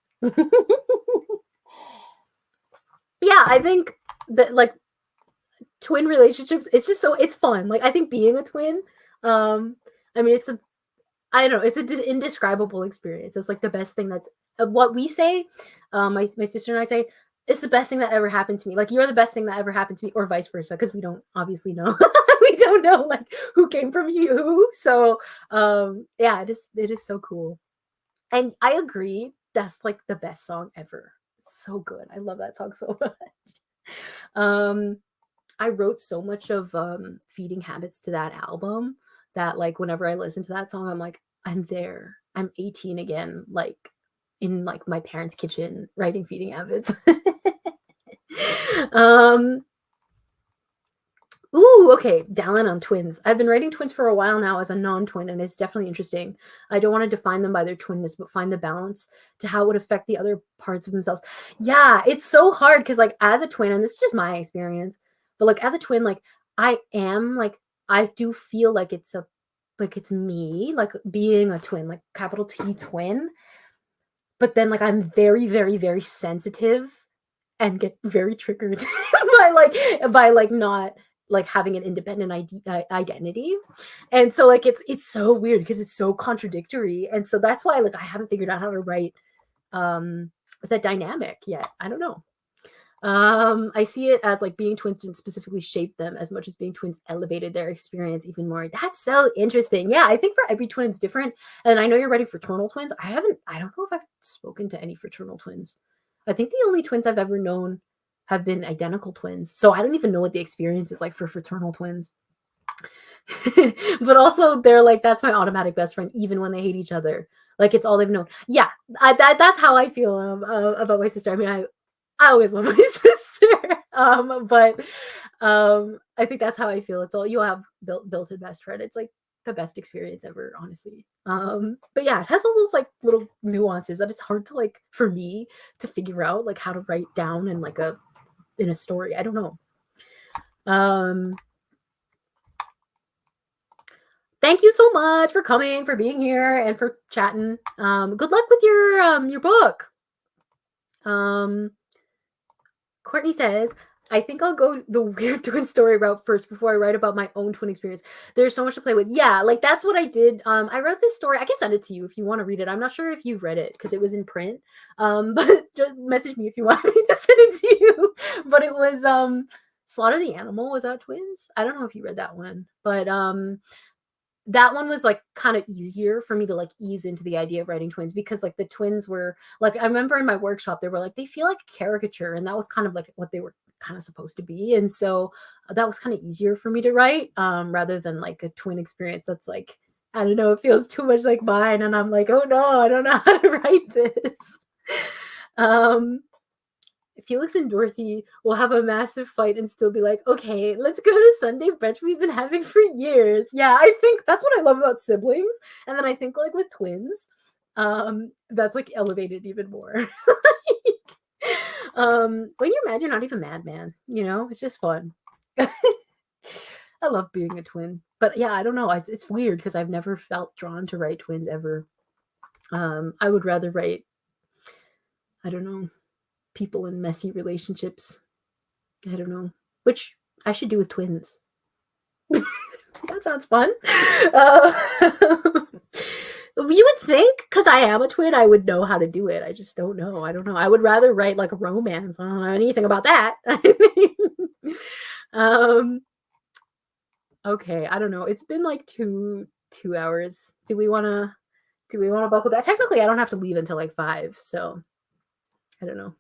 Yeah, I think that like twin relationships, it's fun. Like I think being a twin, I mean I don't know, it's an indescribable experience. It's like the best thing that's what we say, my sister and I say, it's the best thing that ever happened to me. Like you're the best thing that ever happened to me, or vice versa, because we don't obviously know. We don't know like who came from you. So yeah, it is so cool. And I agree, that's like the best song ever. It's so good. I love that song so much. I wrote so much of feeding habits to that album that like whenever I listen to that song, I'm like, I'm there. I'm 18 again, like in like my parents' kitchen writing feeding habits. Ooh, okay. Dallin on twins. I've been writing twins for a while now as a non-twin, and it's definitely interesting. I don't want to define them by their twinness, but find the balance to how it would affect the other parts of themselves. Yeah, it's so hard because, like, as a twin, and this is just my experience, but like as a twin, like I am like I do feel like it's me, like being a twin, like capital T twin. But then like I'm very, very, very sensitive and get very triggered by not like having an independent identity. And so like it's so weird because it's so contradictory. And so that's why like I haven't figured out how to write um that dynamic yet. I don't know. I see it as like being twins didn't specifically shape them as much as being twins elevated their experience even more. That's so interesting. Yeah, I think for every twin it's different. And I know you're writing fraternal twins. I don't know if I've spoken to any fraternal twins. I think the only twins I've ever known have been identical twins. So I don't even know what the experience is like for fraternal twins. But also they're like, that's my automatic best friend, even when they hate each other. Like it's all they've known. Yeah, that's how I feel about my sister. I mean, I always love my sister. But I think that's how I feel. It's all you'll have built-in best friend. It's like the best experience ever, honestly. But yeah, it has all those like little nuances that it's hard to like for me to figure out like how to write down in like a story. I don't know. Thank you so much for coming, for being here, and for chatting. Good luck with your book. Courtney says, I think I'll go the weird twin story route first before I write about my own twin experience. There's so much to play with. Yeah, like that's what I did. I wrote this story. I can send it to you if you want to read it. I'm not sure if you've read it because it was in print. But just message me if you want me to send it to you. But it was Slaughter the Animal was out twins. I don't know if you read that one, but that one was like kind of easier for me to like ease into the idea of writing twins because like the twins were like I remember in my workshop they were like they feel like caricature and that was kind of like what they were kind of supposed to be, and so that was kind of easier for me to write rather than like a twin experience that's like I don't know, it feels too much like mine and I'm like, oh no, I don't know how to write this. um Felix and Dorothy will have a massive fight and still be like, okay, let's go to the Sunday brunch we've been having for years. Yeah, I think that's what I love about siblings. And then I think like with twins, that's like elevated even more. When you're mad, you're not even mad, man. You know, it's just fun. I love being a twin. But yeah, I don't know. It's weird because I've never felt drawn to write twins ever. I would rather write, I don't know, people in messy relationships. I don't know, which I should do with twins. That sounds fun. You would think, because I am a twin, I would know how to do it. I just don't know. I don't know. I would rather write like a romance. I don't know anything about that. Okay, I don't know. It's been like two hours. Do we wanna buckle down? Technically, I don't have to leave until like 5, so I don't know.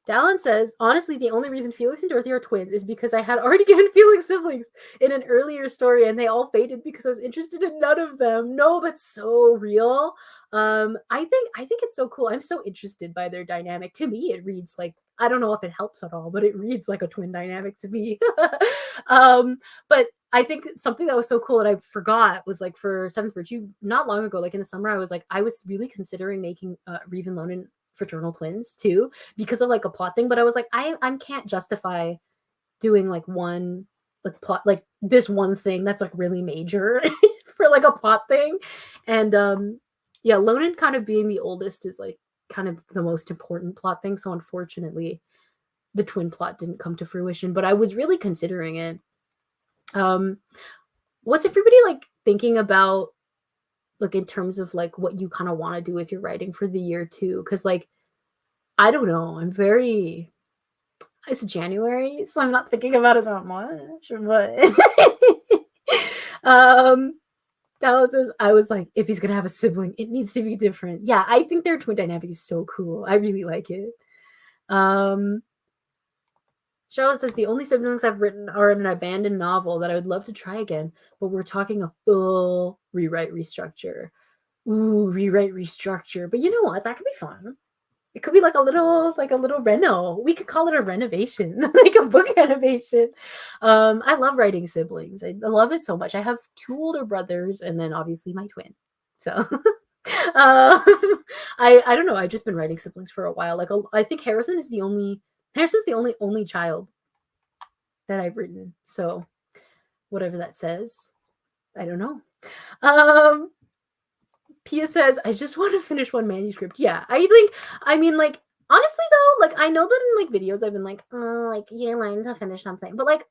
Dallin says, honestly, the only reason Felix and Dorothy are twins is because I had already given Felix siblings in an earlier story and they all faded because I was interested in none of them. No, that's so real. I think it's so cool. I'm so interested by their dynamic. To me, it reads like, I don't know if it helps at all, but it reads like a twin dynamic to me. But I think something that was so cool and I forgot was like for Seventh Virtue, not long ago, like in the summer, I was really considering making Reeve and Lonan fraternal twins too because of like a plot thing, but I was like I can't justify doing like one like plot like this one thing that's like really major for like a plot thing. And yeah, Lonan kind of being the oldest is like kind of the most important plot thing, so unfortunately the twin plot didn't come to fruition, but I was really considering it. What's everybody like thinking about like in terms of like what you kind of want to do with your writing for the year too? Because like I don't know, it's January, so I'm not thinking about it that much, but Dallas says, I was like, if he's gonna have a sibling, it needs to be different. Yeah, I think their twin dynamic is so cool. I really like it. Charlotte says, the only siblings I've written are in an abandoned novel that I would love to try again, but we're talking a full rewrite restructure. Ooh, rewrite restructure. But you know what? That could be fun. It could be like a little reno. We could call it a renovation, like a book renovation. I love writing siblings. I love it so much. I have 2 older brothers and then obviously my twin. So I don't know. I've just been writing siblings for a while. Like I think Harrison's the only child that I've written. So whatever that says, I don't know. Pia says, I just want to finish one manuscript. Yeah, I mean, like, honestly though, like, I know that in like videos I've been like, oh, like, you learn to finish something, but like,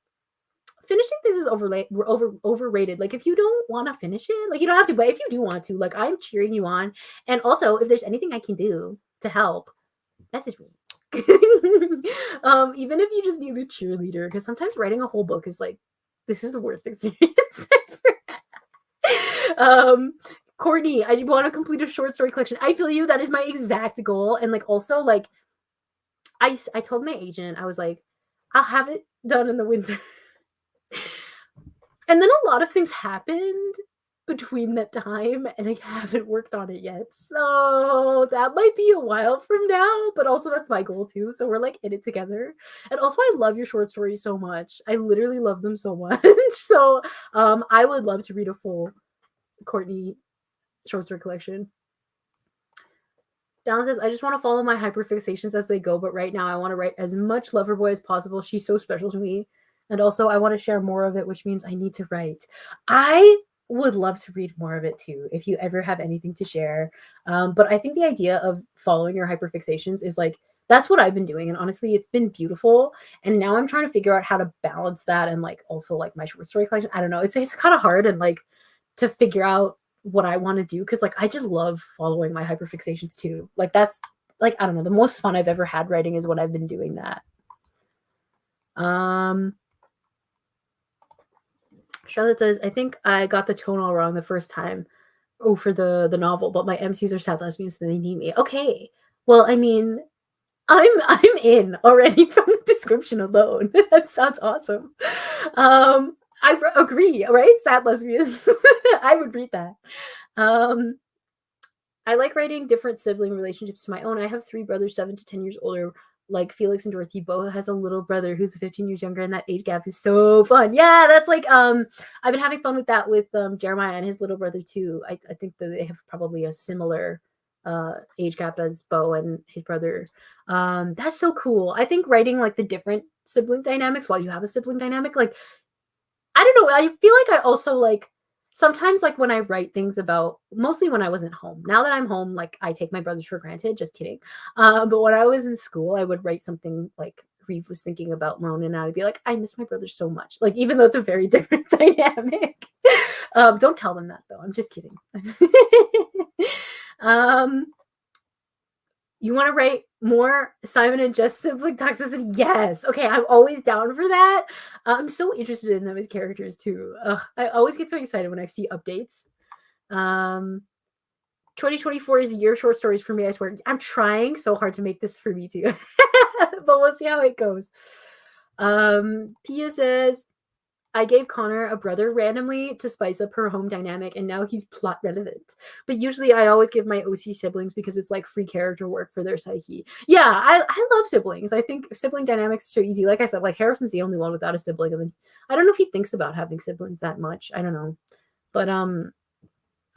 finishing things is overrated. Like, if you don't want to finish it, like, you don't have to, but if you do want to, like, I'm cheering you on. And also, if there's anything I can do to help, message me. Even if you just need a cheerleader, because sometimes writing a whole book is like, this is the worst experience ever. Courtney, I want to complete a short story collection. I feel you. That is my exact goal. And like, also, like, I told my agent, I was like, I'll have it done in the winter. And then a lot of things happened between that time, and I haven't worked on it yet. So that might be a while from now, but also that's my goal too. So we're like in it together. And also, I love your short stories so much. I literally love them so much. So I would love to read a full Courtney short story collection. Dallin says, I just want to follow my hyperfixations as they go, but right now I want to write as much Loverboy as possible. She's so special to me. And also I want to share more of it, which means I need to write. I would love to read more of it too, if you ever have anything to share. But I think the idea of following your hyperfixations is like, that's what I've been doing. And honestly, it's been beautiful. And now I'm trying to figure out how to balance that and like also like my short story collection. I don't know. It's kind of hard and like to figure out what I want to do, because like I just love following my hyperfixations too. Like that's like, I don't know, the most fun I've ever had writing is when I've been doing that. Charlotte says, I think I got the tone all wrong the first time. Oh, for the novel, but my MCs are sad lesbians, so they need me. Okay. Well, I mean, I'm in already from the description alone. That sounds awesome. I agree, right? Sad lesbian. I would read that. I like writing different sibling relationships to my own. I have 3 brothers, 7 to 10 years older, like Felix and Dorothy. Bo has a little brother who's 15 years younger, and that age gap is so fun. Yeah, that's like I've been having fun with that with Jeremiah and his little brother too. I think that they have probably a similar age gap as Bo and his brother. That's so cool. I think writing like the different sibling dynamics while you have a sibling dynamic, like, I don't know, I feel like I also like sometimes like when I write things about, mostly when I wasn't home. Now that I'm home, like I take my brothers for granted, just kidding. But when I was in school, I would write something like Reeve was thinking about Lone, and I would be like, I miss my brothers so much. Like, even though it's a very different dynamic. Don't tell them that though. I'm just kidding. You want to write more Simon and Jess sibling toxicity? Yes. Okay, I'm always down for that. I'm so interested in them as characters too. I always get so excited when I see updates. 2024 is year short stories for me, I swear. I'm trying so hard to make this for me too. But we'll see how it goes. Pia says, I gave Connor a brother randomly to spice up her home dynamic, and now he's plot relevant. But usually I always give my OC siblings because it's like free character work for their psyche. Yeah, I love siblings. I think sibling dynamics are so easy. Like I said, like Harrison's the only one without a sibling. And then I don't know if he thinks about having siblings that much. I don't know. But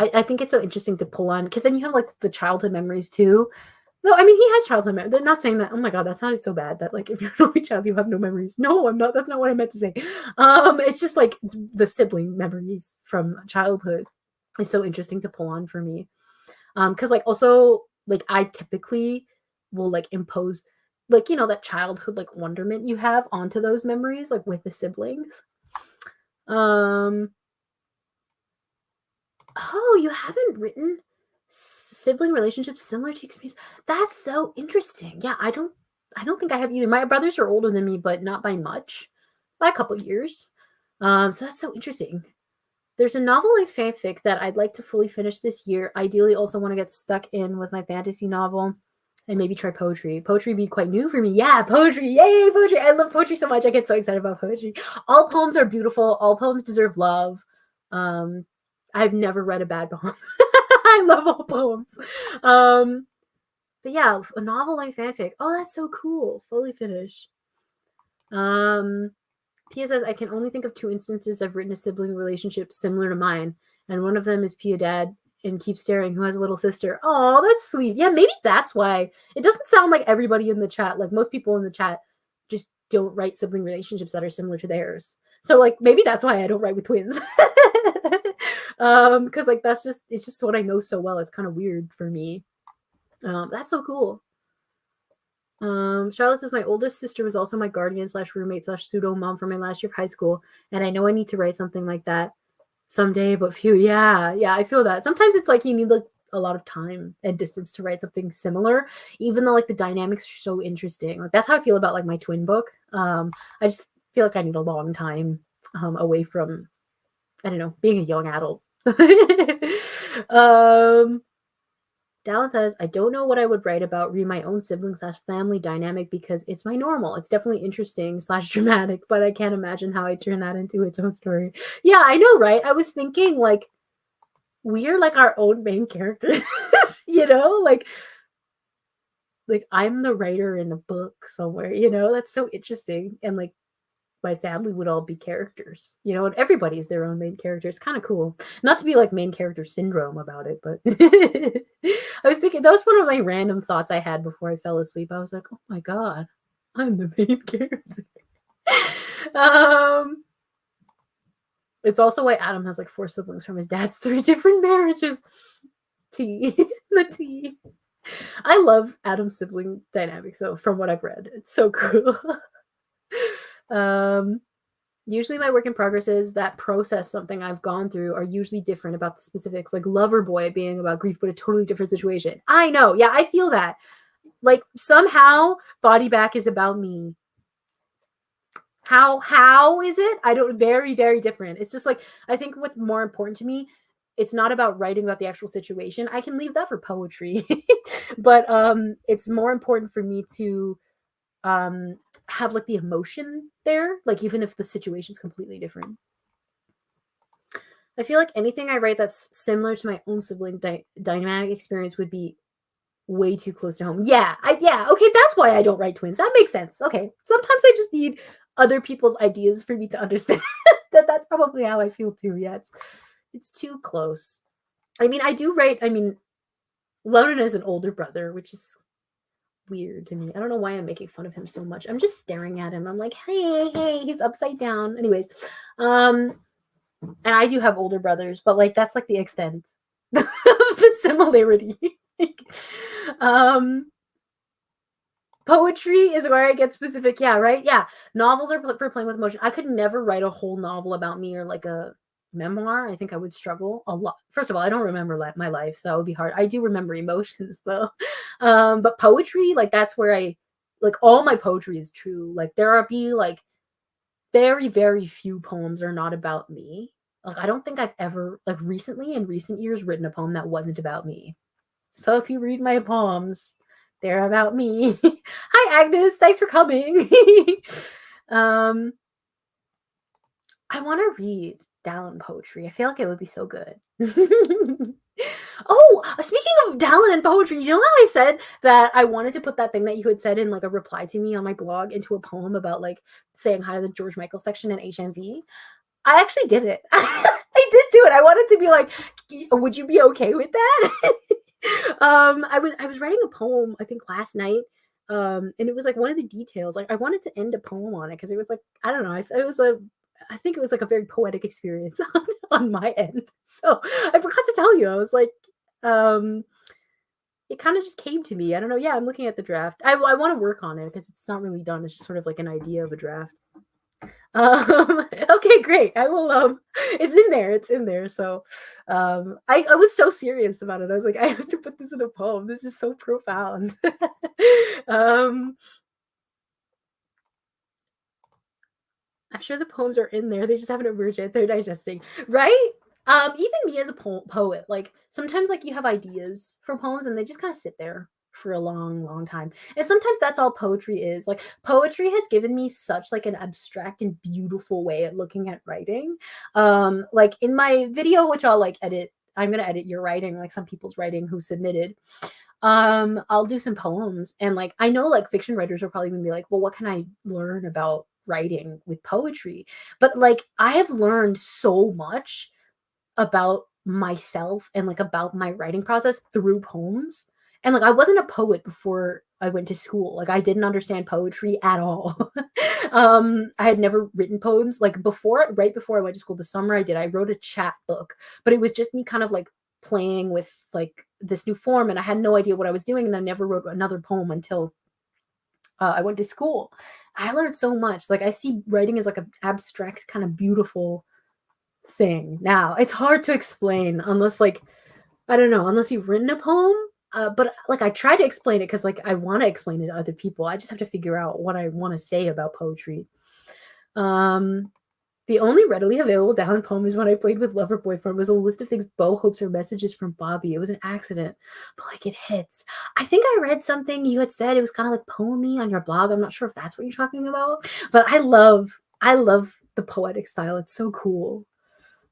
I think it's so interesting to pull on, because then you have like the childhood memories too. No, I mean, he has childhood memories. They're not saying that. Oh my god, that sounded so bad. That like if you're an only child, you have no memories. No, I'm not. That's not what I meant to say. It's just like the sibling memories from childhood is so interesting to pull on for me. Because like also like I typically will like impose like, you know, that childhood like wonderment you have onto those memories, like with the siblings. Oh, you haven't written sibling relationships similar to experience. That's so interesting. Yeah, I don't think I have either. My brothers are older than me, but not by much, by a couple years. So that's so interesting. There's a novel like fanfic that I'd like to fully finish this year. Ideally, also want to get stuck in with my fantasy novel and maybe try poetry. Poetry be quite new for me. Yeah, poetry. Yay, poetry. I love poetry so much. I get so excited about poetry. All poems are beautiful. All poems deserve love. I've never read a bad poem. I love all poems. But yeah, a novel like fanfic. Oh, that's so cool. Fully finished. Pia says, I can only think of 2 instances I've written a sibling relationship similar to mine, and one of them is Pia Dad and Keep Staring, who has a little sister. Oh, that's sweet. Yeah, maybe that's why. It doesn't sound like everybody in the chat, like most people in the chat, just don't write sibling relationships that are similar to theirs. So, like, maybe that's why I don't write with twins. Because, like, it's just what I know so well. It's kind of weird for me. That's so cool. Charlotte says, my oldest sister was also my guardian / roommate / pseudo mom for my last year of high school, and I know I need to write something like that someday, but phew, yeah, I feel that. Sometimes it's like you need like a lot of time and distance to write something similar, even though like the dynamics are so interesting. Like that's how I feel about like my twin book. I just feel like I need a long time away from, I don't know, being a young adult. Dallin says, I don't know what I would write about my own sibling / family dynamic because it's my normal. It's definitely interesting / dramatic, but I can't imagine how I turn that into its own story. Yeah, I know, right? I was thinking like we're like our own main characters, you know? Like I'm the writer in a book somewhere, you know? That's so interesting. And like my family would all be characters, you know, and everybody's their own main character. It's kind of cool. Not to be like main character syndrome about it, but I was thinking that was one of my random thoughts I had before I fell asleep. I was like, oh my God, I'm the main character. It's also why Adam has like 4 siblings from his dad's 3 different marriages. The tea. I love Adam's sibling dynamics though, from what I've read. It's so cool. Usually my work in progresses that process something I've gone through are usually different about the specifics, like Loverboy being about grief, but a totally different situation. I know. Yeah, I feel that. Like somehow Body Back is about me. How is it? I don't, very, very different. It's just like, I think what's more important to me, it's not about writing about the actual situation. I can leave that for poetry. But it's more important for me to have like the emotion there, like even if the situation's completely different. I feel like anything I write that's similar to my own sibling dynamic experience would be way too close to home. Yeah, okay, that's why I don't write twins. That makes sense. Okay, sometimes I just need other people's ideas for me to understand that's probably how I feel too. Yeah, it's too close. I mean, I do write. I mean, Lonan is an older brother, which is weird to me. I don't know why I'm making fun of him so much. I'm just staring at him. I'm like, hey, he's upside down. Anyways, and I do have older brothers, but like that's like the extent of the similarity. Poetry is where I get specific. Yeah, right. Yeah, novels are for playing with emotion. I could never write a whole novel about me or like a memoir. I think I would struggle a lot. First of all, I don't remember my life, so that would be hard. I do remember emotions though. But poetry, like that's where I like all my poetry is true. Like there are be like very, very few poems are not about me. Like I don't think I've ever like recently in recent years written a poem that wasn't about me. So if you read my poems, they're about me. Hi Agnes, thanks for coming. I want to read Dallin poetry. I feel like it would be so good. Oh, speaking of Dallin and poetry, you know how I said that I wanted to put that thing that you had said in like a reply to me on my blog into a poem about like saying hi to the George Michael section in HMV? I actually did it. I did do it. I wanted to be like, would you be okay with that? I was writing a poem, I think last night. And it was like one of the details. Like I wanted to end a poem on it because it was like, I don't know, I think it was like a very poetic experience on my end. So I forgot to tell you. I was like, it kind of just came to me. I don't know. Yeah, I'm looking at the draft. I want to work on it because it's not really done. It's just sort of like an idea of a draft. Okay, great. I will it's in there. So I was so serious about it. I was like, I have to put this in a poem. This is so profound. I'm sure the poems are in there. They just haven't emerged yet. They're digesting, right? Even me as a poet, like sometimes like you have ideas for poems and they just kind of sit there for a long, long time. And sometimes that's all poetry is. Like poetry has given me such like an abstract and beautiful way at looking at writing. Like in my video, which I'll like edit, I'm gonna edit your writing, like some people's writing who submitted. I'll do some poems and like I know like fiction writers are probably gonna be like, well, what can I learn about writing with poetry? But like I have learned so much about myself and like about my writing process through poems. And like I wasn't a poet before I went to school. Like I didn't understand poetry at all. I had never written poems. Like before, right before I went to school, the summer I did, I wrote a chat book, but it was just me kind of like playing with like this new form and I had no idea what I was doing and I never wrote another poem until I went to school. I learned so much. Like I see writing as like an abstract kind of beautiful thing now. It's hard to explain unless like I don't know, unless you've written a poem. But like I try to explain it because like I want to explain it to other people. I just have to figure out what I want to say about poetry. Um, the only readily available down poem is when I played with Lover Boyfriend was a list of things Bo hopes are messages from Bobby. It was an accident, but like it hits. I think I read something you had said it was kind of like poemy on your blog. I'm not sure if that's what you're talking about, but I love the poetic style. It's so cool.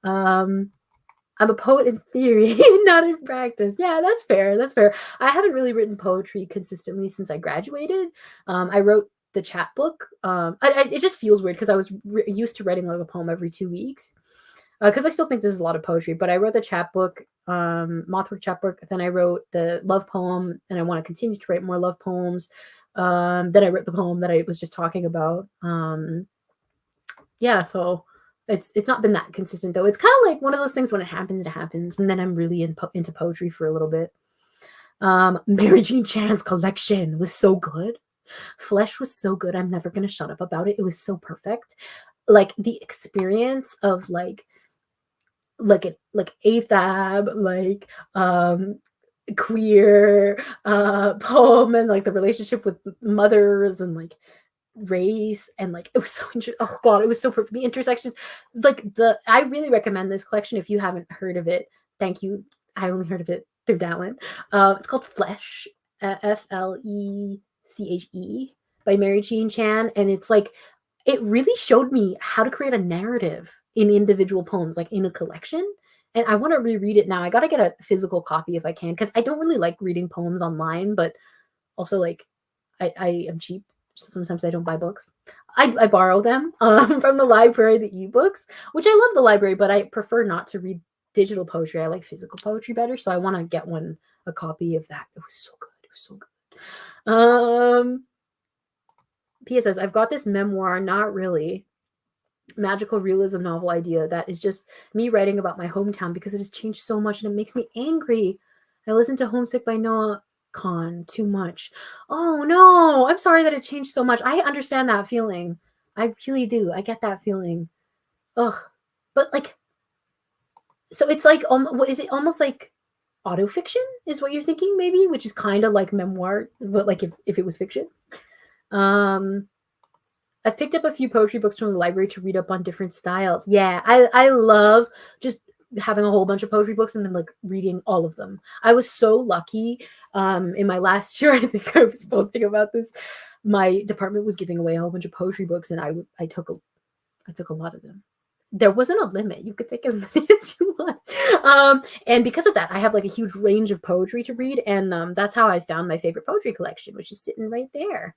Um, I'm a poet in theory, not in practice. Yeah, that's fair. That's fair. I haven't really written poetry consistently since I graduated. I wrote the chat book. It just feels weird because I was used to writing like a poem every 2 weeks. Because I still think this is a lot of poetry, but I wrote the chat book, Mothwork chat book. Then I wrote the love poem, and I want to continue to write more love poems. Then I wrote the poem that I was just talking about. Yeah, so it's not been that consistent though. It's kind of like one of those things when it happens, and then I'm really into poetry for a little bit. Mary Jean Chan's collection was so good. Flesh was so good. I'm never gonna shut up about it. It was so perfect. Like the experience of like AFAB, like queer poem and like the relationship with mothers and like race and like it was so interesting. Oh god, it was so perfect. The intersections, like the I really recommend this collection if you haven't heard of it. Thank you. I only heard of it through Dallin. It's called Flesh, Fleche by Mary Jean Chan, and it's like it really showed me how to create a narrative in individual poems, like in a collection. And I want to reread it now. I got to get a physical copy if I can, because I don't really like reading poems online, but also like I am cheap. So sometimes I don't buy books. I borrow them from the library, the ebooks, which I love the library, but I prefer not to read digital poetry. I like physical poetry better. So I want to get a copy of that. It was so good. It was so good. PSS, I've got this memoir, not really, magical realism novel idea that is just me writing about my hometown because it has changed so much and it makes me angry. I listened to Homesick by Noah Khan too much. Oh no, I'm sorry that it changed so much. I understand that feeling. I really do. I get that feeling. Ugh. But like, so it's like, what is it? Almost like autofiction is what you're thinking, maybe, which is kind of like memoir, but like if it was fiction. Um, I've picked up a few poetry books from the library to read up on different styles. Yeah, I love just having a whole bunch of poetry books and then like reading all of them. I was so lucky in my last year. I think I was posting about this. My department was giving away a whole bunch of poetry books, and I took a lot of them. There wasn't a limit. You could take as many as you want. And because of that, I have like a huge range of poetry to read, and that's how I found my favorite poetry collection, which is sitting right there.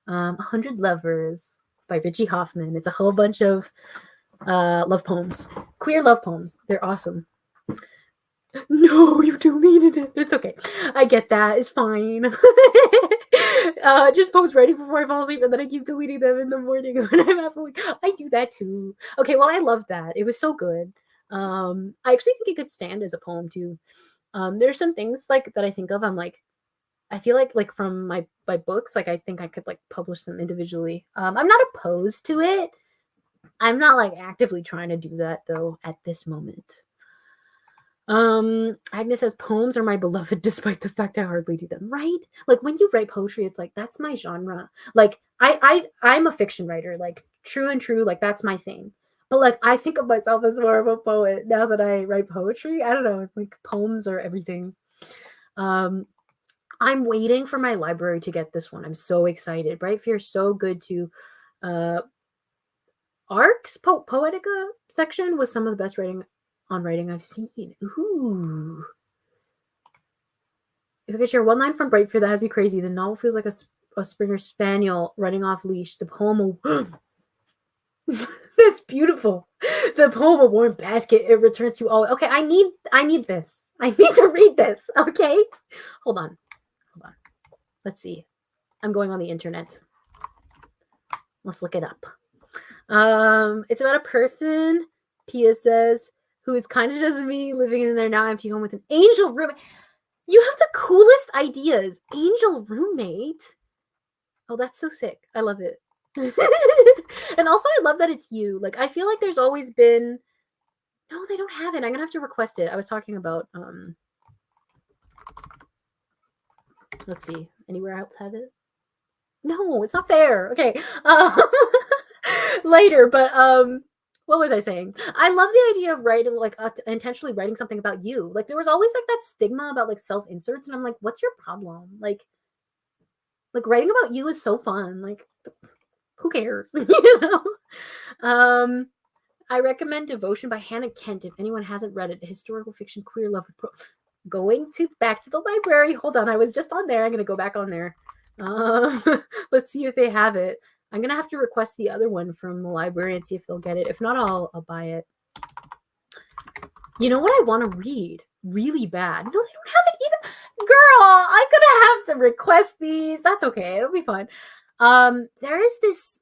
100 Lovers by Richie Hoffman. It's a whole bunch of love poems, queer love poems. They're awesome. No, you deleted it. It's okay. I get that. It's fine. Just post writing before I fall asleep, and then I keep deleting them in the morning when I'm half awake. I do that too. Okay, well, I love that. It was so good. I actually think it could stand as a poem too. There's some things like that I think of. I'm like, I feel like from my books, like I think I could like publish them individually. I'm not opposed to it. I'm not like actively trying to do that though at this moment. Agnes says poems are my beloved despite the fact I hardly do them. Right? Like when you write poetry, it's like that's my genre. Like I'm a fiction writer, like true and true, like that's my thing. But like I think of myself as more of a poet now that I write poetry. I don't know, like poems are everything. Um I'm waiting for my library to get this one. I'm so excited. Bright Fear is so good too. Uh Arcs Poetica section was some of the best writing I've seen. Ooh. If I could share one line from Bright Fear that has me crazy, the novel feels like a Springer Spaniel running off leash. The poem, that's beautiful. The poem, A Warm Basket, it returns to all. Okay, I need this. I need to read this. Okay, hold on. Let's see. I'm going on the internet. Let's look it up. It's about a person, Pia says, who is kind of just me, living in their now empty home with an angel roommate. You have the coolest ideas. Angel roommate. Oh, that's so sick. I love it. And also I love that it's you. Like, I feel like there's always been. No, they don't have it. I'm gonna have to request it. I was talking about let's see. Anywhere else have it? No, it's not fair. Okay. Later, but what was I saying? I love the idea of writing, like, intentionally writing something about you. Like, there was always like that stigma about like self inserts, and I'm like, what's your problem? Like writing about you is so fun. Like, who cares? You know. I recommend Devotion by Hannah Kent if anyone hasn't read it. A historical fiction queer love with going to back to the library. Hold on, I was just on there. I'm gonna go back on there. Let's see if they have it. I'm gonna have to request the other one from the library and see if they'll get it. If not, I'll buy it. You know what I want to read really bad? No, they don't have it either. Girl, I'm gonna have to request these. That's okay. It'll be fun. There is this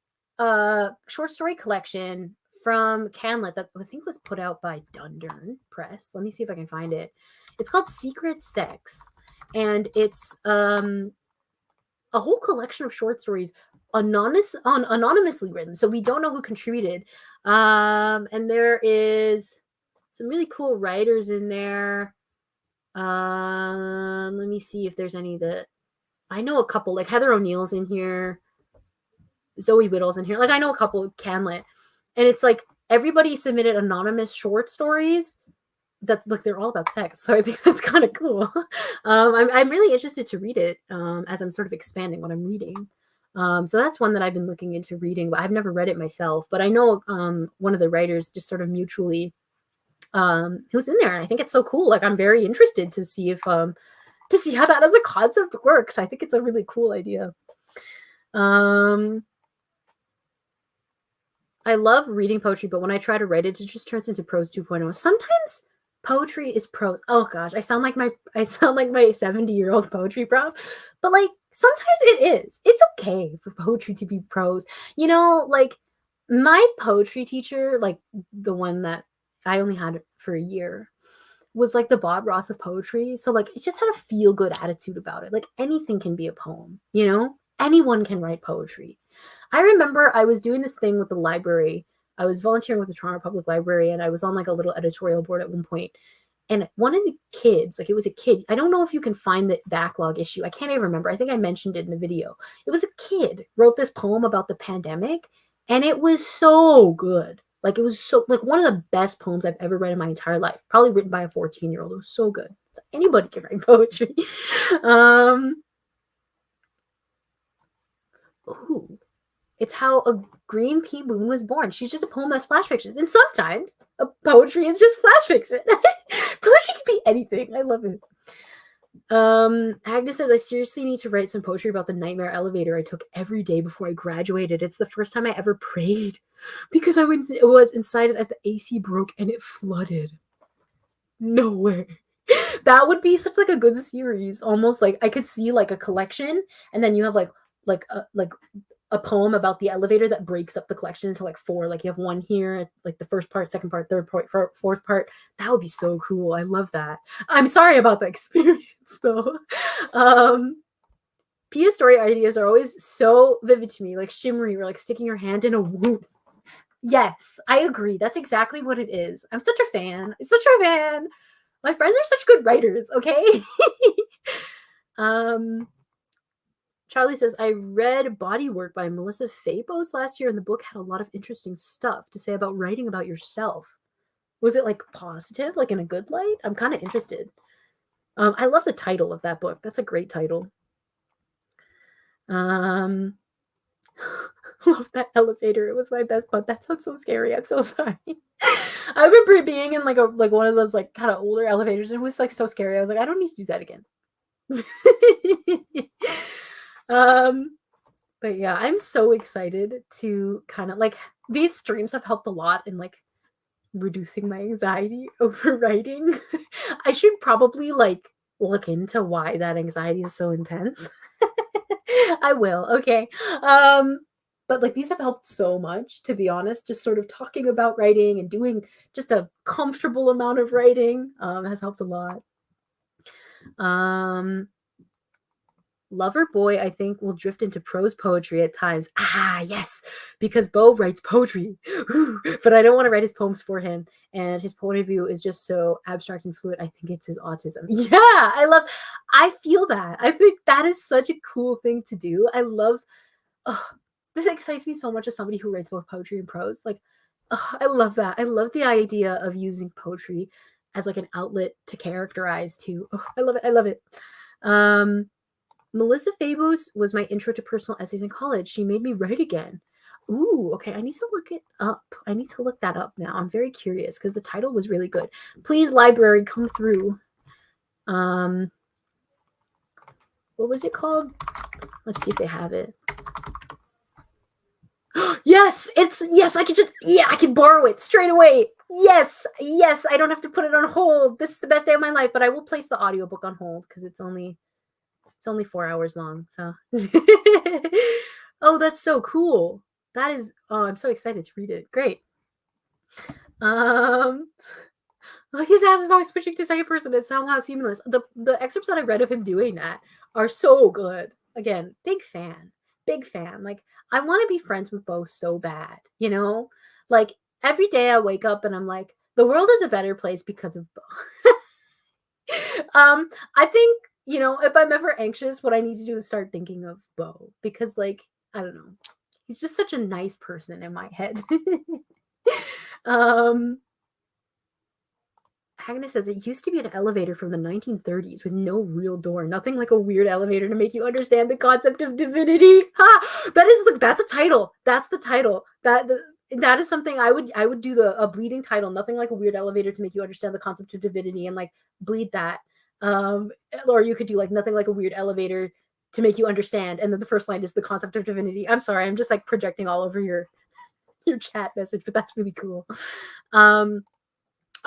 short story collection from Canlit that I think was put out by Dundurn Press. Let me see if I can find it. It's called Secret Sex, and it's a whole collection of short stories anonymously written, so we don't know who contributed. And there is some really cool writers in there. Let me see if there's any that I know. A couple, like Heather O'Neill's in here, Zoe Whittle's in here. Like, I know a couple of Canlit, and it's like everybody submitted anonymous short stories that, look, they're all about sex. So I think that's kind of cool. I'm really interested to read it as I'm sort of expanding what I'm reading. So that's one that I've been looking into reading, but I've never read it myself. But I know one of the writers just sort of mutually who's in there, and I think it's so cool. Like, I'm very interested to see if to see how that as a concept works. I think it's a really cool idea. I love reading poetry, but when I try to write it, it just turns into prose 2.0. Sometimes poetry is prose. Oh gosh, I sound like my 70-year-old poetry prof, but like sometimes it is. It's okay for poetry to be prose. You know, like my poetry teacher, like the one that I only had for a year, was like the Bob Ross of poetry. So like it just had a feel good attitude about it. Like anything can be a poem, you know? Anyone can write poetry. I remember I was doing this thing with the library. I was volunteering with the Toronto Public Library, and I was on like a little editorial board at one point. And one of the kids, like it was a kid, I don't know if you can find the backlog issue. I can't even remember. I think I mentioned it in a video. It was a kid wrote this poem about the pandemic, and it was so good. Like it was so like one of the best poems I've ever read in my entire life. Probably written by a 14-year-old. It was so good. So anybody can write poetry. Ooh. It's how a green pea moon was born. She's just a poem that's flash fiction. And sometimes a poetry is just flash fiction. Poetry can be anything. I love it. Agnes says, I seriously need to write some poetry about the nightmare elevator I took every day before I graduated. It's the first time I ever prayed because I was inside it as the AC broke and it flooded. No way. That would be such like a good series. Almost like I could see like a collection, and then you have like a poem about the elevator that breaks up the collection into like 4. Like you have one here, like the first part, second part, third part, fourth part. That would be so cool. I love that. I'm sorry about the experience though. Pia's story ideas are always so vivid to me, like shimmery or like sticking your hand in a wound. Yes, I agree. That's exactly what it is. I'm such a fan. I'm such a fan. My friends are such good writers, okay? Charlie says, I read Bodywork by Melissa Fabos last year, and the book had a lot of interesting stuff to say about writing about yourself. Was it like positive, like in a good light? I'm kind of interested. I love the title of that book. That's a great title. Love that elevator. It was my best part. That sounds so scary. I'm so sorry. I remember being in like one of those like kind of older elevators, and it was like so scary. I was like, I don't need to do that again. um, but yeah, I'm so excited to kind of like these streams have helped a lot in like reducing my anxiety over writing. I should probably like look into why that anxiety is so intense. I will. Okay. But like these have helped so much, to be honest. Just sort of talking about writing and doing just a comfortable amount of writing has helped a lot. Um, Lover Boy, I think, will drift into prose poetry at times. Ah, yes, because Bo writes poetry, but I don't want to write his poems for him. And his point of view is just so abstract and fluid. I think it's his autism. Yeah, I feel that. I think that is such a cool thing to do. I love, oh, this excites me so much as somebody who writes both poetry and prose. Like, oh, I love that. I love the idea of using poetry as like an outlet to characterize too. Oh, I love it. I love it. Melissa Fabos was my intro to personal essays in college. She made me write again. Ooh, okay. I need to look it up. I need to look that up now. I'm very curious because the title was really good. Please, library, come through. What was it called? Let's see if they have it. Yes, I can borrow it straight away. Yes, I don't have to put it on hold. This is the best day of my life, but I will place the audiobook on hold because it's only 4 hours long. So oh, that's so cool. That is, oh, I'm so excited to read it. Great. Like his ass is always switching to second person. It's somehow seamless. The excerpts that I read of him doing that are so good. Again, big fan. Big fan. Like, I want to be friends with Bo so bad, you know? Like, every day I wake up and I'm like, the world is a better place because of Bo. I think, you know, if I'm ever anxious, what I need to do is start thinking of Bo because, like, I don't know, he's just such a nice person in my head. Agnes says it used to be an elevator from the 1930s with no real door, nothing like a weird elevator to make you understand the concept of divinity. Ha! That's a title. That's the title. That is something I would do a bleeding title, nothing like a weird elevator to make you understand the concept of divinity and like bleed that. Or you could do like nothing like a weird elevator to make you understand. And then the first line is the concept of divinity. I'm sorry, I'm just like projecting all over your chat message, but that's really cool.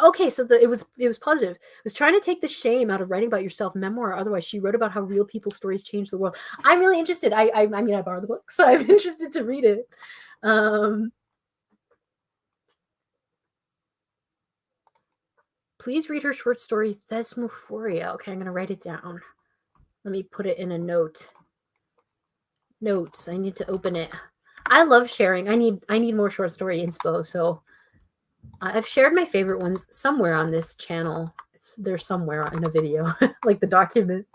Okay, so it was positive. It was trying to take the shame out of writing about yourself, memoir or otherwise. She wrote about how real people's stories change the world. I'm really interested. I mean, I borrowed the book, so I'm interested to read it. Please read her short story, Thesmophoria. Okay, I'm going to write it down. Let me put it in a note. Notes. I need to open it. I love sharing. I need more short story inspo, so I've shared my favorite ones somewhere on this channel. They're somewhere in a video, like the document.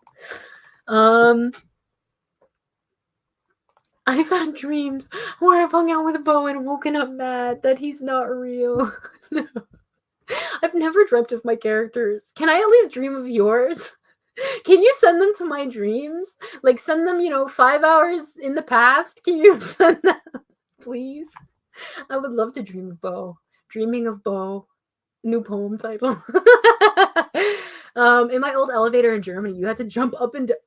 I've had dreams where I've hung out with Bo and woken up mad that he's not real. No. I've never dreamt of my characters. Can I at least dream of yours? Can you send them to my dreams? Like, send them, 5 hours in the past? Can you send them, please? I would love to dream of Bo. Dreaming of Bo. New poem title. In my old elevator in Germany, you had to jump up and down.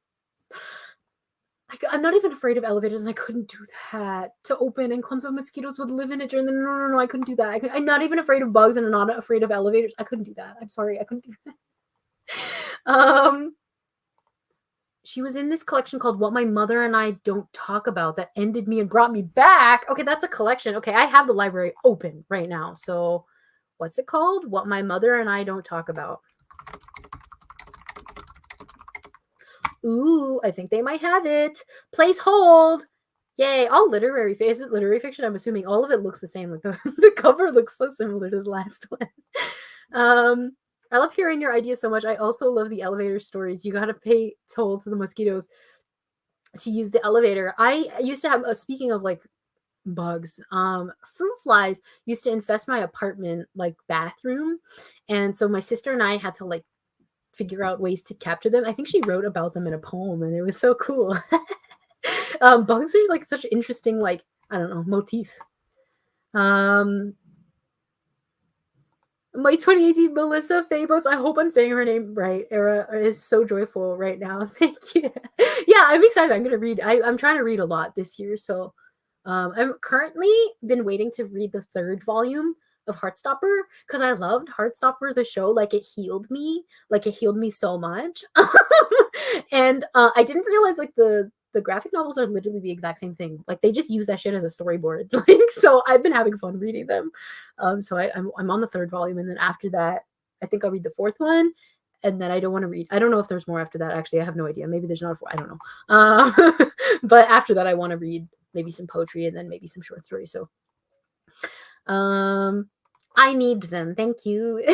I'm not even afraid of elevators, and I couldn't do that to open, and clumps of mosquitoes would live in it during the. No, I couldn't do that. I'm not even afraid of bugs, and I'm not afraid of elevators. I couldn't do that. I'm sorry, I couldn't do that. She was in this collection called What My Mother and I Don't Talk About that ended me and brought me back. Okay, that's a collection. Okay, I have the library open right now. So what's it called? What My Mother and I Don't Talk About. Ooh, I think they might have it. Place hold. Yay. All literary. Is it literary fiction? I'm assuming all of it looks the same. Like the cover looks so similar to the last one. I love hearing your ideas so much. I also love the elevator stories. You got to pay toll to the mosquitoes to use the elevator. I used to have, speaking of like bugs, fruit flies used to infest my apartment like bathroom. And so my sister and I had to like figure out ways to capture them. I think she wrote about them in a poem and it was so cool. Bugs are like such interesting, like, I don't know, motif. My 2018 Melissa Fabos, I hope I'm saying her name right, era is so joyful right now. Thank you. Yeah, I'm excited. I'm gonna read. I'm trying to read a lot this year, so I'm currently been waiting to read the third volume of Heartstopper because I loved Heartstopper the show. Like it healed me so much. And I didn't realize like the graphic novels are literally the exact same thing. Like they just use that shit as a storyboard. Like so, I've been having fun reading them. So I'm on the third volume, and then after that, I think I'll read the fourth one, and then I don't want to read. I don't know if there's more after that. Actually, I have no idea. Maybe there's not. I don't know. But after that, I want to read maybe some poetry and then maybe some short stories. So, I need them. Thank you.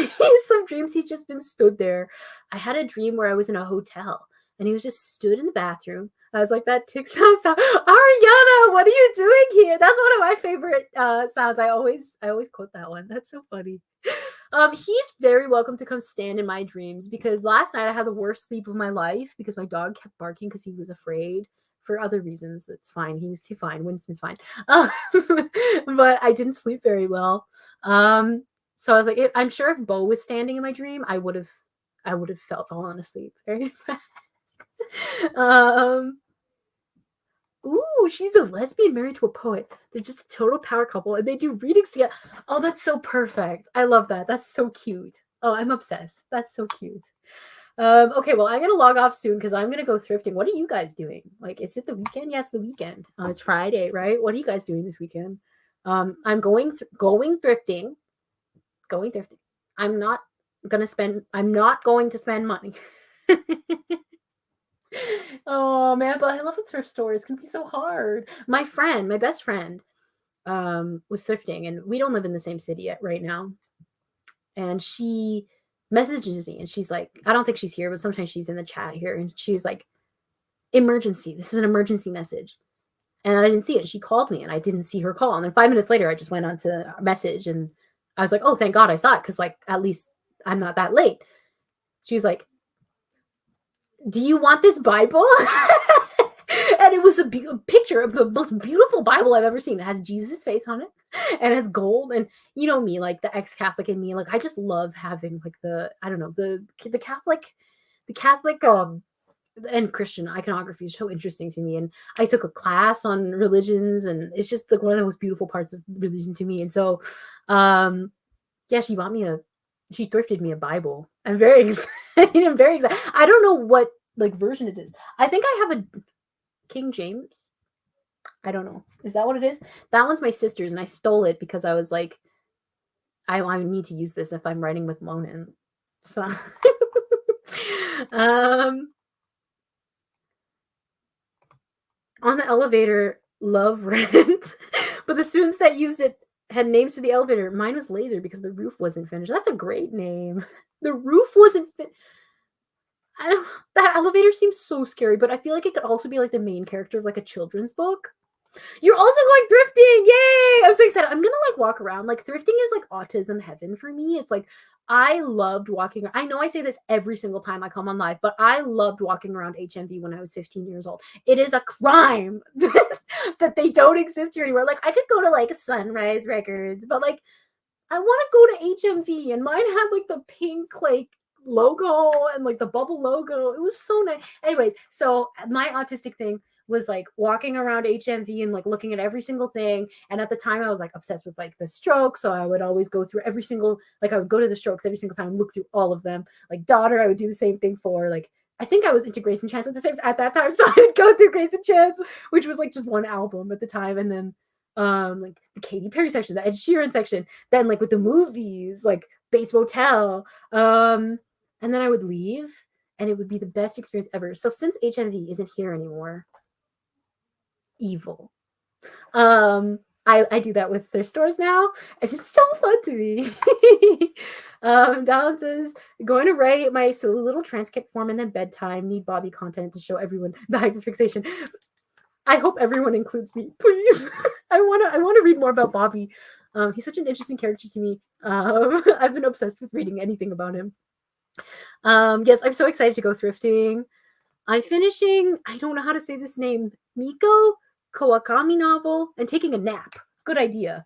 Some dreams he's just been stood there. I had a dream where I was in a hotel and he was just stood in the bathroom. I was like, that tick sound. Ariana, what are you doing here? That's one of my favorite sounds. I always quote that one. That's so funny. He's very welcome to come stand in my dreams because last night I had the worst sleep of my life because my dog kept barking because he was afraid for other reasons. It's fine. He was too fine. Winston's fine. But I didn't sleep very well. So I was like, I'm sure if Bo was standing in my dream, I would have fallen asleep very fast. Ooh, she's a lesbian married to a poet. They're just a total power couple and they do readings together. Oh, that's so perfect. I love that. That's so cute. Oh, I'm obsessed. That's so cute. Okay, well, I'm gonna log off soon because I'm gonna go thrifting. What are you guys doing? Like, is it the weekend? Yes, the weekend. It's Friday, right? What are you guys doing this weekend? I'm going thrifting. Going thrifting. I'm not going to spend money. Oh man, but I love a thrift store. It's gonna be so hard. My best friend, was thrifting, and we don't live in the same city yet right now. And she messages me, and she's like, I don't think she's here, but sometimes she's in the chat here, and she's like, "Emergency! This is an emergency message." And I didn't see it. She called me, and I didn't see her call. And then 5 minutes later, I just went on to a message, and I was like, "Oh, thank God I saw it, because like at least I'm not that late." She was like, "Do you want this Bible?" And it was a picture of the most beautiful Bible I've ever seen. It has Jesus' face on it, and it's gold. And you know me, like the ex-Catholic in me, like I just love having like I don't know, the Catholic and Christian iconography is so interesting to me. And I took a class on religions, and it's just like one of the most beautiful parts of religion to me. And so, yeah, she thrifted me a Bible. I'm very excited. I'm very excited. I don't know what like version it is. I think I have a King James. I don't know. Is that what it is? That one's my sister's, and I stole it because I was like, I need to use this if I'm writing with Monin. So, on the elevator, love rent, but the students that used it had names for the elevator. Mine was Laser because the roof wasn't finished. That's a great name. The roof wasn't finished. That elevator seems so scary, but I feel like it could also be like the main character of like a children's book. You're also going thrifting. Yay! I'm so excited. I'm gonna like walk around. Like thrifting is like autism heaven for me. It's like I loved walking. I know I say this every single time I come on live, but I loved walking around HMV when I was 15 years old. It is a crime that they don't exist here anymore. Like I could go to like Sunrise Records, but like I want to go to HMV, and mine had like the pink like logo and like the bubble logo. It was so nice. Anyways, so my autistic thing was like walking around HMV and like looking at every single thing. And at the time I was like obsessed with like the Strokes. So I would always go through every single, like I would go to the Strokes every single time and look through all of them. Like Daughter, I would do the same thing for. Like I think I was into Grace and Chance at that time. So I would go through Grace and Chance, which was like just one album at the time. And then like the Katy Perry section, the Ed Sheeran section, then like with the movies, like Bates Motel. And then I would leave and it would be the best experience ever. So since HMV isn't here anymore, evil. I do that with thrift stores now, and it's so fun to me. Donald says, going to write my silly little transcript form and then bedtime. Need Bobby content to show everyone the hyperfixation. I hope everyone includes me, please. I wanna read more about Bobby. He's such an interesting character to me. I've been obsessed with reading anything about him. Yes, I'm so excited to go thrifting. I'm finishing, I don't know how to say this name, Miko Kawakami novel, and taking a nap. Good idea.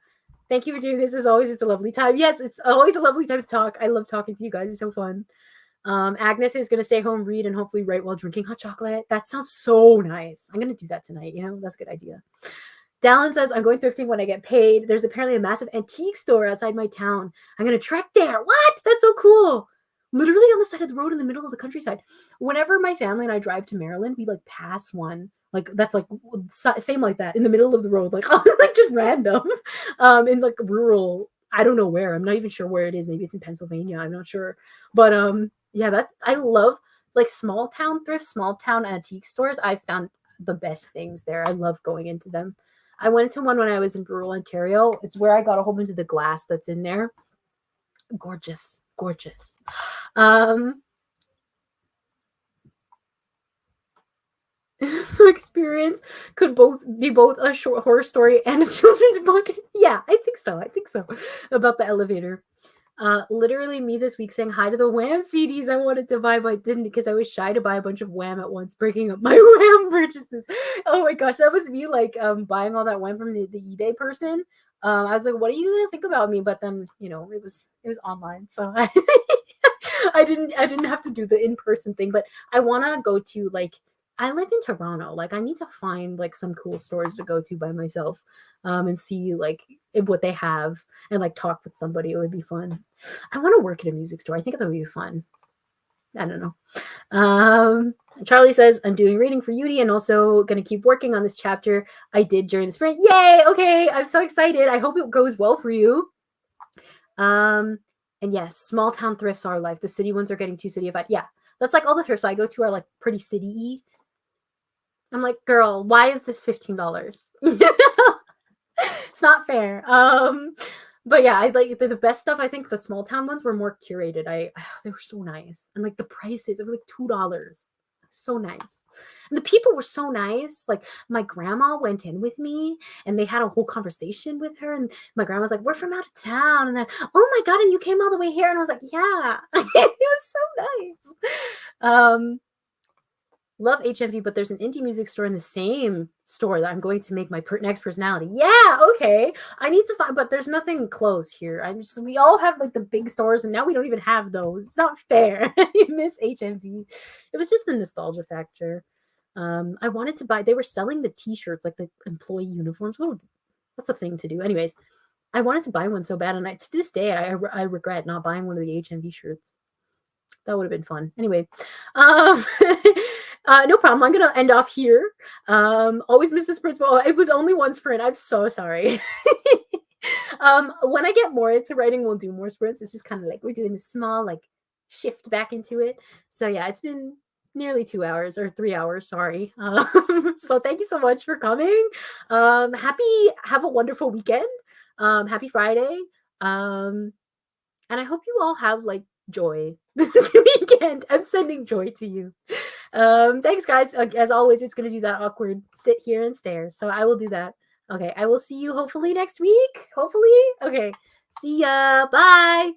Thank you for doing this. As always, it's a lovely time. Yes, it's always a lovely time to talk. I love talking to you guys. It's so fun. Agnes is gonna stay home, read, and hopefully write while drinking hot chocolate. That sounds so nice. I'm gonna do that tonight. You know, that's a good idea. Dallin says, I'm going thrifting when I get paid. There's apparently a massive antique store outside my town. I'm going to trek there. What? That's so cool. Literally on the side of the road in the middle of the countryside. Whenever my family and I drive to Maryland, we like pass one. Like that's like same like that in the middle of the road, like like just random, in like rural. I don't know where. I'm not even sure where it is. Maybe it's in Pennsylvania. I'm not sure. But yeah, that's I love like small town thrift, small town antique stores. I found the best things there. I love going into them. I went to one when I was in rural Ontario. It's where I got a whole bunch of the glass that's in there. Gorgeous, gorgeous. Experience could be both a short horror story and a children's book. Yeah, I think so. I think so. About the elevator. Literally me this week saying hi to the Wham CDs I wanted to buy, but didn't because I was shy to buy a bunch of Wham at once, breaking up my Wham purchases. Oh my gosh, that was me like buying all that Wham from the eBay person. I was like, what are you gonna think about me? But then, you know, it was online, so I didn't have to do the in-person thing, but I wanna go to like I live in Toronto. Like I need to find like some cool stores to go to by myself, and see like what they have and like talk with somebody. It would be fun. I want to work at a music store. I think that would be fun. I don't know. Charlie says, I'm doing reading for Yeti and also going to keep working on this chapter I did during the sprint. Yay! Okay, I'm so excited. I hope it goes well for you. And yes, small town thrifts are life. The city ones are getting too cityified. Yeah, that's like all the thrifts I go to are like pretty city-y. I'm like, girl, why is this $15? It's not fair. But yeah, I like the best stuff. I think the small town ones were more curated. They were so nice, and like the prices, it was like $2. So nice, and the people were so nice. Like my grandma went in with me, and they had a whole conversation with her. And my grandma was like, "We're from out of town," and then, "Oh my god!" And you came all the way here, and I was like, "Yeah," it was so nice. Love HMV, but there's an indie music store in the same store that I'm going to make my next personality. Yeah, okay. I need to find, but there's nothing close here. We all have like the big stores, and now we don't even have those. It's not fair. You miss HMV. It was just the nostalgia factor. I wanted to buy. They were selling the T-shirts, like the employee uniforms. That's a thing to do. Anyways, I wanted to buy one so bad, and to this day, I regret not buying one of the HMV shirts. That would have been fun. Anyway, no problem. I'm gonna end off here. Always miss the sprints. Oh, it was only one sprint. I'm so sorry. When I get more into writing, we'll do more sprints. It's just kind of like we're doing a small like shift back into it. So yeah, it's been nearly 2 hours or 3 hours. Sorry. So thank you so much for coming. Have a wonderful weekend. Happy Friday. And I hope you all have like joy this weekend. I'm sending joy to you. Thanks, guys. As always, it's going to do that awkward sit here and stare. So I will do that. Okay. I will see you hopefully next week. Hopefully. Okay. See ya. Bye.